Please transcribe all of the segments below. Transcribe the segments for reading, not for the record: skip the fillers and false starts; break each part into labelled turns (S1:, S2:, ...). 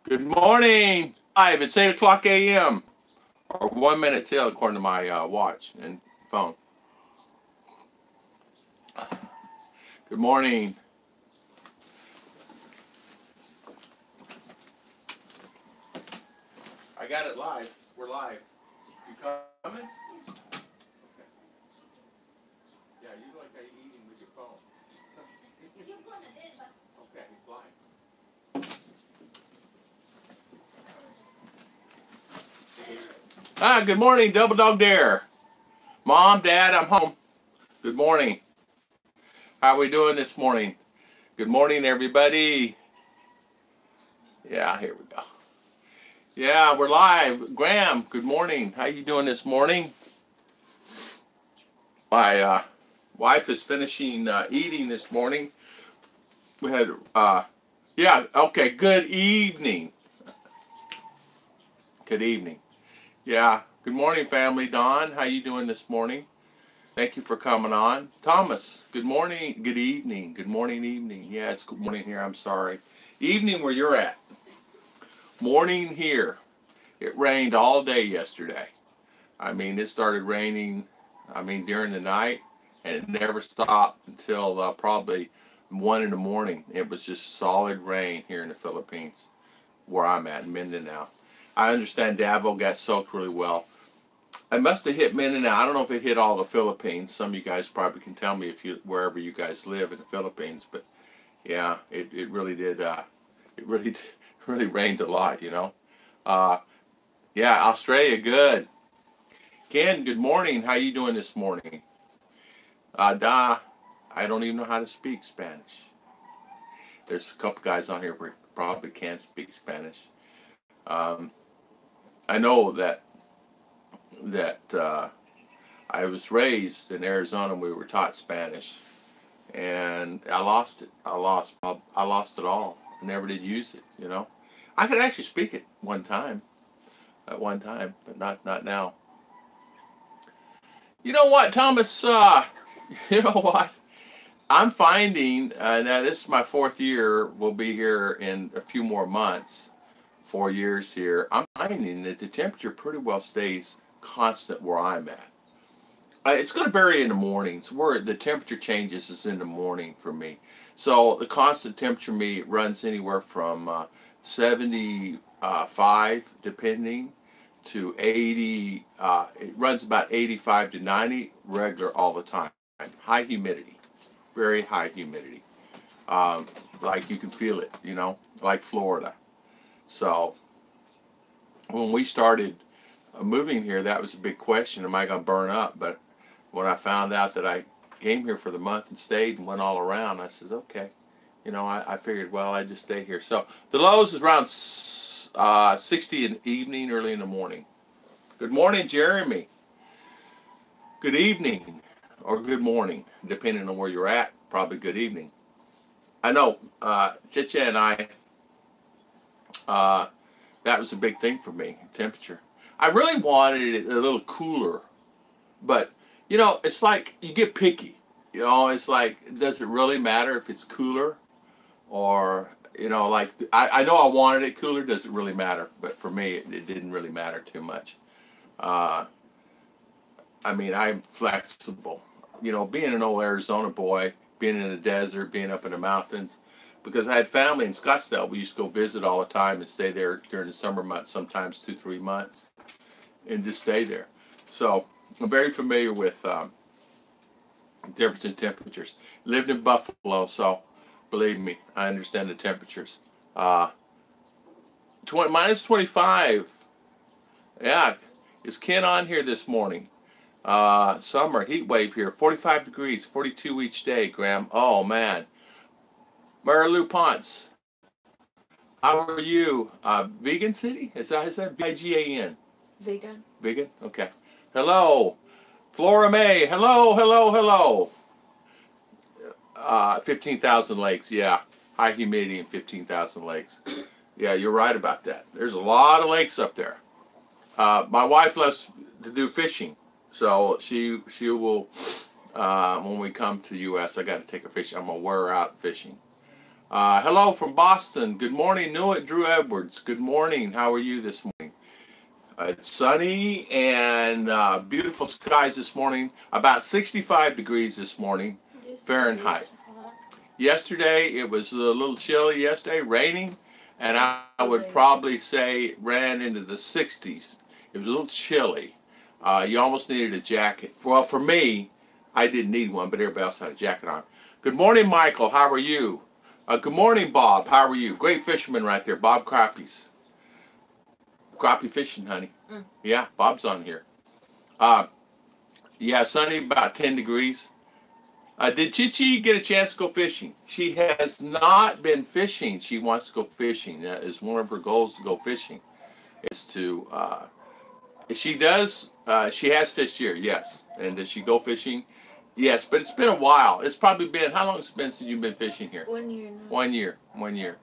S1: Good morning. Live. It's 8 o'clock a.m. or 1 minute till, according to my watch and phone. Good morning. I got it live. We're live. You coming? Okay. Yeah, you look like you're eating with your phone. Okay, it's live. Good morning, Double Dog Dare. Mom, Dad, I'm home. Good morning. How are we doing this morning? Good morning, everybody. Yeah, here we go. Yeah, we're live. Graham, good morning. How you doing this morning? My wife is finishing eating this morning. We had, yeah, okay, good evening. Good evening. Yeah, good morning, family. Don, how you doing this morning? Thank you for coming on. Thomas, good morning, good evening, good morning, evening. Yeah, it's good morning here, I'm sorry. Evening where you're at. Morning here. It rained all day yesterday. I mean, it started raining, during the night, and it never stopped until probably 1 in the morning. It was just solid rain here in the Philippines, where I'm at, in Mindinao. I understand Davao got soaked really well. I must have hit Mindinao. I don't know if it hit all the Philippines. Some of you guys probably can tell me wherever you guys live in the Philippines. But yeah, it really did. It really rained a lot, you know. Yeah, Australia, good. Ken, good morning. How you doing this morning? I don't even know how to speak Spanish. There's a couple guys on here who probably can't speak Spanish. I know that I was raised in Arizona and we were taught Spanish, and I lost it. I lost it all. I never did use it, you know. I could actually speak it at one time, but not now. You know what, Thomas? You know what? I'm finding, now this is my 4th year, we'll be here in a few more months, 4 years here. I'm finding that the temperature pretty well stays constant where I'm at. It's going to vary in the mornings. Where the temperature changes is in the morning for me. So the constant temperature me runs anywhere from 75, depending, to 80. It runs about 85 to 90, regular all the time. High humidity, very high humidity. Like you can feel it, you know, like Florida. So when we started moving here, that was a big question. Am I going to burn up? But when I found out that I came here for the month and stayed and went all around, I said, okay. You know, I figured, well, I just stay here. So the lows is around 60 in the evening, early in the morning. Good morning, Jeremy. Good evening or good morning, depending on where you're at. Probably good evening. I know, Chicha and I, that was a big thing for me, temperature. I really wanted it a little cooler, but, you know, it's like you get picky. You know, it's like, does it really matter if it's cooler? Or, you know, like, I know I wanted it cooler, does it really matter? But for me, it didn't really matter too much. I mean, I'm flexible. You know, being an old Arizona boy, being in the desert, being up in the mountains, because I had family in Scottsdale. We used to go visit all the time and stay there during the summer months, sometimes 2-3 months, and just stay there. So I'm very familiar with difference in temperatures. Lived in Buffalo, so believe me, I understand the temperatures. Minus 25. Yeah, is Ken on here this morning? Summer heat wave here, 45 degrees, 42 each day, Graham. Oh man. Marilu Ponce, how are you? Vegan City? Is that V-I-G-A-N?
S2: Vegan.
S1: Vegan? Okay. Hello. Flora May. Hello. 15,000 lakes. Yeah. High humidity and 15,000 lakes. Yeah, you're right about that. There's a lot of lakes up there. My wife loves to do fishing. So she will, when we come to the U.S., I got to take her fishing. I'm going to wear her out fishing. Hello from Boston. Good morning, Drew Edwards. Good morning. How are you this morning? It's sunny and beautiful skies this morning. About 65 degrees this morning, Fahrenheit. Yesterday, it was a little chilly yesterday, raining, and I would probably say it ran into the 60s. It was a little chilly. You almost needed a jacket. Well, for me, I didn't need one, but everybody else had a jacket on. Good morning, Michael. How are you? Good morning, Bob. How are you? Great fisherman right there, Bob Crappies. Crappie fishing, honey. Yeah, Bob's on here. Yeah, sunny, about 10 degrees. Did Chichi get a chance to go fishing? She has not been fishing. She wants to go fishing. That is one of her goals to go fishing. Is to, she does, she has fished here, yes. And does she go fishing? Yes, but it's been a while. It's probably been, how long has it been since you've been fishing here?
S2: 1 year now.
S1: 1 year, 1 year.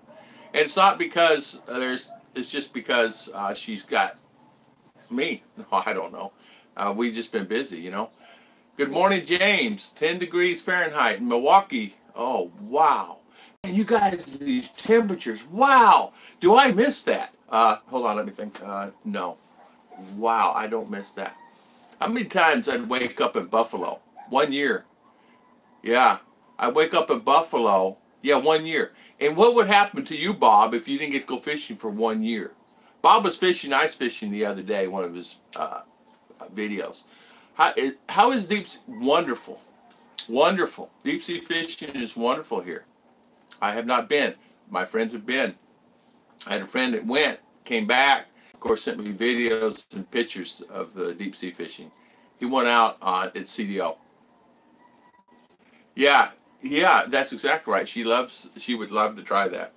S1: And it's not because it's just because she's got me. No, I don't know. We've just been busy, you know. Good morning, James. 10 degrees Fahrenheit in Milwaukee. Oh, wow. And you guys, these temperatures. Wow. Do I miss that? Hold on, let me think. No. Wow, I don't miss that. How many times I'd wake up in Buffalo? 1 year. Yeah. I'd wake up in Buffalo. Yeah, 1 year. And what would happen to you, Bob, if you didn't get to go fishing for 1 year? Bob was fishing, ice fishing the other day, one of his videos. How is deep sea? Wonderful. Wonderful. Deep sea fishing is wonderful here. I have not been. My friends have been. I had a friend that went, came back, of course sent me videos and pictures of the deep sea fishing. He went out at CDO. Yeah, yeah, that's exactly right. She would love to try that.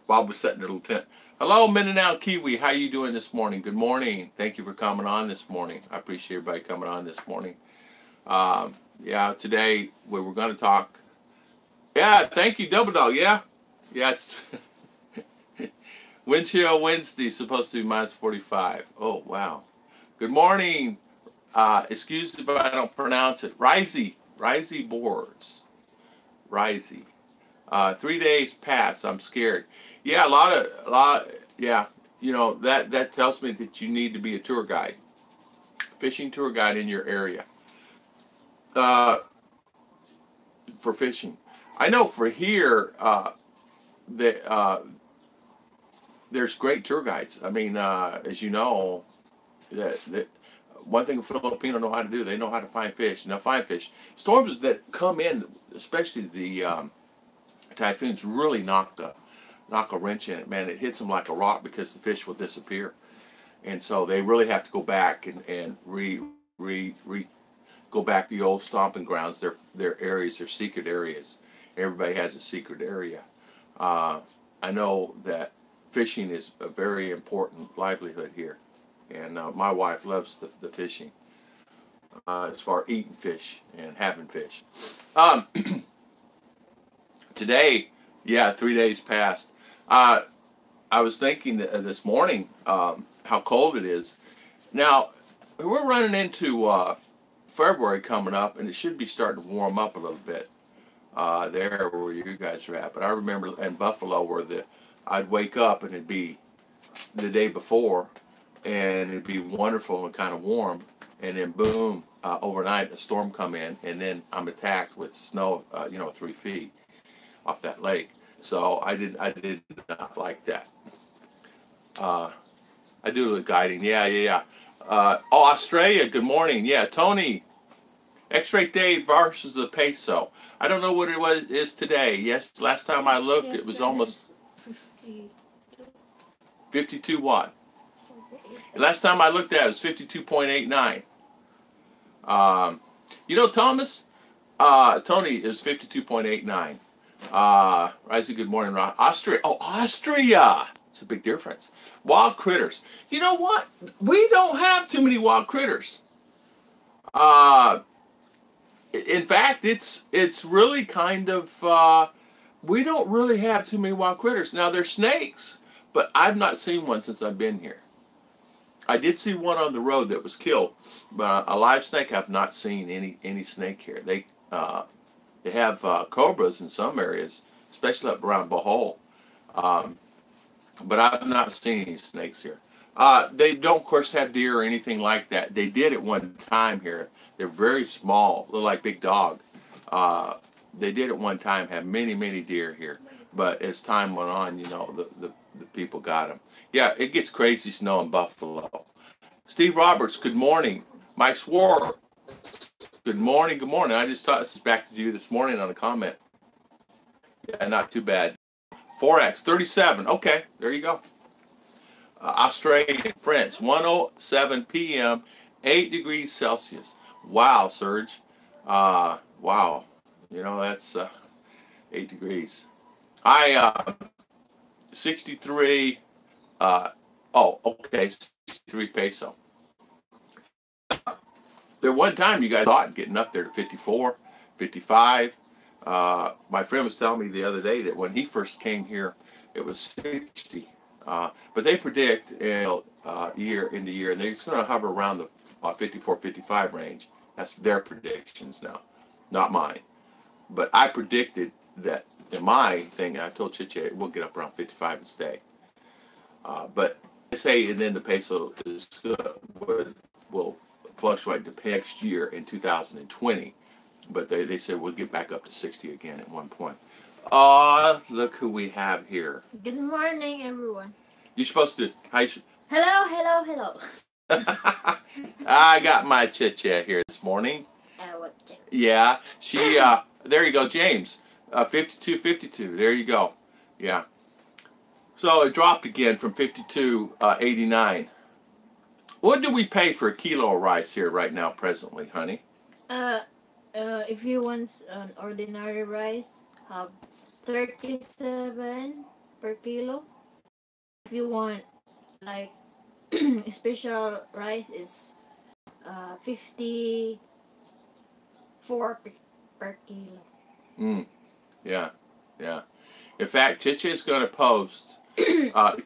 S1: Bob was setting a little tent. Hello, Mindinao Kiwi. How you doing this morning? Good morning. Thank you for coming on this morning. I appreciate everybody coming on this morning. Yeah, today we were going to talk. Yeah, thank you, Double Dog. Yeah, yeah. It's wind chill Wednesday supposed to be minus 45. Oh wow. Good morning. Excuse me if I don't pronounce it. Risey Boars. Risey. 3 days past. I'm scared. Yeah, a lot. Yeah, you know that tells me that you need to be a tour guide, fishing tour guide in your area. For fishing, I know for here that there's great tour guides. I mean, as you know, that one thing Filipino know how to do, they know how to find fish. And they'll find fish. Storms that come in, especially the typhoons, really knock a wrench in it, man. It hits them like a rock because the fish will disappear, and so they really have to go back and go back to the old stomping grounds, their areas, their secret areas. Everybody has a secret area. I know that fishing is a very important livelihood here, and my wife loves the fishing. As far as eating fish and having fish. Today, yeah, 3 days passed. I was thinking that, this morning how cold it is. Now, we're running into February coming up, and it should be starting to warm up a little bit there where you guys are at. But I remember in Buffalo where I'd wake up and it'd be the day before, and it'd be wonderful and kind of warm, and then boom, overnight a storm come in, and then I'm attacked with snow, 3 feet off that lake. So I did not like that. I do a little guiding. Yeah. Australia, good morning. Yeah, Tony. X-ray day versus the peso. I don't know what it is today. Yes, last time I looked, it was almost 52 what? Last time I looked at it was 52.89. Thomas? Tony is 52.89. Rising, good morning, Ron. Austria. Oh, Austria! It's a big difference. Wild critters. You know what? We don't have too many wild critters. In fact, it's really kind of, we don't really have too many wild critters. Now, there's snakes, but I've not seen one since I've been here. I did see one on the road that was killed, but a live snake I've not seen any snake here. They have cobras in some areas, especially up around Bohol. Um, but I've not seen any snakes here. They don't, of course, have deer or anything like that. They did at one time here. They're very small, look like big dog. They did at one time have many, many deer here. But as time went on, you know, the people got them. Yeah, it gets crazy snow in Buffalo. Steve Roberts, good morning. Mike Swore, good morning, good morning. I just thought this is back to you this morning on a comment. Yeah, not too bad. Forex 37. Okay, there you go. Australian France 1:07 p.m. 8 degrees Celsius. Wow, Serge. Wow. You know that's 8 degrees. I 63. Oh, okay, 63 peso. There one time you guys thought getting up there to 54, 55. My friend was telling me the other day that when he first came here, it was 60. But they predict year in the year, and it's going to hover around the 54, 55 range. That's their predictions now, not mine. But I predicted that in my thing, I told Chiche we'll get up around 55 and stay. But they say, and then the peso is will fluctuate the next year in 2020. But they said we'll get back up to 60 again at one point. Look who we have here.
S2: Good morning, everyone.
S1: You're supposed to.
S2: Hello.
S1: I got my Chiche here this morning. Yeah, she. There you go, James. 52.52. There you go. Yeah. So it dropped again from 52.89. What do we pay for a kilo of rice here right now, presently, honey?
S2: If you want an ordinary rice, have 37 per kilo. If you want like special rice, is 54 per kilo.
S1: Yeah. In fact, Chiche is going to post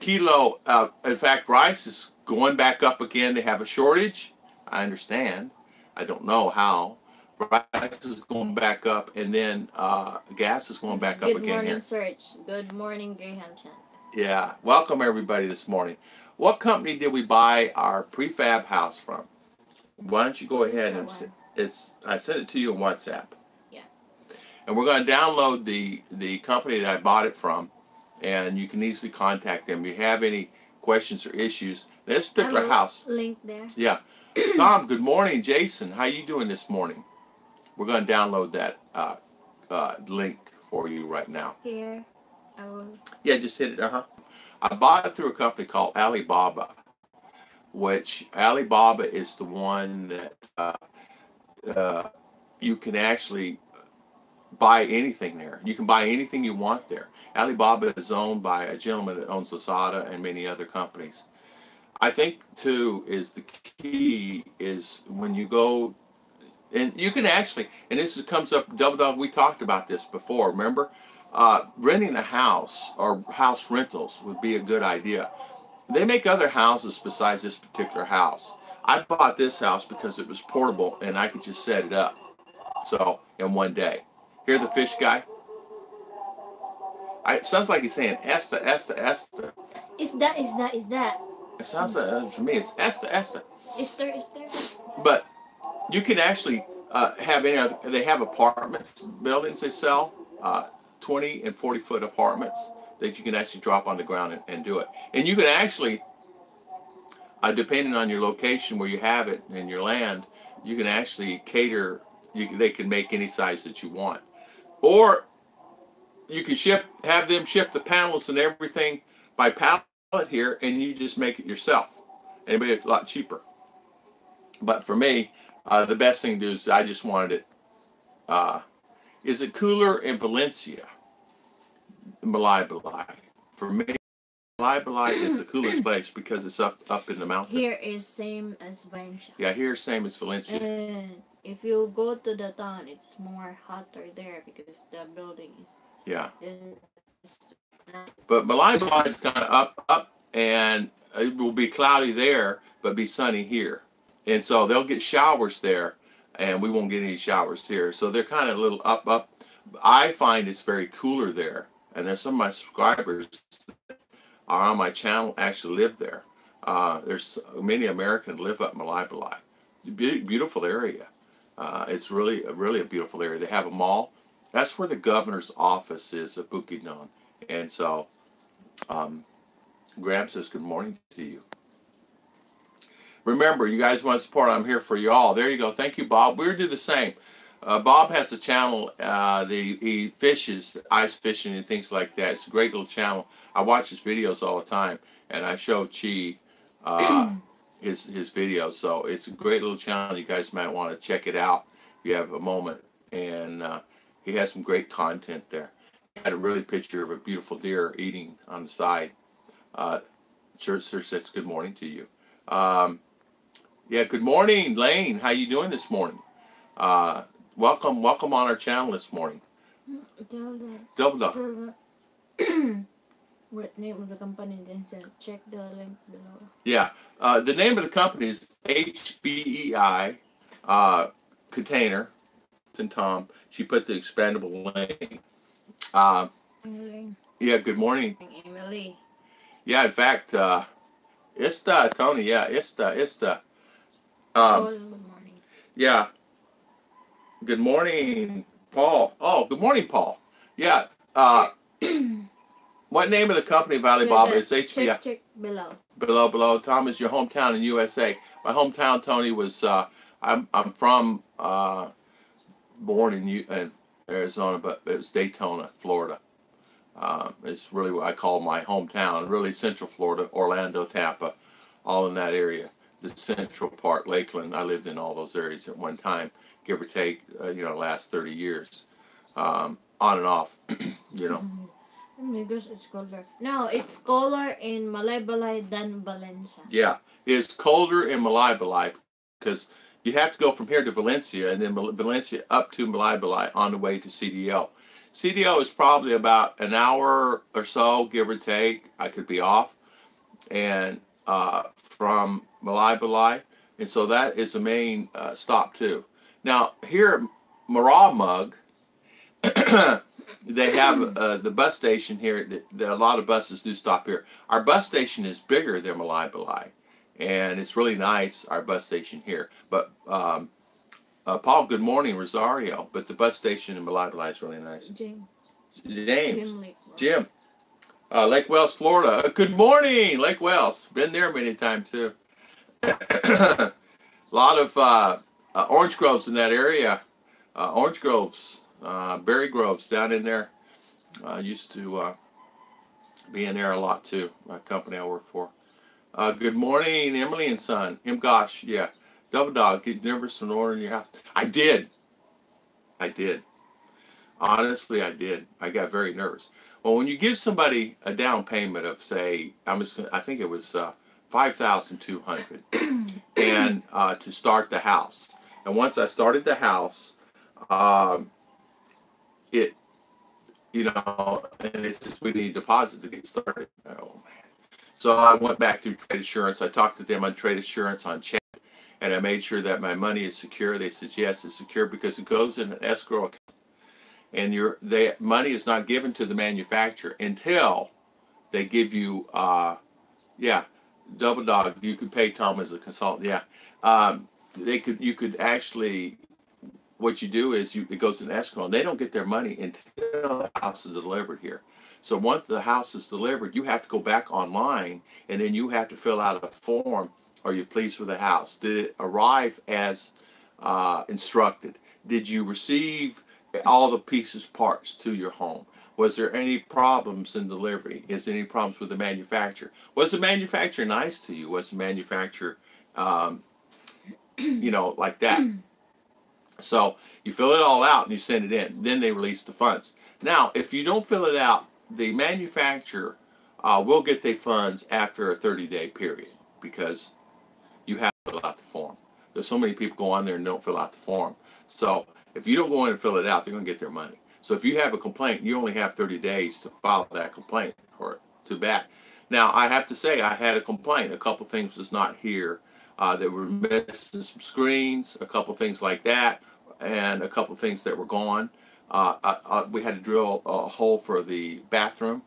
S1: kilo. In fact, rice is going back up again. They have a shortage. I understand. I don't know how. Rice is going back up, and then gas is going back up again.
S2: Good morning,
S1: here.
S2: Serge. Good morning, Graham Chan.
S1: Yeah. Welcome, everybody, this morning. What company did we buy our prefab house from? Why don't you go ahead and I sent it to you on WhatsApp.
S2: Yeah.
S1: And we're going to download the company that I bought it from, and you can easily contact them. If you have any questions or issues, this particular house.
S2: Link there.
S1: Yeah. Tom, good morning. Jason, how you doing this morning? We're going to download that link for you right now.
S2: Here, I will.
S1: Yeah, just hit it. I bought it through a company called Alibaba, which Alibaba is the one that you can actually buy anything there. You can buy anything you want there. Alibaba is owned by a gentleman that owns Lazada and many other companies. I think, too, is the key is when you go, and you can actually, and this comes up, Double Dog, we talked about this before, remember? Renting a house or house rentals would be a good idea. They make other houses besides this particular house. I bought this house because it was portable and I could just set it up. So, in one day. Hear the fish guy? It sounds like he's saying Esta.
S2: Is that?
S1: It sounds like, to me, it's Esta.
S2: Is there?
S1: But you can actually have any other, they have apartments, buildings they sell, 20 and 40 foot apartments that you can actually drop on the ground and do it. And you can actually, depending on your location where you have it and your land, you can actually cater, they can make any size that you want. Or you can have them ship the panels and everything by pallet here, and you just make it yourself. And it'll be a lot cheaper. But for me, the best thing to do is I just wanted it. Is it cooler in Valencia? Balai. For me, Balai is the coolest place because it's up in the mountain.
S2: Here is same as Valencia.
S1: Yeah, here is same as Valencia.
S2: And if you go to the town, it's more hotter there because the building is.
S1: Yeah. But Balai is kind of up, and it will be cloudy there, but be sunny here. And so they'll get showers there, and we won't get any showers here. So they're kind of a little up. I find it's very cooler there and there's some of my subscribers are on my channel actually live there. There's many Americans live up Malai. Beautiful area. It's really a beautiful area. They have a mall. That's where the governor's office is at Bukidnon. And so Graham says good morning to you. Remember, you guys want to support, I'm here for you all. There you go. Thank you, Bob. We'll do the same. Bob has a channel. He fishes, ice fishing and things like that. It's a great little channel. I watch his videos all the time, and I show Chi his videos. So it's a great little channel. You guys might want to check it out if you have a moment. And he has some great content there. He had a really picture of a beautiful deer eating on the side. Sir says good morning to you. Yeah, good morning, Lane. How you doing this morning? Welcome on our channel this morning. Double Duck.
S2: What name of the company? Then check the link below.
S1: Yeah, the name of the company is HBEI Container. And Tom, she put the expandable link. Yeah, good morning.
S2: Emily.
S1: Yeah, in fact, Tony. Yeah,
S2: Good morning.
S1: Yeah. Good morning, Paul. Oh, good morning, Paul. Yeah. What name of the company, Valley Bob? It's HBI.
S2: Check below.
S1: Below. Tom is your hometown in USA. My hometown, Tony, was I'm from born in Arizona, but it was Daytona, Florida. It's really what I call my hometown. Really, Central Florida, Orlando, Tampa, all in that area. The central part, Lakeland. I lived in all those areas at one time, give or take. Last 30 years, on and off.
S2: Because it's colder. No, it's colder in Malaybalay than Valencia.
S1: Yeah, it's colder in Malaybalay because you have to go from here to Valencia and then Valencia up to Malaybalay on the way to CDO. CDO is probably about an hour or so, give or take. I could be off. And from Malaybalay, and so that is the main stop too. Now here at Maramug, they have the bus station here. A lot of buses do stop here. Our bus station is bigger than Malaybalay, and it's really nice, our bus station here. But Paul, good morning, Rosario. But the bus station in Malaybalay is really nice. Jim. Lake Wells, Florida. Good morning, Lake Wells. Been there many times too. A lot of orange groves in that area. Orange groves, berry groves down in there. I used to be in there a lot too. My company I work for. Good morning, Emily and son. Gosh, yeah. Double Dog, get nervous when ordering your house. I did. Honestly, I did. I got very nervous. Well, when you give somebody a down payment of, say, I think it was $5,200, and to start the house. And once I started the house, and it says we need deposits to get started. Oh man! So I went back through trade assurance. I talked to them on trade assurance on chat, and I made sure that my money is secure. They said yes, it's secure because it goes in an escrow account. And the money is not given to the manufacturer until they give you, Double Dog. You could pay Tom as a consultant. Yeah, you could actually. What you do is it goes in escrow, and they don't get their money until the house is delivered here. So once the house is delivered, you have to go back online, and then you have to fill out a form. Are you pleased with the house? Did it arrive as instructed? Did you receive all the pieces, parts to your home? Was there any problems in delivery? Is there any problems with the manufacturer? Was the manufacturer nice to you? Was the manufacturer, like that? So you fill it all out and you send it in. Then they release the funds. Now, if you don't fill it out, the manufacturer will get their funds after a 30-day period because you have to fill out the form. There's so many people go on there and don't fill out the form. So if you don't go in and fill it out, they're going to get their money. So if you have a complaint, you only have 30 days to file that complaint or to back. Now, I have to say I had a complaint. A couple things was not here. That were missing some screens, a couple things like that, and a couple things that were gone. We had to drill a hole for the bathroom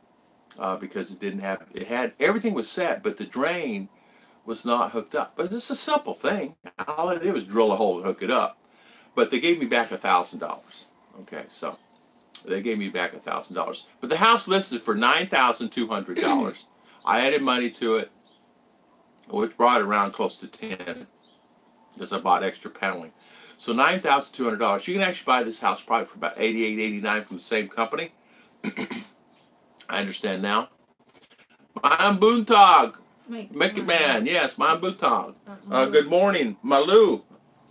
S1: because everything was set, but the drain was not hooked up. But it's a simple thing. All I did was drill a hole and hook it up. But they gave me back $1,000. Okay, so they gave me back $1,000. But the house listed for $9,200. I added money to it, which brought it around close to 10 because I bought extra paneling. So $9,200. You can actually buy this house probably for about 88, 89 from the same company. I understand now. Maan Buntag. Make it man. Yes, Maan Buntag. Good morning, Malu.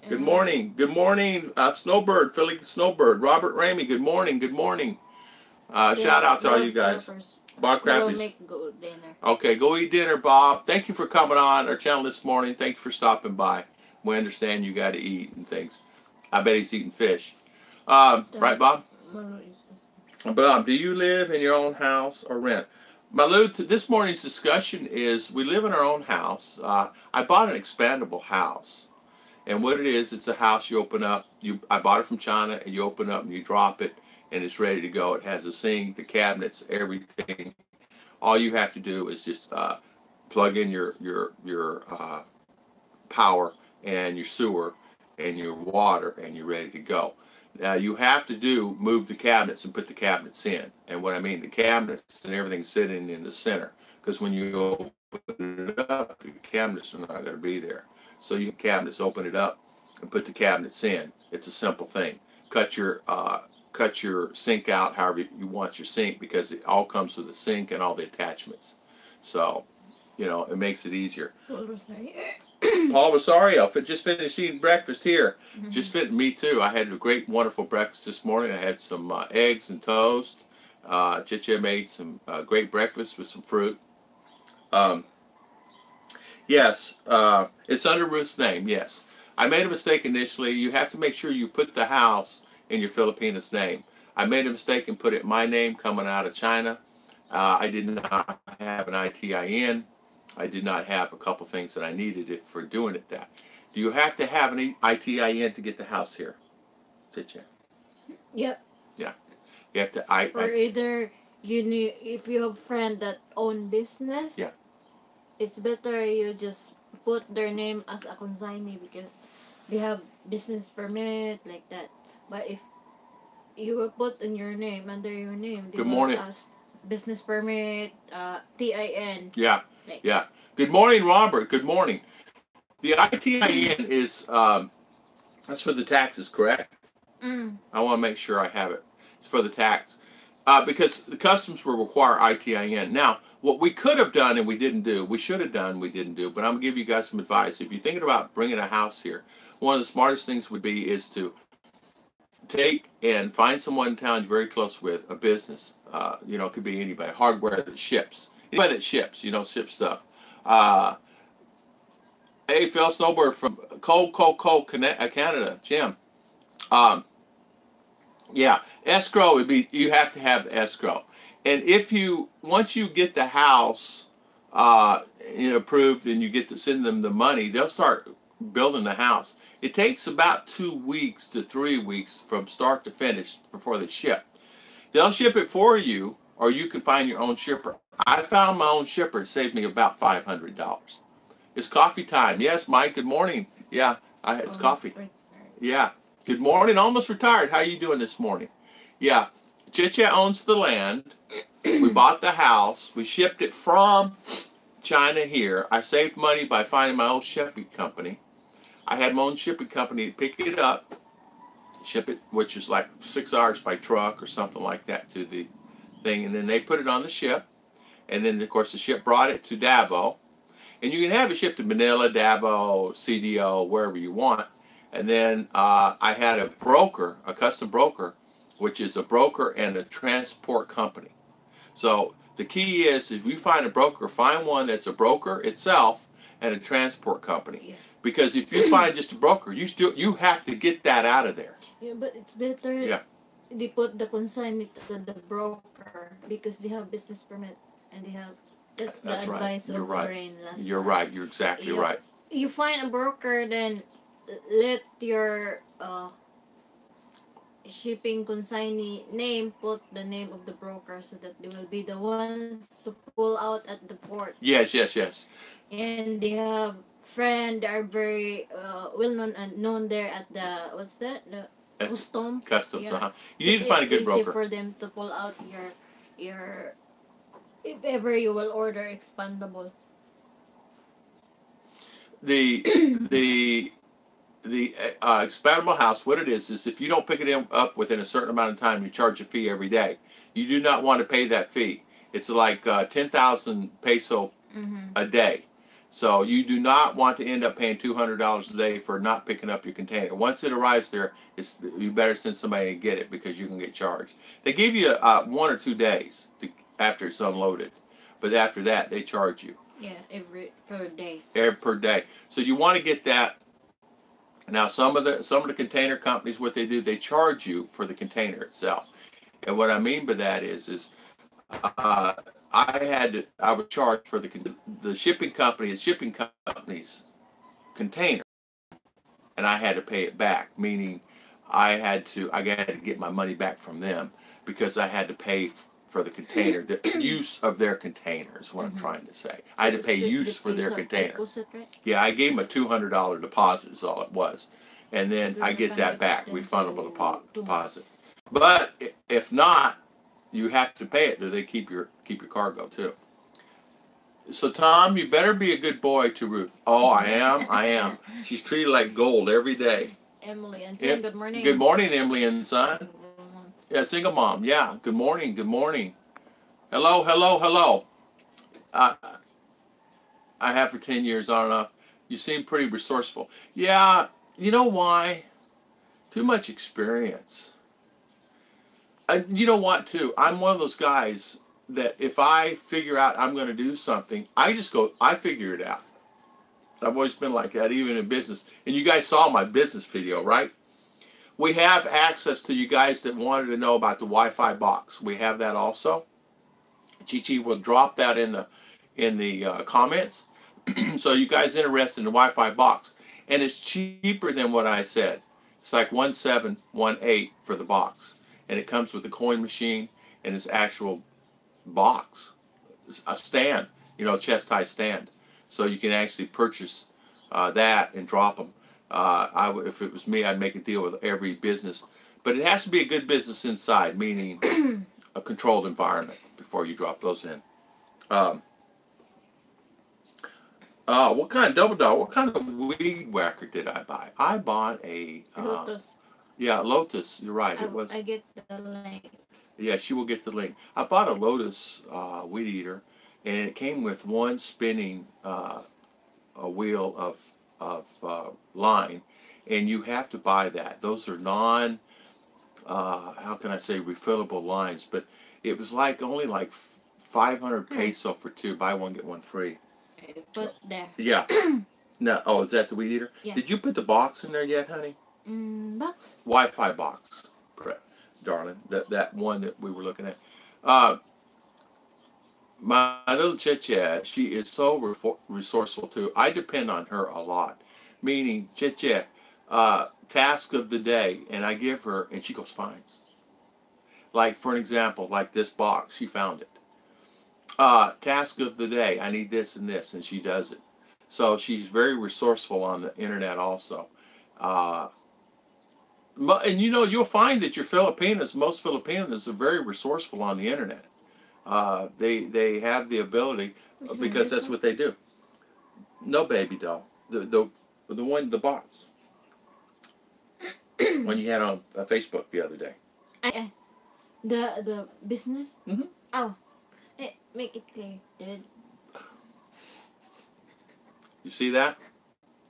S1: Good morning. Good morning, Snowbird, Philly Snowbird. Robert Ramey, good morning. Good morning. Shout out to all you guys. Bob Crappies. Okay, go eat dinner, Bob. Thank you for coming on our channel this morning. Thank you for stopping by. We understand you got to eat and things. I bet he's eating fish. Right, Bob? Bob, do you live in your own house or rent? Malu, this morning's discussion is we live in our own house. I bought an expandable house. And what it is, it's a house you open up. I bought it from China, and you open up and you drop it, and it's ready to go. It has a sink, the cabinets, everything. All you have to do is just plug in your power and your sewer and your water, and you're ready to go. Now you have to move the cabinets and put the cabinets in. And what I mean, the cabinets and everything sitting in the center. Because when you open it up, the cabinets are not going to be there. So you cabinets, open it up and put the cabinets in. It's a simple thing. Cut your sink out however you want your sink, because it all comes with the sink and all the attachments. So, it makes it easier. Paul Rosario just finished eating breakfast here. Just fit me too. I had a great, wonderful breakfast this morning. I had some eggs and toast. Chicha made some great breakfast with some fruit. Yes, it's under Ruth's name, yes. I made a mistake initially. You have to make sure you put the house in your Filipina's name. I made a mistake and put it in my name coming out of China. I did not have an ITIN. I did not have a couple things that I needed for doing it that. Do you have to have an ITIN to get the house here? Did you?
S2: Yep.
S1: Yeah. You have to
S2: or either you need, if you have friend that own business.
S1: Yeah.
S2: It's better you just put their name as a consignee because they have business permit like that. But if you will put in your name, under your name, they will ask business permit, TIN.
S1: Yeah, yeah. Good morning, Robert. Good morning. The ITIN is, that's for the taxes, correct? I want to make sure I have it. It's for the tax. Because the customs will require ITIN. Now, what we could have done and we didn't do, we should have done, we didn't do, but I'm going to give you guys some advice. If you're thinking about bringing a house here, one of the smartest things would be is to take and find someone in town you're very close with, a business. It could be anybody, hardware that ships. Anybody that ships, ship stuff. Hey, Phil Snowbird from Canada, Jim. Yeah, escrow would be, you have to have escrow. And once you get the house approved and you get to send them the money, they'll start building the house. It takes about 2 weeks to 3 weeks from start to finish before they ship. They'll ship it for you, or you can find your own shipper. I found my own shipper. It saved me about $500. It's coffee time. Yes, Mike, good morning. Yeah, it's coffee. Yeah, good morning. Almost retired. How are you doing this morning? Yeah, Chicha owns the land. We bought the house. We shipped it from China here. I saved money by finding my own shipping company. I had my own shipping company pick it up, ship it, which is like 6 hours by truck or something like that to the thing, and then they put it on the ship, and then of course the ship brought it to Davao, and you can have it shipped to Manila, Davao, CDO, wherever you want. And then I had a broker, a custom broker, which is a broker and a transport company. So the key is, if you find a broker, find one that's a broker itself and a transport company. Yeah. Because if you find just a broker, you have to get that out of there.
S2: Yeah, but it's better.
S1: Yeah.
S2: They put the consignee to the broker because they have business permit and they have. That's the advice of Lorraine last time.
S1: You're right. You're exactly right.
S2: You find a broker, then let your shipping consignee name, put the name of the broker so that they will be the ones to pull out at the port.
S1: Yes, yes, yes.
S2: And they have friend that are very well known and known there at the what's that, the
S1: At
S2: custom.
S1: customs,
S2: Yeah,
S1: You
S2: so
S1: need to find a
S2: it's
S1: good
S2: easy
S1: broker.
S2: for them to pull out your if ever you will order expandable.
S1: The the expandable house, what it is if you don't pick it up within a certain amount of time, you charge a fee every day. You do not want to pay that fee. It's like 10,000 peso a day. So you do not want to end up paying $200 a day for not picking up your container. Once it arrives there, you better send somebody to get it because you can get charged. They give you 1 or 2 days after it's unloaded, but after that they charge you.
S2: Yeah, every per day.
S1: Every per day. So you want to get that. Now some of the container companies, what they do, they charge you for the container itself. And what I mean by that is uh, I was charged for the shipping company's container, and I had to pay it back. Meaning, I had to get my money back from them because I had to pay for the container, the use of their container is what I'm trying to say. I had to pay use for their container.
S2: Right?
S1: Yeah, I gave them a $200 deposit is all it was, and then I get that back, refundable deposit. But if not, you have to pay it, or they keep your cargo too. So Tom, you better be a good boy to Ruth. Oh, I am. I am. She's treated like gold every day.
S2: Emily and son, good morning.
S1: Good morning, Emily and son. Yeah, single mom. Yeah. Good morning. Good morning. Hello. Hello. Hello. I have for 10 years on and off. You seem pretty resourceful. Yeah. You know why? Too much experience. You know what, too? I'm one of those guys that if I figure out I'm going to do something, I figure it out. I've always been like that, even in business. And you guys saw my business video, right? We have access to you guys that wanted to know about the Wi-Fi box. We have that also. Chi will drop that in the comments. So you guys interested in the Wi-Fi box. And it's cheaper than what I said. It's like 1718 for the box. And it comes with a coin machine and its actual box, a stand, chest high stand. So you can actually purchase that and drop them. If it was me, I'd make a deal with every business. But it has to be a good business inside, meaning a controlled environment before you drop those in. What kind of double dog? What kind of weed whacker did I buy? I bought a
S2: Lotus.
S1: Yeah, Lotus. You're right. It was.
S2: I get the link.
S1: Yeah, she will get the link. I bought a Lotus weed eater, and it came with one spinning a wheel of line, and you have to buy that. Those are how can I say, refillable lines, but it was only like 500 peso for two. Buy one get one free.
S2: Put there.
S1: Yeah. No. Oh, is that the weed eater?
S2: Yeah.
S1: Did you put the box in there yet, honey?
S2: Box.
S1: Wi-Fi box, correct, darling. That one that we were looking at. My little Chiche, she is so resourceful too. I depend on her a lot. Meaning, Chiche, task of the day, and I give her, and she goes finds. Like for an example, like this box, she found it. Task of the day, I need this and this, and she does it. So she's very resourceful on the internet also. And you'll find that most Filipinos are very resourceful on the internet. They have the ability because that's what they do. No, baby doll. The box. When you had on Facebook the other day.
S2: The business.
S1: Mm-hmm.
S2: Oh, make it clear, dude.
S1: You see that?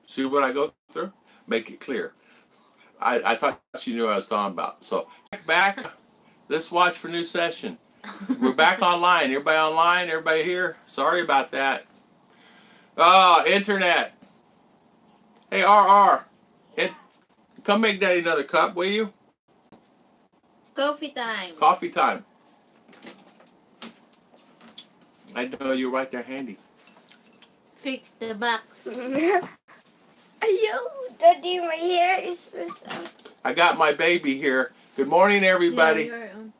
S1: See what I go through? Make it clear. I thought she knew what I was talking about. So back. Let's watch for new session. We're back online. Everybody online? Everybody here? Sorry about that. Internet. Hey, RR. Come make Daddy another cup, will you?
S2: Coffee time.
S1: Coffee time. I know you're right there handy.
S2: Fix the box.
S3: Ayo, Daddy, my hair is messed up.
S1: I got my baby here. Good morning,
S2: Yeah,
S1: everybody.
S2: you're on.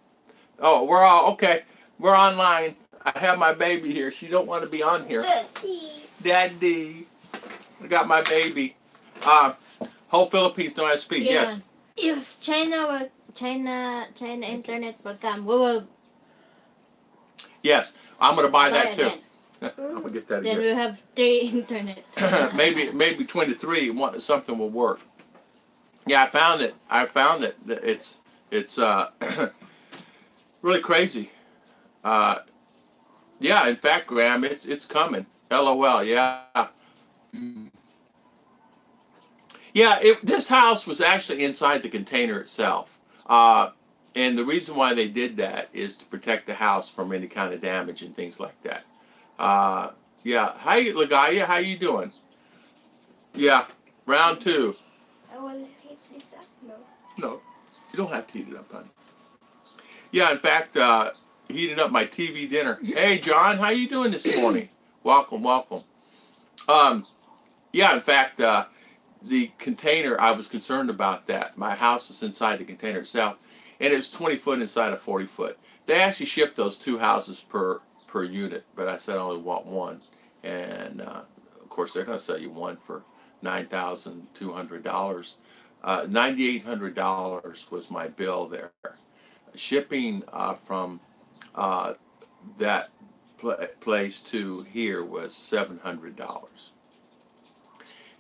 S1: Oh, we're all okay. We're online. I have my baby here. She don't want to be on here. Daddy. I got my baby. Whole Philippines know how to speak.
S2: Yeah.
S1: Yes.
S2: If China internet will come, we will
S1: I'm gonna buy
S2: buy
S1: that too.
S2: again.
S1: I'm gonna get that
S2: Then
S1: again.
S2: we have 3 internet.
S1: maybe between the three, something will work. Yeah, I found it. It's really crazy. Yeah, in fact, Graham, it's coming. LOL. Yeah. Yeah, this house was actually inside the container itself. And the reason why they did that is to protect the house from any kind of damage and things like that. Yeah. Hi, Lagaya. How you doing? Yeah. Round 2.
S3: I will heat this up, no?
S1: No, you don't have to heat it up, honey. Yeah, in fact, heating up my TV dinner. Hey, John, how you doing this morning? Welcome, welcome. Yeah, in fact, the container, I was concerned about that. My house was inside the container itself, and it was 20 foot inside a 40 foot. They actually shipped those 2 houses per unit, but I said I only want one. And, of course, they're going to sell you one for $9,200. $9,800 was my bill there. Shipping from that place to here was $700.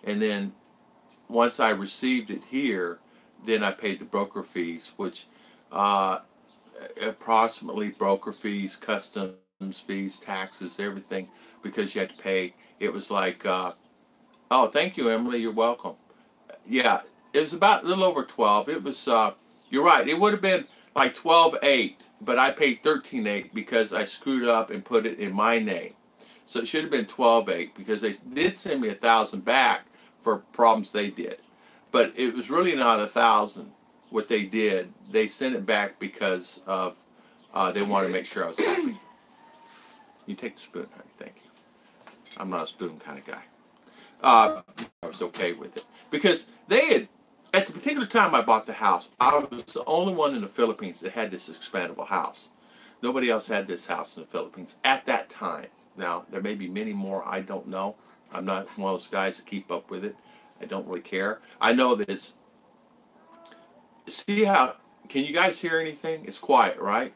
S1: And then once I received it here, then I paid the broker fees, which approximately broker fees, customs fees, taxes, everything, because you had to pay. It was like, oh, thank you, Emily. You're welcome. Yeah, it was about a little over 12. It was, you're right. It would have been like 12.8, but I paid 13.8 because I screwed up and put it in my name. So it should have been 12.8 because they did send me 1,000 back for problems they did, but it was really not 1,000. What they did, they sent it back because of they wanted to make sure I was happy. You take the spoon, honey. Thank you. I'm not a spoon kind of guy. I was okay with it because they had, at the particular time I bought the house, I was the only one in the Philippines that had this expandable house. Nobody else had this house in the Philippines at that time. Now, there may be many more, I don't know. I'm not one of those guys that keep up with it. I don't really care. I know that it's, see how, can you guys hear anything? It's quiet, right?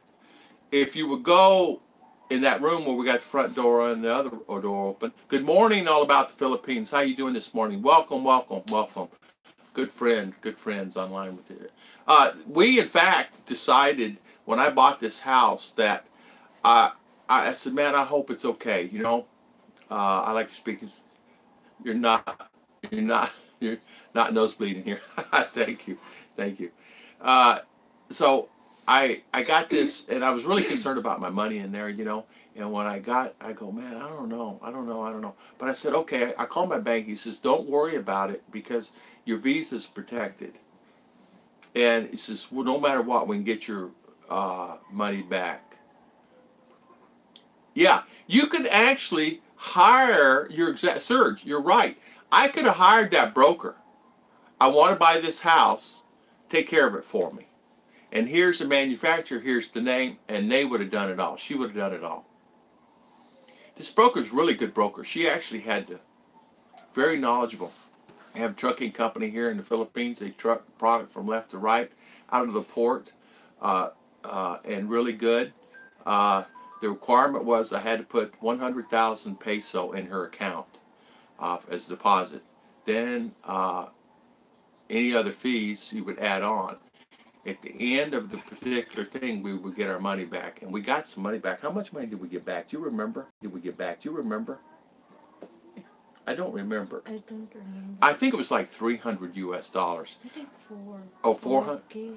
S1: If you would go in that room where we got the front door and the other door open. Good morning, all about the Philippines. How you doing this morning? Welcome, welcome, welcome. Good friends online with you. We, in fact, decided when I bought this house that I said, man, I hope it's okay. You know, I like to speak. You're not, you're not, you're not nosebleeding here. Thank you, thank you. So I got this, and I was really concerned about my money in there, you know. And when I go, man, I don't know. But I said, okay. I called my bank. He says, don't worry about it because your visa's protected. And he says, well, no matter what, we can get your money back. Yeah, you could actually hire your exact Serge. You're right. I could have hired that broker. I want to buy this house. Take care of it for me. And here's the manufacturer. Here's the name, and they would have done it all. She would have done it all. This broker's really good broker. She actually had the very knowledgeable. They have a trucking company here in the Philippines. They truck product from left to right out of the port, and really good. The requirement was I had to put 100,000 peso in her account as a deposit. Then any other fees she would add on. At the end of the particular thing, we would get our money back. And we got some money back. How much money did we get back? Do you remember? Did we get back? Do you remember? I don't remember.
S2: I don't remember.
S1: I think it was like $300 US.
S2: I think 4.
S1: Oh, 400?
S2: Okay.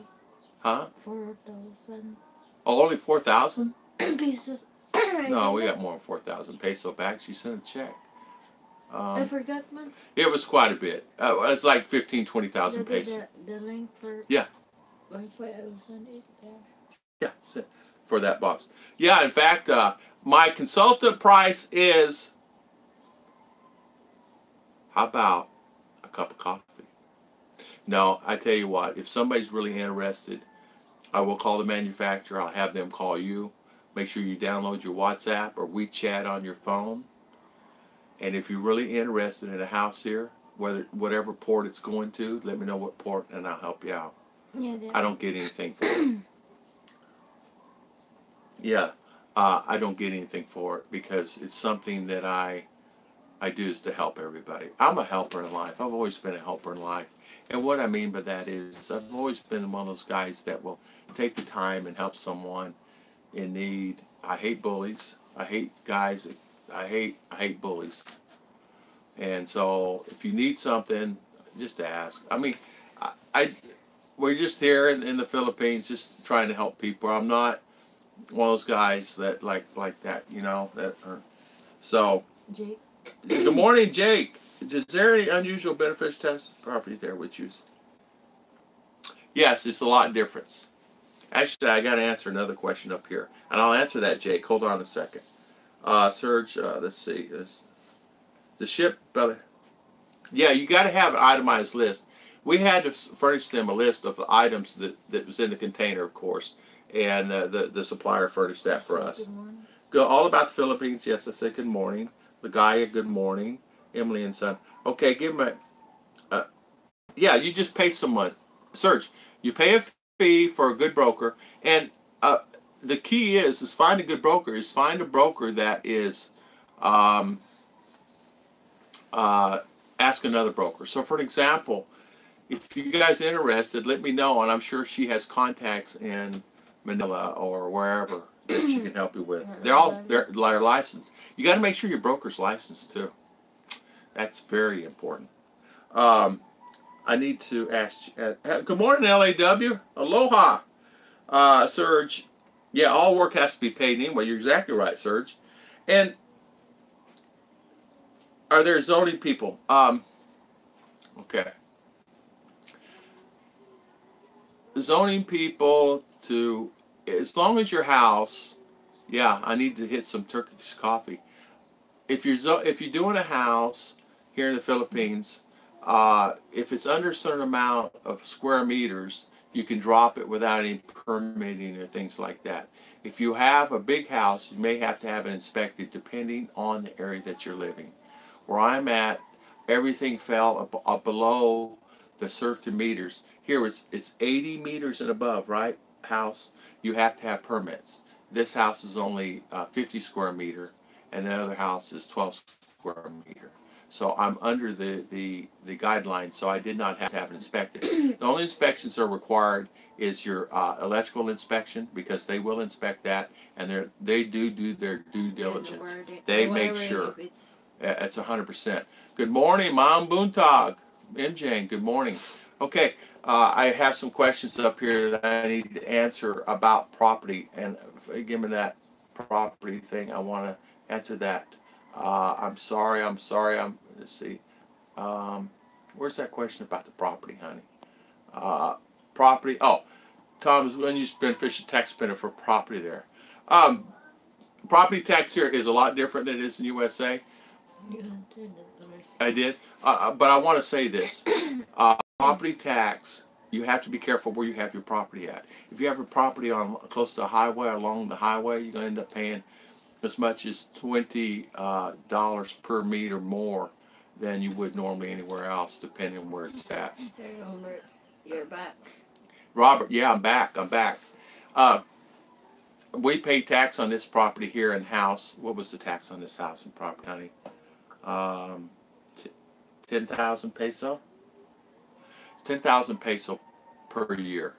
S1: Huh?
S2: 4,000
S1: Oh, only 4,000?
S2: pesos.
S1: No, we got more than 4,000 peso back. She sent a check.
S2: I forgot, man.
S1: It was quite a bit. It's like 15,000, 20,000 pesos.
S2: The link for
S1: Yeah.
S2: Wi-Fi, I will send it.
S1: Yeah, for that box. Yeah, in fact, my consultant price is, how about a cup of coffee? No, I tell you what, if somebody's really interested, I will call the manufacturer. I'll have them call you. Make sure you download your WhatsApp or WeChat on your phone. And if you're really interested in a house here, whatever port it's going to, let me know what port and I'll help you out.
S2: Yeah,
S1: I don't get anything for it. Yeah, I don't get anything for it because it's something that I do is to help everybody. I'm a helper in life. I've always been a helper in life. And what I mean by that is I've always been one of those guys that will take the time and help someone in need. I hate bullies. I hate guys. I hate bullies. And so if you need something, just ask. I mean, I we're just here in the Philippines just trying to help people. I'm not one of those guys that like that, you know, that are, so
S2: Jake.
S1: good morning, Jake. Is there any unusual beneficial test property there with you? Yes, it's a lot different. Actually, I got to answer another question up here, and I'll answer that, Jake. Hold on a second. Serge, let's see. The ship, yeah, you got to have an itemized list. We had to furnish them a list of the items that was in the container, of course, and the supplier furnished that for us.
S2: Good morning.
S1: Go all about the Philippines. Yes, I said good morning. Ligaya, good morning. Emily and son. Okay, give them a. Yeah, you just pay someone. Serge, you pay a fee for a good broker, and the key is find a good broker. Is find a broker that is. Ask another broker. So, for an example, if you guys are interested, let me know, and I'm sure she has contacts in Manila or wherever that she can help you with. They're licensed. You got to make sure your broker's licensed too. That's very important. I need to ask. Good morning, LAW. Aloha, Serge. Yeah, all work has to be paid anyway. You're exactly right, Serge. And are there zoning people? Okay. Zoning people to, as long as your house, yeah, I need to hit some Turkish coffee. If you're doing a house here in the Philippines, if it's under a certain amount of square meters, you can drop it without any permitting or things like that. If you have a big house, you may have to have it inspected depending on the area that you're living. Where I'm at, everything fell up below the certain meters. Here it's 80 meters and above, right? House, you have to have permits. This house is only 50 square meter, and the other house is 12 square meter. So I'm under the guidelines, so I did not have to have it inspected. The only inspections that are required is your electrical inspection, because they will inspect that, and they do their due diligence. They make sure. It's 100%. Good morning, Mom Buntag. MJ, good morning. Okay, I have some questions up here that I need to answer about property, and given that property thing, I want to answer that. I'm sorry. Let's see. Where's that question about the property, honey? Property. Oh, Tom's when you beneficial tax benefit for property there. Property tax here is a lot different than it is in USA. I did, but I want to say this: property tax. You have to be careful where you have your property at. If you have a property on close to a highway, along the highway, you're going to end up paying as much as $20 per meter more than you would normally anywhere else, depending on where it's at.
S2: Hey, Robert, you're back.
S1: Robert, yeah, I'm back. We pay tax on this property here in house. What was the tax on this house and property, honey? 10,000 peso. It's 10,000 peso per year.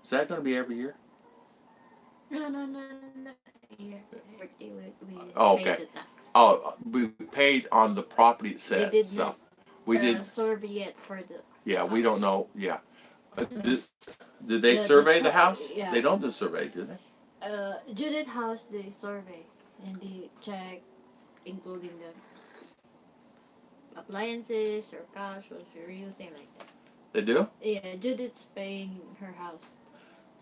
S1: Is that going to be every year?
S2: No. Here,
S1: Oh,
S2: paid
S1: okay.
S2: the tax.
S1: Oh, we paid on the property itself.
S2: We did not
S1: We did
S2: survey yet for the
S1: Yeah,
S2: house.
S1: we don't know. Yeah. Did they survey the house?
S2: Yeah.
S1: They don't do survey, do they?
S2: Judith house they survey and they check, including the appliances or cash what you're using like that.
S1: They do?
S2: Yeah, Judith's paying her house.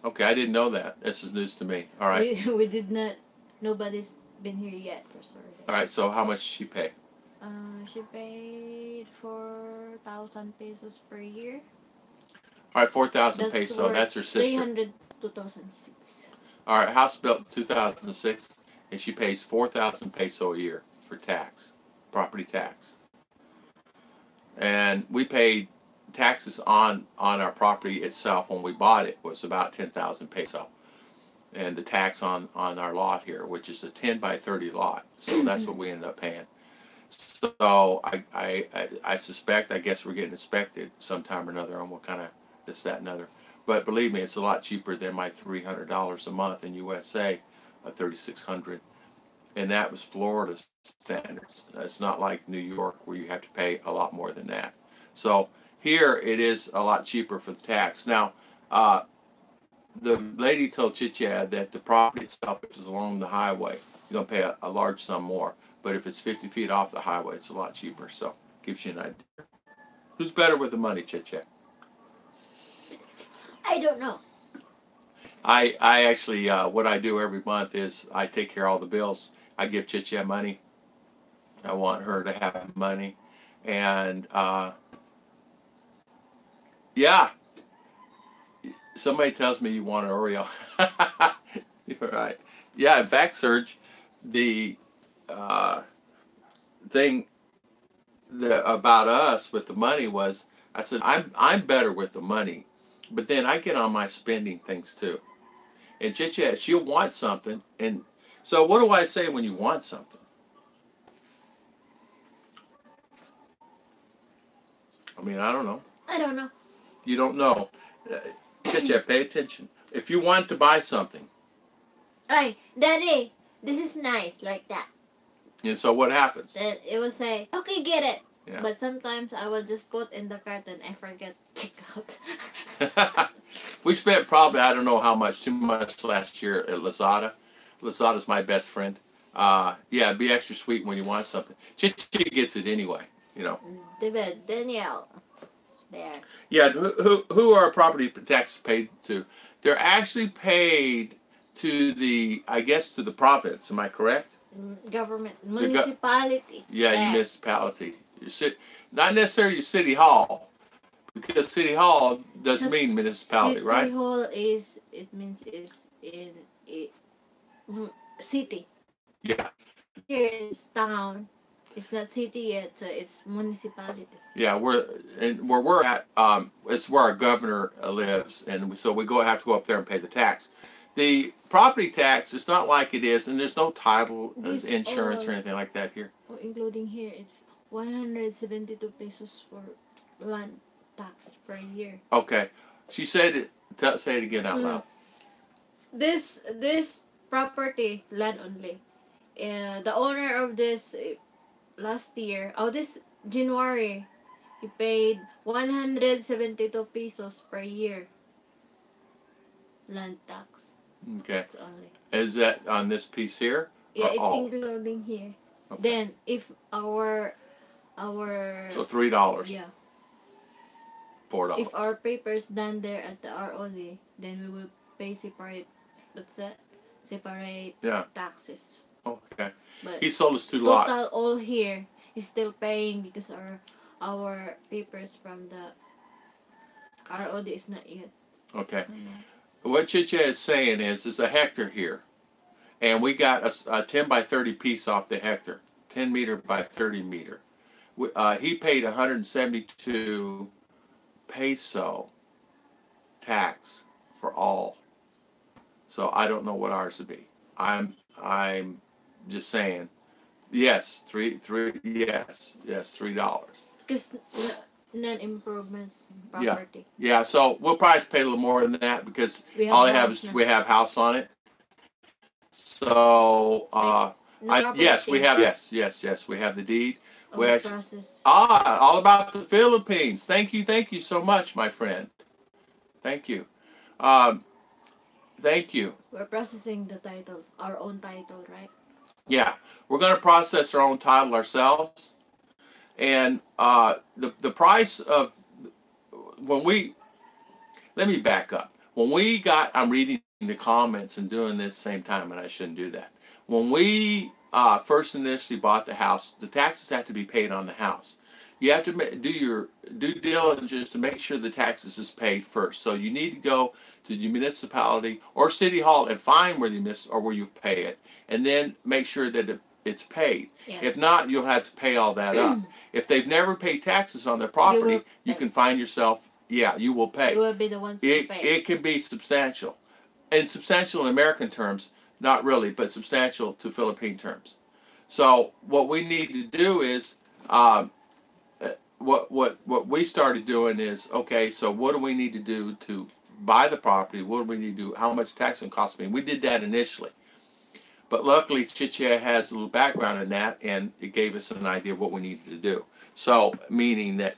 S1: Okay, I didn't know that. This is news to me. All right.
S2: We did not. Nobody's been here yet for survey.
S1: All right. So how much did she pay?
S2: She paid 4,000 pesos per year.
S1: All right, 4,000
S2: That's
S1: peso.
S2: worth
S1: That's her sister.
S2: 300 2006.
S1: All right, house built 2006, and she pays 4,000 peso a year for tax, property tax. And we paid taxes on our property itself when we bought it was about 10,000 peso. And the tax on our lot here, which is a 10 by 30 lot. So that's what we ended up paying. So I suspect, I guess we're getting inspected sometime or another on what kind of this, that, and other. But believe me, it's a lot cheaper than my $300 a month in USA, $3,600. And that was Florida standards. It's not like New York where you have to pay a lot more than that. So here it is a lot cheaper for the tax. Now, the lady told Chichad that the property itself, if it's along the highway, you're going to pay a large sum more. But if it's 50 feet off the highway, it's a lot cheaper. So gives you an idea. Who's better with the money, Chichad?
S2: I don't know.
S1: I actually, what I do every month is I take care of all the bills. I give Chichia money. I want her to have money. And, yeah. Somebody tells me you want an Oreo. You're right. Yeah, in fact, Serge, the thing about us with the money was, I said, I'm better with the money. But then I get on my spending things too. And Chichia, she'll want something. And so what do I say when you want something? I mean, I don't know.
S2: I don't know.
S1: You don't know. Chichia, pay attention. If you want to buy something.
S2: Hey, Daddy, this is nice, like that.
S1: And so what happens?
S2: Then it will say, okay, get it.
S1: Yeah.
S2: But sometimes I will just put in the cart and I forget to check out.
S1: We spent probably, I don't know how much, too much last year at Lazada. Lazada's my best friend. Yeah, be extra sweet when you want something. Chichi gets it anyway, you know.
S2: David, Danielle. There.
S1: Yeah, who are property taxes paid to? They're actually paid to the, I guess, to the province. Am I correct?
S2: Government, municipality.
S1: Yeah,
S2: There.
S1: municipality. Not necessarily your city hall, because city hall doesn't mean municipality,
S2: city
S1: right?
S2: City hall is, it means is in a city.
S1: Yeah.
S2: Here is town. It's not city yet, so it's municipality.
S1: Yeah, where we're at, it's where our governor lives, and so we have to go up there and pay the tax. The property tax, it's not like it is, and there's no title, insurance, or anything like that here.
S2: Including here, it's 172 pesos for land tax per year.
S1: Okay, she said it. Say it again out loud.
S2: This property, land only. The owner of this last year, this January, he paid 172 pesos per year land tax.
S1: Okay.
S2: That's only.
S1: Is that on this piece here?
S2: Yeah, it's
S1: all?
S2: including here.
S1: Okay.
S2: Then if our
S1: so $3.
S2: yeah,
S1: $4.
S2: if our papers done there at the ROD, then we will pay separate. What's that? Separate taxes.
S1: Okay.
S2: But
S1: He sold us 2
S2: total
S1: lots.
S2: all here is still paying because our papers from the ROD is not yet.
S1: Okay. What Chicha is saying is a hectare here. And we got a 10 by 30 piece off the hectare. 10 meter by 30 meter. He paid 172 peso tax for all. So I don't know what ours would be. I'm just saying. Yes, $3.
S2: Because non-improvements property.
S1: Yeah. So we'll probably have to pay a little more than that because all I have is we have house on it. So yes, we have yes we have the deed.
S2: Process.
S1: All about the Philippines. Thank you so much, my friend. Thank you. Thank you.
S2: We're processing the title, our own title, right?
S1: Yeah, we're going to process our own title ourselves, and the price of let me back up. I'm reading the comments and doing this same time, and I shouldn't do that. When we first initially bought the house, the taxes had to be paid on the house. you have to do your due diligence to make sure the taxes is paid first. So you need to go to the municipality or city hall and find where where you pay it, and then make sure that it's paid.
S2: Yeah.
S1: If not, you'll have to pay all that up. If they've never paid taxes on their property, you can find yourself, yeah, you will pay.
S2: You will be the ones to pay.
S1: It can be substantial. And substantial in American terms, not really, but substantial to Philippine terms. So what we need to do is, what we started doing is, okay, so what do we need to do to buy the property? What do we need to do? How much tax and cost me? We did that initially. But luckily, Chiche has a little background in that, and it gave us an idea of what we needed to do. So, meaning that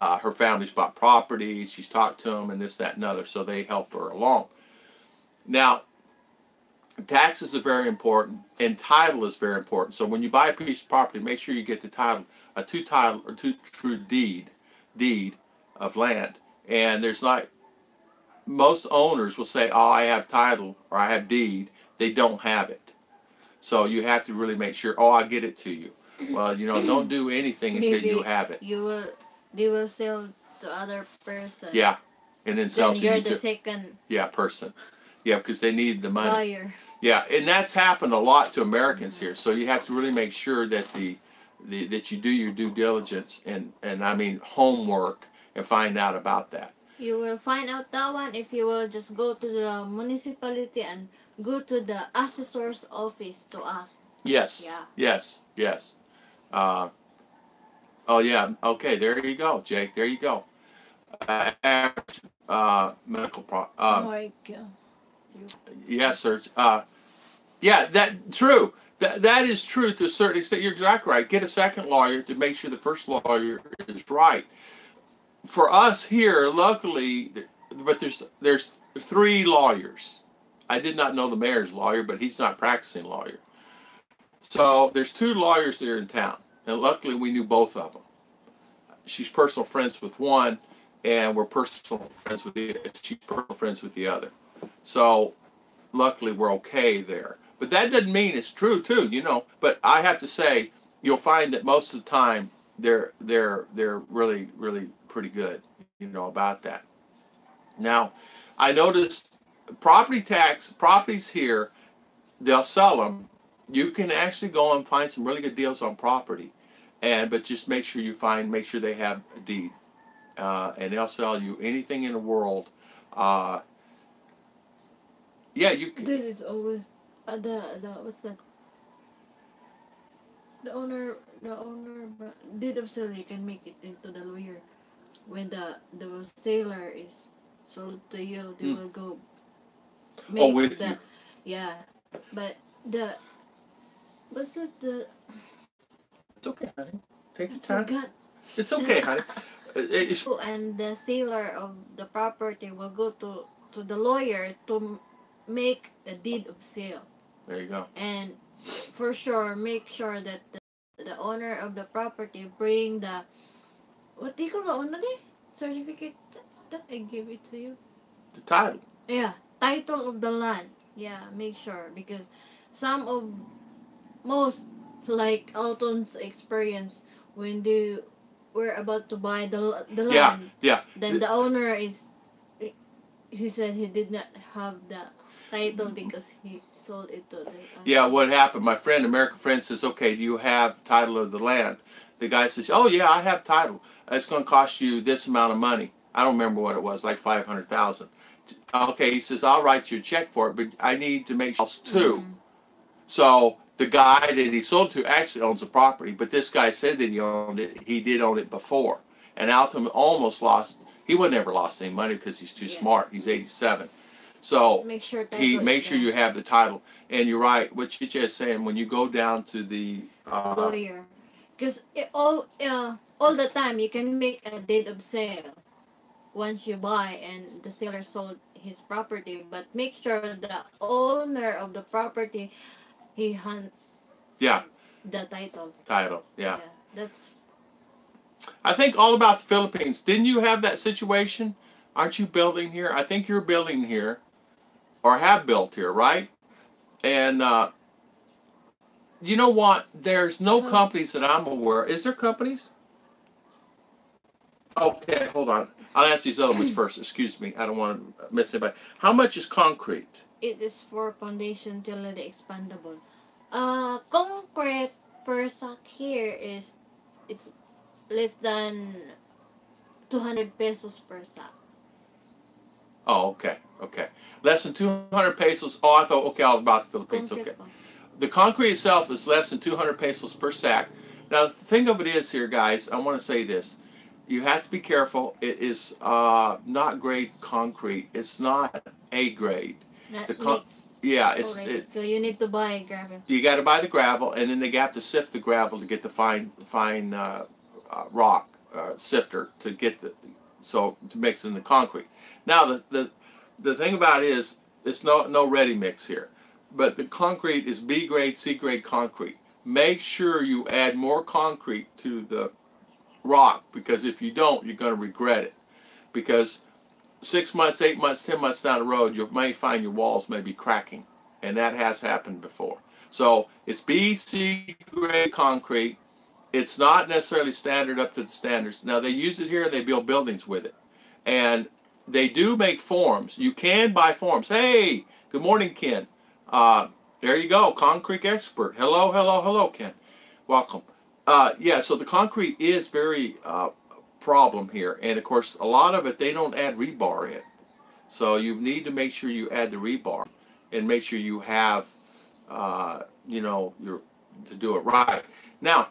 S1: her family's bought property, she's talked to them, and this, that, and other, so they helped her along. Now, taxes are very important, and title is very important. So when you buy a piece of property, make sure you get the title, a two-true deed of land. And there's not, most owners will say, oh, I have title, or I have deed. They don't have it. So you have to really make sure, oh, I'll get it to you. Well, don't do anything until you have it.
S2: They will sell to other person.
S1: Yeah, and then sell to you.
S2: You're the second.
S1: Yeah, person. Yeah, because they need the money.
S2: Lawyer.
S1: Yeah, and that's happened a lot to Americans here. So you have to really make sure that that you do your due diligence and I mean homework and find out about that.
S2: You will find out that one if you will just go to the municipality and go to the assessor's office to ask.
S1: Yes.
S2: Yeah.
S1: Yes. Oh yeah. Okay. There you go, Jake. There you go. Medical
S2: oh my God.
S1: Yeah, sir. Yeah, true. That is true to a certain extent. You're exactly right. Get a second lawyer to make sure the first lawyer is right. For us here, luckily, but there's 3 lawyers. I did not know the mayor's lawyer, but he's not practicing lawyer. So there's 2 lawyers there in town, and luckily we knew both of them. She's personal friends with one, and we're personal friends with she's personal friends with the other. So luckily we're okay there. But that doesn't mean it's true too, But I have to say, you'll find that most of the time they're really, really pretty good, about that. Now, I noticed properties here, they'll sell them. You can actually go and find some really good deals on property, but just make sure they have a deed, and they'll sell you anything in the world. Yeah, you can.
S2: There is always the what's that? The owner deed of sale. You can make it into the lawyer. When the sailor is sold to you, they will go make
S1: with you.
S2: Yeah, but what's it
S1: It's okay, honey. Take your time.
S2: forgot.
S1: It's okay, honey.
S2: And the seller of the property will go to the lawyer to make a deed of sale.
S1: There you go.
S2: And for sure, make sure that the owner of the property bring the, what do you call the owner? Certificate that I gave it to you.
S1: The title.
S2: Yeah, title of the land. Yeah, make sure, because most like Alton's experience, when they were about to buy the land.
S1: Yeah.
S2: Then the owner he said he did not have the title because he sold it to the owner.
S1: Yeah, what happened? My friend, American friend, says, "Okay, do you have title of the land?" The guy says, "Oh yeah, I have title. It's going to cost you this amount of money." I don't remember what it was, like $500,000. Okay, he says, "I'll write you a check for it, but I need to make sure it's too." So the guy that he sold to actually owns the property, but this guy said that he owned it. He did own it before, and Alton almost lost. He would never lost any money because he's too smart. He's 87. So
S2: make sure
S1: you have the title. And you're right. What Chicha is saying, when you go down to the
S2: lawyer, because all the time you can make a deed of sale once you buy and the seller sold his property, but make sure the owner of the property the title.
S1: Yeah.
S2: That's.
S1: I think all about the Philippines. Didn't you have that situation? Aren't you building here? I think you're building here, or have built here, right? And you know what? There's no companies that I'm aware. Is there companies? Okay, hold on. I'll answer these other ones first. Excuse me. I don't want to miss anybody. How much is concrete?
S2: It is for foundation till the expandable. Concrete per sack here is it's less than 200 pesos per sack.
S1: Oh, okay, okay. Less than 200 pesos. Oh, I thought, okay, all about the Philippines.
S2: Concrete
S1: Okay.
S2: po.
S1: The concrete itself is less than 200 pesos per sack. Now, the thing of it is here, guys, I want to say this. You have to be careful. It is not grade concrete. It's not A grade.
S2: Not
S1: The
S2: mix
S1: yeah,
S2: already. So you need to buy gravel.
S1: you got to buy the gravel, and then they have to sift the gravel to get the fine rock sifter to get to mix in the concrete. Now the thing about it is it's no ready mix here, but the concrete is B grade, C grade concrete. Make sure you add more concrete to the rock, because if you don't, you're going to regret it. Because 6 months, 8 months, 10 months down the road, you may find your walls may be cracking, and that has happened before. So it's B, C grade concrete. It's not necessarily standard up to the standards. Now they use it here, they build buildings with it. And they do make forms. You can buy forms. Hey, good morning, Ken. There you go, concrete expert. Hello, hello, hello, Ken. Welcome. Yeah, so the concrete is very problem here. And of course, a lot of it, they don't add rebar in. So you need to make sure you add the rebar and make sure you have, to do it right. Now,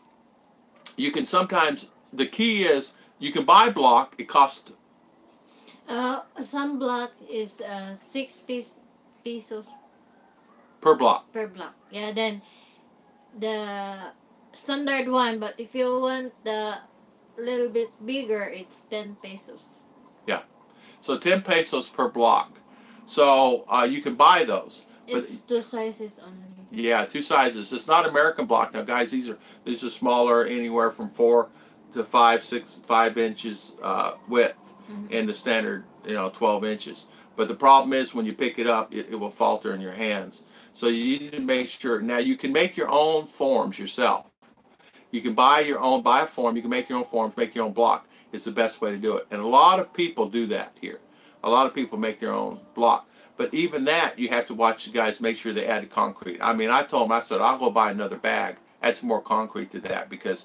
S1: you can sometimes, the key is you can buy block. It costs
S2: Some block is pesos
S1: per block.
S2: per block. Yeah, then the standard one, but if you want the little bit bigger, it's 10 pesos.
S1: Yeah. So 10 pesos per block. So you can buy those.
S2: It's two sizes only.
S1: Yeah, two sizes. It's not American block. Now, guys, these are smaller, anywhere from 4 to 5 inches width, and the standard 12 inches. But the problem is when you pick it up, it will falter in your hands. So you need to make sure. Now you can make your own forms yourself. You can buy a form. You can make your own forms, make your own block. It's the best way to do it. And a lot of people do that here. A lot of people make their own block. But even that, you have to watch the guys make sure they add the concrete. I mean, I told them, I said, I'll go buy another bag, add some more concrete to that, because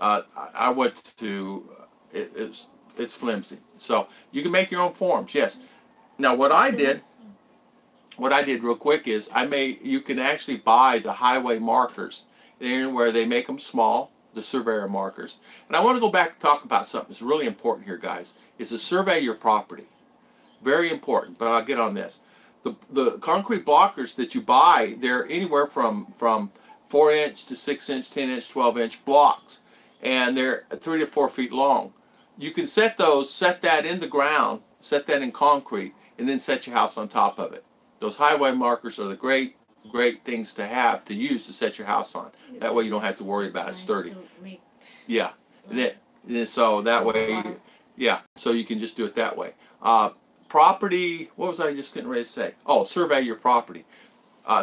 S1: I went to, it's flimsy. So you can make your own forms, yes. Now what I did real quick is you can actually buy the highway markers where they make them small, the surveyor markers. And I want to go back and talk about something that's really important here, guys, is to survey your property. Very important, but I'll get on this. The concrete blockers that you buy, they're anywhere from 4-inch to 6-inch, 10-inch, 12-inch blocks, and they're 3 to 4 feet long. You can set that in the ground, set that in concrete, and then set your house on top of it. Those highway markers are the great things to have to use to set your house on. That way you don't have to worry about it. It's sturdy. Yeah, and then so that way, yeah. So you can just do it that way. Property, what was I just getting ready to say? Oh, survey your property.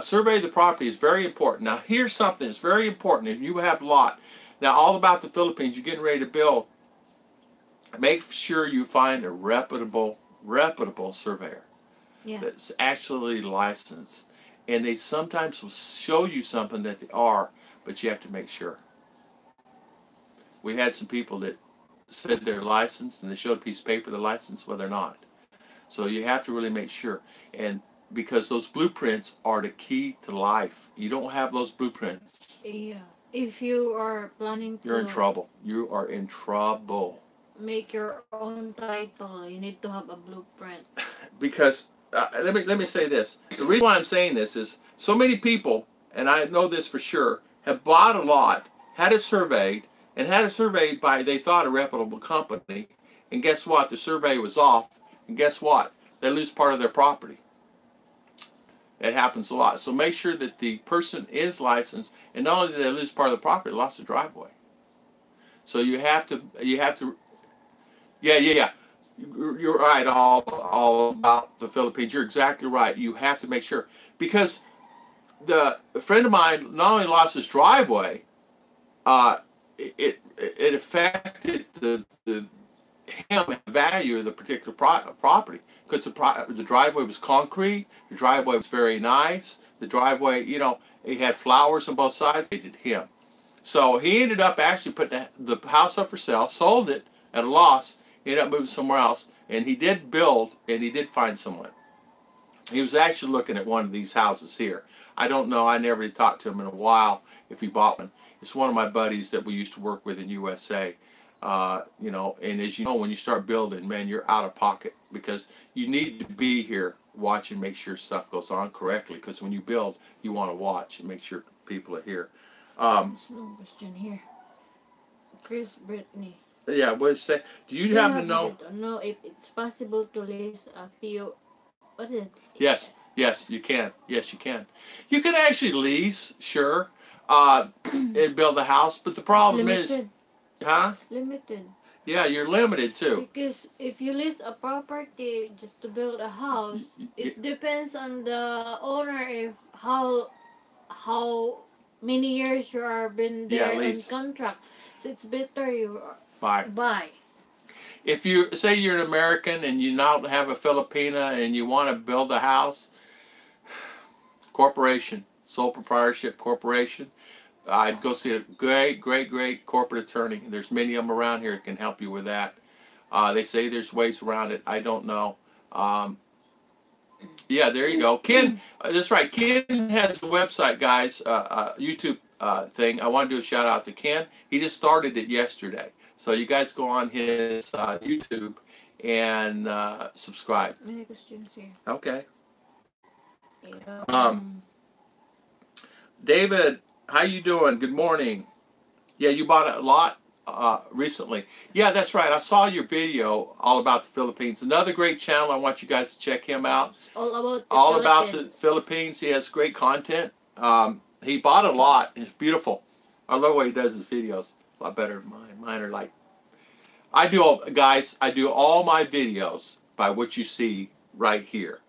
S1: Survey the property is very important. Now, here's something that's very important. If you have a lot, now all about the Philippines, you're getting ready to build, make sure you find a reputable surveyor that's actually licensed. And they sometimes will show you something that they are, but you have to make sure. We had some people that said they're licensed, and they showed a piece of paper they're licensed, well, they're not. So you have to really make sure. And because those blueprints are the key to life. You don't have those blueprints.
S2: Yeah. If you are planning to...
S1: You're in trouble. You are in trouble.
S2: Make your own title. You need to have a blueprint.
S1: Because, let me say this. The reason why I'm saying this is so many people, and I know this for sure, have bought a lot, had it surveyed, and had it surveyed by, they thought, a reputable company. And guess what? The survey was off. And guess what? They lose part of their property. It happens a lot. So make sure that the person is licensed, and not only do they lose part of the property, they lost the driveway. So you have to, yeah. You're right all about the Philippines. You're exactly right. You have to make sure. Because a friend of mine not only lost his driveway, it affected him the value of the particular property, because the driveway was concrete, the driveway was very nice, the driveway, you know, it had flowers on both sides. It did him. So he ended up actually putting the house up for sale, sold it at a loss, ended up moving somewhere else, and he did build, and he did find someone. He was actually looking at one of these houses here. I don't know, I never talked to him in a while if he bought one. It's one of my buddies that we used to work with in USA. You know, and as you know, when you start building, man, you're out of pocket, because you need to be here watching, make sure stuff goes on correctly, because when you build, you want to watch and make sure people are here.
S2: There's no question here. Chris Brittany.
S1: Yeah, what did you say? Do you happen to know?
S2: I don't know if it's possible to list a few. What is it?
S1: Yes, yes, you can. Yes, you can. You can actually lease, sure, and build a house, but the problem is, huh?
S2: Limited.
S1: Yeah, you're limited too.
S2: Because if you list a property just to build a house, it depends on the owner if how many years you are been there in contract. So it's better you buy.
S1: If you say you're an American and you not have a Filipina and you want to build a house, corporation, sole proprietorship corporation, I'd go see a great corporate attorney. There's many of them around here that can help you with that. They say there's ways around it. I don't know. Yeah, there you go. Ken, that's right. Ken has a website, guys, YouTube thing. I want to do a shout out to Ken. He just started it yesterday. So you guys go on his YouTube and subscribe.
S2: Many questions here.
S1: Okay. David, how you doing? Good morning. Yeah, you bought a lot recently. Yeah, that's right. I saw your video all about the Philippines. Another great channel. I want you guys to check him out.
S2: All
S1: about the Philippines. He has great content. He bought a lot. It's beautiful. I love the way he does his videos. A lot better than mine. Mine are like, I do all my videos by what you see right here.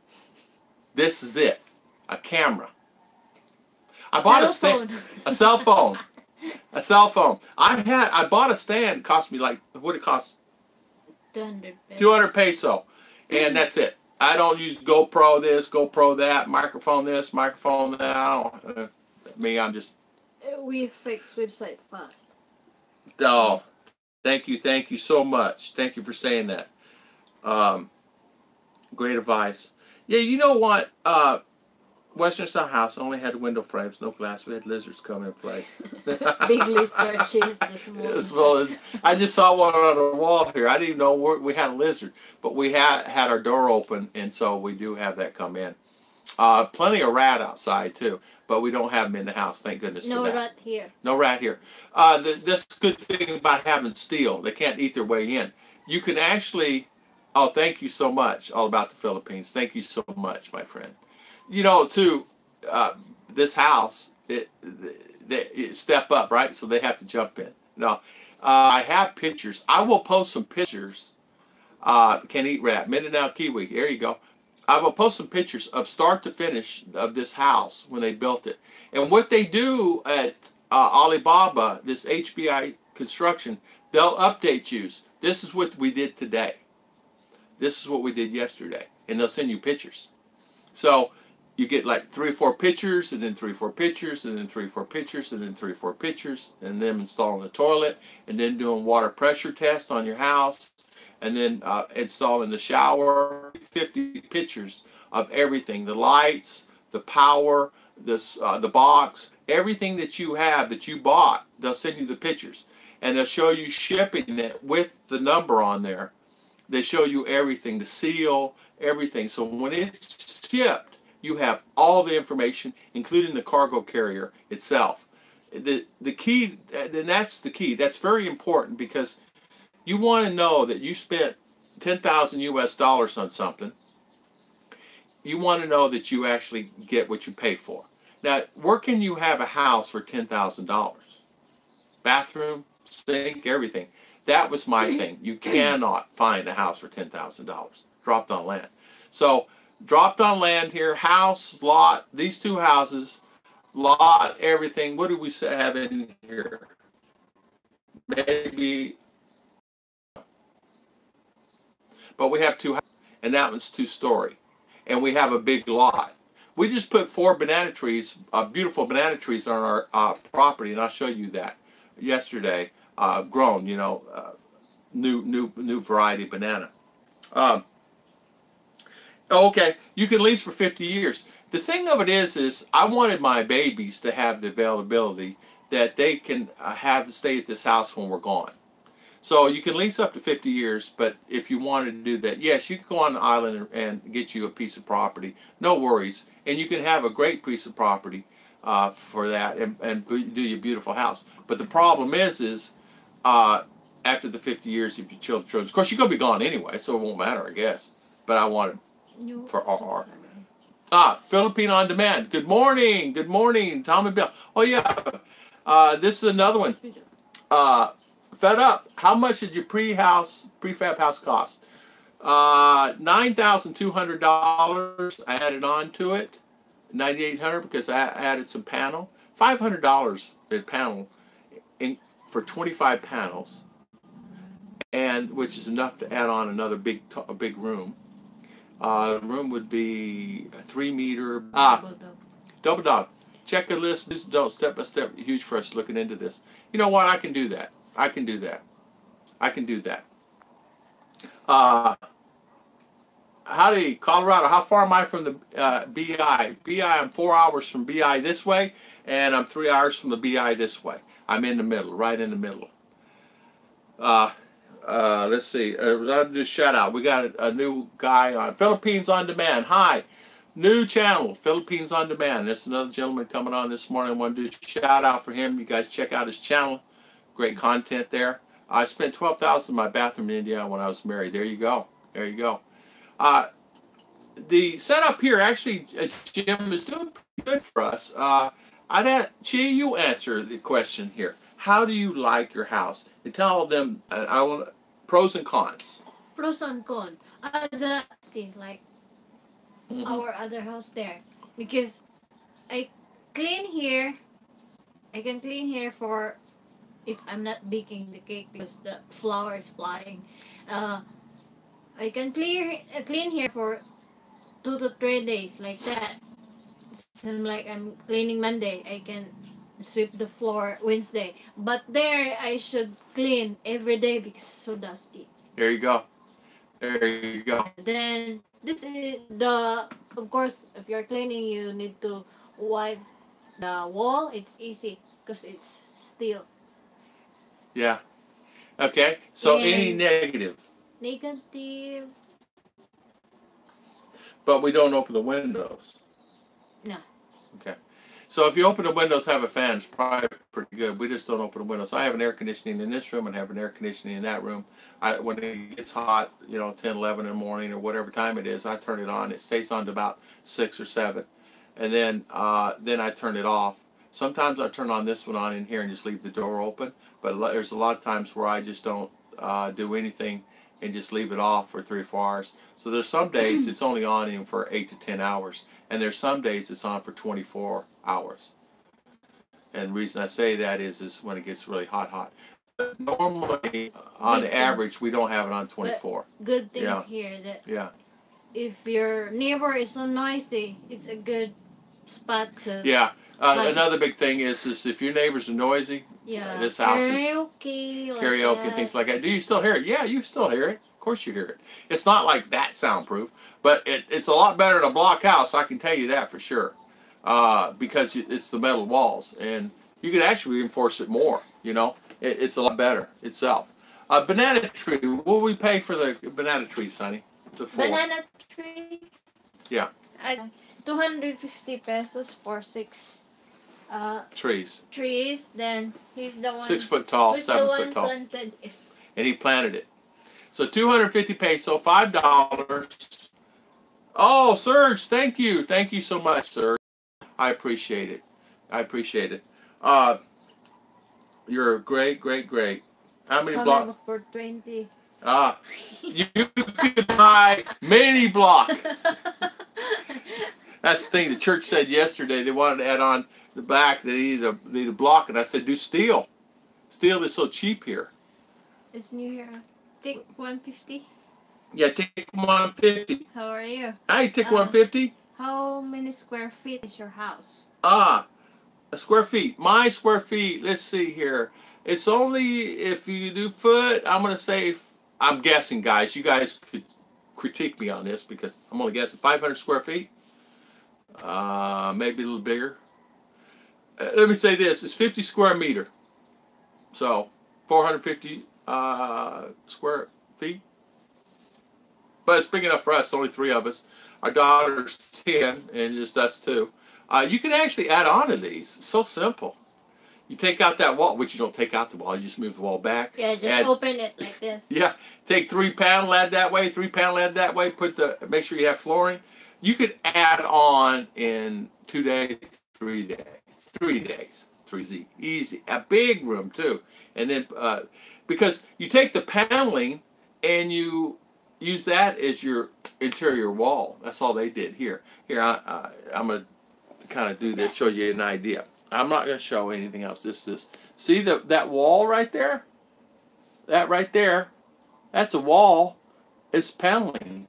S1: This is it. A camera. I bought a stand, a cell phone. A cell phone. I bought a stand. It cost me like, what did it cost? 200 peso. And that's it. I don't use GoPro this, GoPro that, microphone this, microphone that. I don't, I'm just...
S2: We fix website fast.
S1: Oh, thank you so much. Thank you for saying that. Great advice. Yeah, you know what? Western style house only had window frames, no glass. We had lizards come and play.
S2: Big lizard chased this morning.
S1: I just saw one on the wall here. I didn't even know we had a lizard, but we had our door open, and so we do have that come in. Plenty of rat outside too, but we don't have them in the house. Thank goodness for that.
S2: No rat here.
S1: No rat here. This good thing about having steel, they can't eat their way in. You can actually. Oh, thank you so much. All about the Philippines. Thank you so much, my friend. You know, too, this house, it step up, right? So they have to jump in. Now, I have pictures. I will post some pictures. Can eat rat. Mindinao Kiwi. There you go. I will post some pictures of start to finish of this house when they built it. And what they do at Alibaba, this HBI construction, they'll update you. This is what we did today. This is what we did yesterday. And they'll send you pictures. So you get like 3 or 4 pictures, and then 3 or 4 pictures, and then 3 or 4 pictures, and then 3 or 4 pictures, and then installing the toilet, and then doing water pressure tests on your house, and then installing the shower. 50 pictures of everything: the lights, the power, the box, everything that you have that you bought. They'll send you the pictures, and they'll show you shipping it with the number on there. They show you everything, the seal, everything. So when it's shipped, you have all the information, including the cargo carrier itself. The key, and that's the key. That's very important, because you want to know that you spent 10,000 US dollars on something. You want to know that you actually get what you pay for. Now, where can you have a house for $10,000? Bathroom, sink, everything. That was my thing. You cannot find a house for $10,000 dropped on land. So dropped on land here, house, lot, these 2 houses, lot, everything. What do we have in here? Maybe but we have two houses, and that one's 2-story, and we have a big lot. We just put 4 banana trees, beautiful banana trees, on our property, and I'll show you that. Yesterday, grown, you know, new variety of banana. Okay, you can lease for 50 years. The thing of it is I wanted my babies to have the availability that they can stay at this house when we're gone. So you can lease up to 50 years, but if you wanted to do that, yes, you can go on the island and get you a piece of property. No worries. And you can have a great piece of property for that and do your beautiful house. But the problem is after the 50 years, if your children, of course, you're going to be gone anyway, so it won't matter, I guess. But I wanted for our. Filipina on Demand. Good morning. Good morning, Tommy Bell. Oh, yeah. This is another one. Fed up. How much did your prefab house cost? $9,200. I added on to it. $9,800 because I added some panel. $500 in panel for 25 panels, and which is enough to add on another big room. The room would be a 3-meter. Double dog. Check a list. This is step by step. Huge for us looking into this. You know what? I can do that. I can do that. I can do that. Howdy, Colorado. How far am I from the BI? BI, I'm 4 hours from BI this way, and I'm 3 hours from the BI this way. I'm in the middle, right in the middle. Let's see. I'll do a shout out. We got a new guy on Philippines on Demand. Hi. New channel, Philippines on Demand. There's another gentleman coming on this morning. I want to do a shout out for him. You guys check out his channel. Great content there. I spent $12,000 in my bathroom in India when I was married. There you go. There you go. The setup here, actually, Jim, is doing pretty good for us. Chi, you answer the question here. How do you like your house? And tell them I want pros and cons.
S2: Pros and cons. Like our other house there, because I clean here. I can clean here for if I'm not baking the cake because the flour is flying. I can clean here for 2 to 3 days like that. Seems like I'm cleaning Monday. I can sweep the floor Wednesday. But there I should clean every day because it's so dusty.
S1: There you go. There you go.
S2: And then this is of course if you're cleaning you need to wipe the wall. It's easy because it's steel.
S1: Yeah. Okay. So
S2: And
S1: any negative?
S2: Negative.
S1: But we don't open the windows.
S2: No.
S1: Okay. So if you open the windows, have a fan, it's probably pretty good. We just don't open the windows. I have an air conditioning in this room and have an air conditioning in that room. When it gets hot, 10, 11 in the morning or whatever time it is, I turn it on. It stays on to about 6 or 7. And then I turn it off. Sometimes I turn on this one on in here and just leave the door open. But there's a lot of times where I just don't do anything and just leave it off for 3 or 4 hours. So there's some days it's only on even for 8 to 10 hours. And there's some days it's on for 24 hours. And the reason I say that is when it gets really hot. But normally, on average, we don't have it on 24.
S2: But good things here that if your neighbor is so noisy, it's a good spot to.
S1: Yeah. Another big thing is if your neighbors are noisy, this house
S2: karaoke,
S1: is karaoke and things like that. Do you still hear it? Yeah, you still hear it. Of course you hear it. It's not like that soundproof, but it's a lot better than a block house. I can tell you that for sure, because it's the metal walls, and you can actually reinforce it more. It's a lot better itself. Banana tree. What will we pay for the banana tree, Sonny? The 4.
S2: Banana tree.
S1: Yeah.
S2: 250 pesos for 6
S1: trees.
S2: Then he's the one
S1: 6 foot tall, 7 foot tall,
S2: planted it.
S1: and he planted it. So 250 peso, $5. Oh, Serge, thank you so much, Serge. I appreciate it. You're great. How many blocks?
S2: For 20.
S1: You could buy mini block. That's the thing the church said yesterday. They wanted to add on the back. They need a block, and I said, do steel. Steel is so cheap here.
S2: It's New Year. Take 150.
S1: Yeah, take 150.
S2: How are you?
S1: I take 150.
S2: How many square feet is your house?
S1: Square feet. My square feet, let's see here. It's only, if you do foot, I'm going to say, I'm guessing, guys. You guys could critique me on this because I'm only guessing 500 square feet. Maybe a little bigger. Let me say this. It's 50 square meter. So, 450 square feet. But it's big enough for us. Only 3 of us. Our daughter's 10, and just us 2. You can actually add on to these. It's so simple. You take out that wall, which you don't take out the wall. You just move the wall back.
S2: Yeah, just open it like this.
S1: Yeah. Take 3 panel, add that way. 3 panel, add that way. Make sure you have flooring. You could add on in 2 days, 3 days. 3 days. 3Z. Easy. A big room, too. And then, because you take the paneling and you use that as your interior wall. That's all they did here. Here, I'm going to kind of do this, show you an idea. I'm not going to show anything else. Just this. See that wall right there? That right there, that's a wall. It's paneling.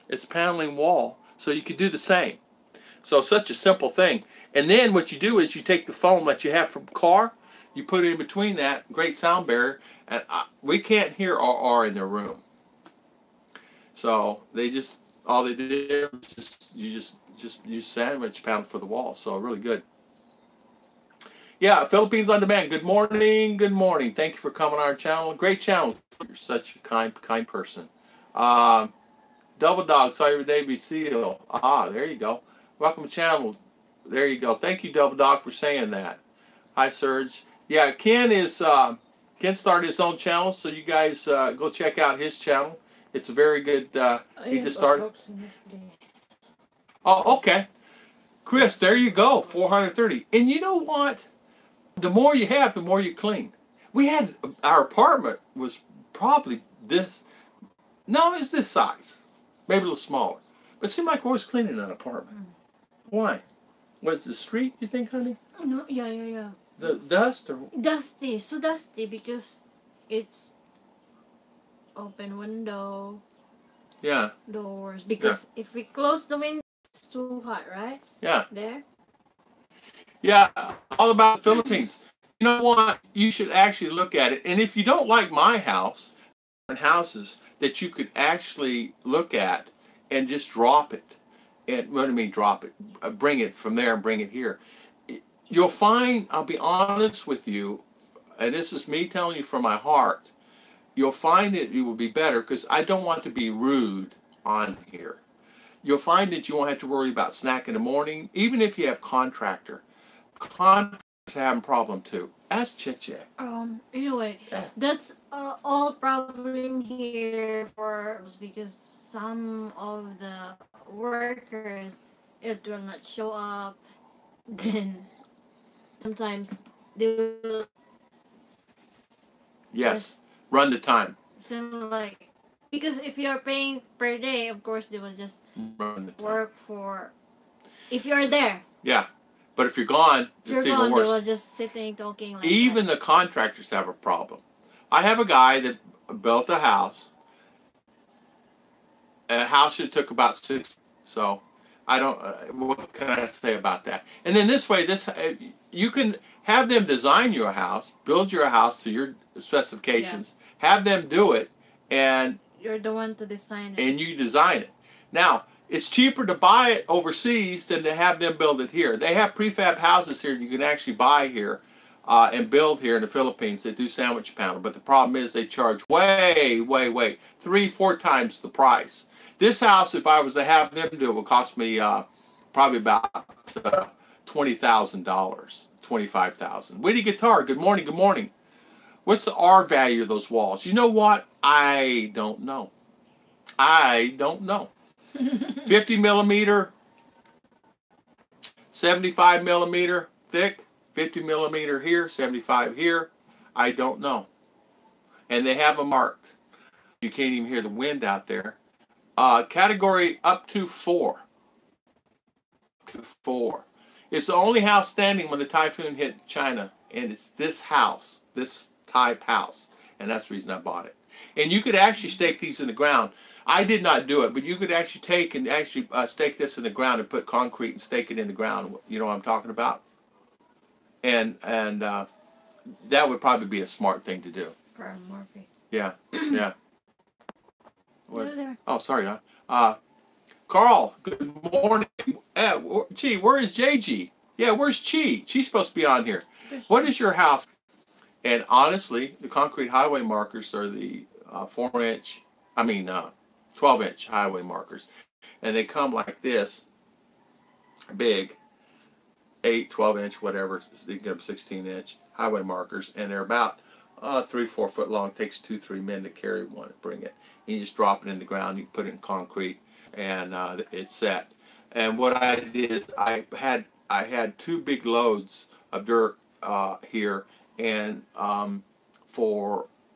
S1: It's paneling wall. So you could do the same. So such a simple thing. And then what you do is you take the foam that you have from car, you put it in between that, great sound barrier, and we can't hear RR in their room. So all they did was just use sandwich panel for the wall. So really good. Yeah, Philippines on Demand. Good morning. Good morning. Thank you for coming on our channel. Great channel. You're such a kind person. Double Dog, saw your David Seal. There you go. Welcome to channel. There you go. Thank you, Double Dog, for saying that. Hi, Serge. Yeah, Ken started his own channel, so you guys go check out his channel. It's a very good. He just started. Oh, okay. Chris, there you go. 430. And you know what? The more you have, the more you clean. Our apartment was probably this. No, it's this size. Maybe a little smaller. But it seemed like we're always cleaning an apartment. Why? Was the street, you think, honey?
S2: No, yeah.
S1: The dust? Or?
S2: Dusty. So dusty because it's open window.
S1: Yeah.
S2: Doors. Because if we close the window, it's too hot, right?
S1: Yeah.
S2: There?
S1: Yeah, all about the Philippines. You know what? You should actually look at it. And if you don't like my house, and houses that you could actually look at and just drop it. And what do I mean drop it? Bring it from there and bring it here. You'll find, I'll be honest with you, and this is me telling you from my heart, you'll find that you will be better because I don't want to be rude on here. You'll find that you won't have to worry about snack in the morning, even if you have contractor. Contractors have a problem too. Ask Chiche.
S2: Anyway, that's all problem here for because some of the workers, it will not show up. Then sometimes they will
S1: run the time.
S2: Seem like because if you're paying per day, of course they will just work for. If you're there.
S1: Yeah. But if you're gone, it's even worse.
S2: They will just sitting talking like
S1: even
S2: that.
S1: The contractors have a problem. I have a guy that built a house. A house should have took about 6. So I don't. What can I say about that? And then this way, you can have them design you a house, build your house to your specifications. Yeah. Have them do it, and
S2: you're the one to design it.
S1: And you design it. Now, it's cheaper to buy it overseas than to have them build it here. They have prefab houses here you can actually buy here and build here in the Philippines that do sandwich panel. But the problem is they charge way, 3-4 times the price. This house, if I was to have them do it, would cost me probably about $20,000, $25,000. Witty Guitar, good morning, good morning. What's the R value of those walls? You know what? I don't know. 50 millimeter, 75 millimeter thick, 50 millimeter here, 75 here. I don't know. And they have them marked. You can't even hear the wind out there. Category up to 4. It's the only house standing when the typhoon hit China. And it's this house, this type house. And that's the reason I bought it. And you could actually stake these in the ground. I did not do it, but you could actually take and actually stake this in the ground and put concrete and stake it in the ground. You know what I'm talking about? And that would probably be a smart thing to do.
S2: For Murphy.
S1: Yeah, yeah. What?
S2: There.
S1: Oh, sorry, Don. Carl, good morning. Gee, where is JG? Yeah, where's Chi? She's supposed to be on here. What is your house? And honestly, the concrete highway markers are the 12-inch highway markers. And they come like this, big, 8, 12-inch, whatever. You can get them 16-inch highway markers. And they're about 3-4 foot long. It takes 2-3 men to carry one and bring it. And you just drop it in the ground. You put it in concrete, and it's set. And what I did is I had 2 big loads of dirt here, and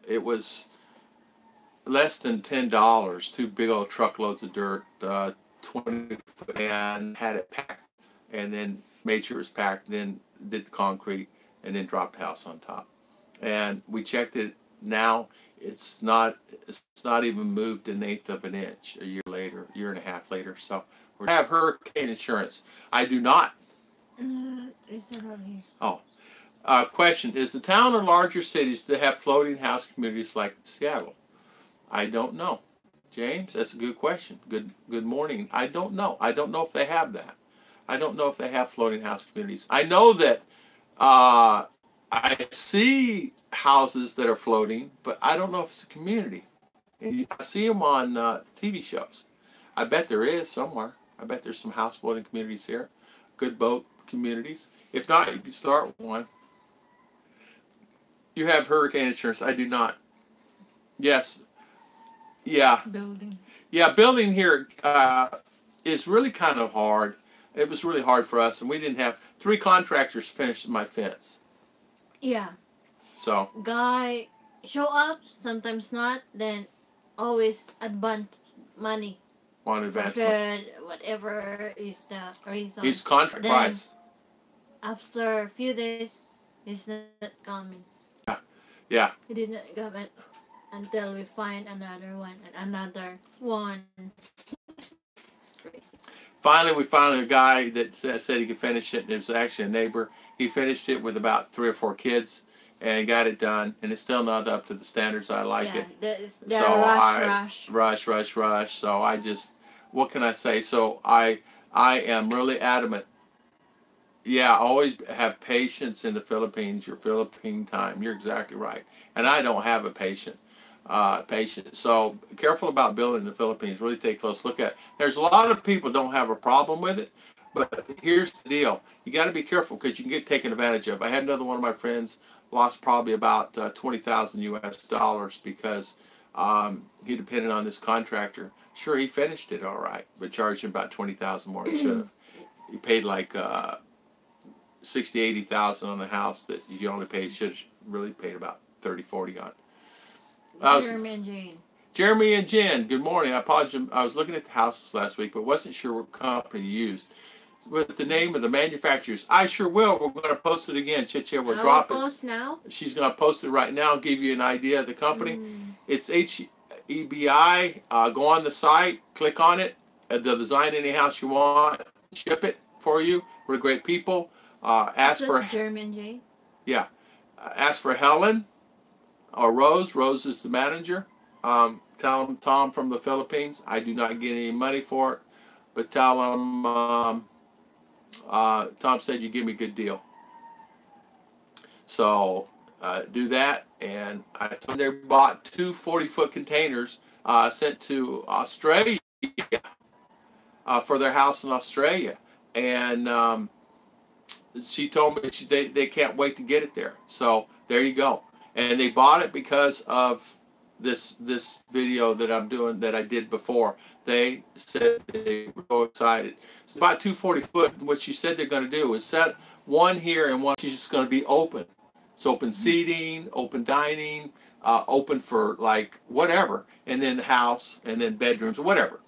S1: it was less than $10, 2 big old truckloads of dirt, 20 foot, and had it packed, and then made sure it was packed, then did the concrete, and then dropped the house on top. And we checked it. Now it's not even moved an eighth of an inch a year and a half later. So we have hurricane insurance. I do not.
S2: Is that on here?
S1: Oh. Question: is the town or larger cities that have floating house communities like Seattle? I don't know. James, that's a good question. Good morning. I don't know. I don't know if they have that. I don't know if they have floating house communities. I know that I see houses that are floating, but I don't know if it's a community. And I see them on TV shows. I bet there is somewhere. I bet there's some house floating communities here. Good boat communities. If not, you can start one. You have hurricane insurance. I do not. Yes. Yeah.
S2: Building.
S1: Yeah, building here is really kind of hard. It was really hard for us, and we didn't have 3 contractors finish my fence.
S2: Yeah.
S1: So.
S2: Guy show up, sometimes not, then always advance money.
S1: On advance
S2: money. Whatever is the reason.
S1: His contract
S2: then,
S1: price.
S2: After a few days, he's not coming.
S1: Yeah. Yeah.
S2: He did not come until we find another one and another one. It's crazy.
S1: Finally, we found a guy that said he could finish it. It was actually a neighbor. He finished it with about 3 or 4 kids and got it done. And it's still not up to the standards I like it. Rush. So I just, what can I say? So I am really adamant. Yeah, always have patience in the Philippines. Your Philippine time. You're exactly right. And I don't have a patient. So careful about building in the Philippines. Really take a close look at it. There's a lot of people don't have a problem with it, but here's the deal. You got to be careful because you can get taken advantage of. I had another one of my friends lost probably about $20,000 because he depended on this contractor. Sure, he finished it all right, but charged him about $20,000 more than he should have. He paid like $60,000, $80,000 on a house that you only should have really paid about $30,000, $40,000 on. Jeremy and Jen, good morning. I apologize. I was looking at the houses last week, but wasn't sure what company you used. With the name of the manufacturers, I sure will. We're going to post it again. Chiche will drop it.
S2: Post now?
S1: She's going to post it right now. Give you an idea of the company. It's HEBI. Go on the site, click on it. They'll design any house you want, ship it for you. We're great people. Ask for
S2: German Jane.
S1: Yeah, ask for Helen or Rose. Rose is the manager. Tell them Tom from the Philippines. I do not get any money for it, but tell them Tom said you give me a good deal. So do that, and I told them they bought 2 40-foot containers sent to Australia for their house in Australia, and she told me they can't wait to get it there. So there you go. And they bought it because of this video that I'm doing that I did before. They said they were so excited. It's about 240 foot. What she said they're going to do is set one here and one. She's just going to be open. It's open seating, open dining, open for like whatever, and then the house, and then bedrooms, whatever.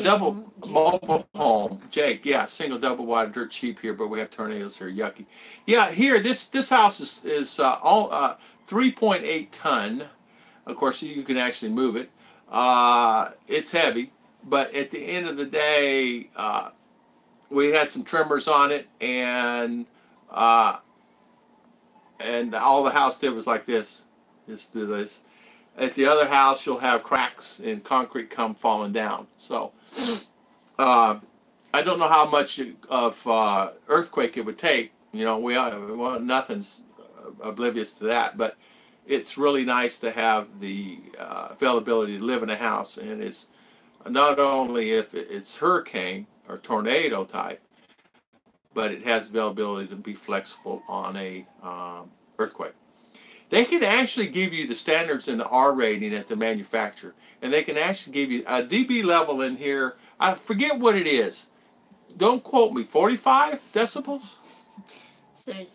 S1: Double mobile home, Jake. Yeah, single double wide, dirt cheap here, but we have tornadoes here, yucky. Yeah, here this house is 3.8 ton. Of course, you can actually move it. It's heavy, but at the end of the day, we had some trimmers on it, and all the house did was like this. Just do this. At the other house, you'll have cracks and concrete come falling down. So I don't know how much of earthquake it would take. You know, well, nothing's oblivious to that, but it's really nice to have the availability to live in a house, and it's not only if it's hurricane or tornado type, but it has availability to be flexible on a earthquake. They can actually give you the standards and the R rating at the manufacturer, and they can actually give you a dB level in here. I forget what it is. Don't quote me. 45 decibels?
S2: Serge,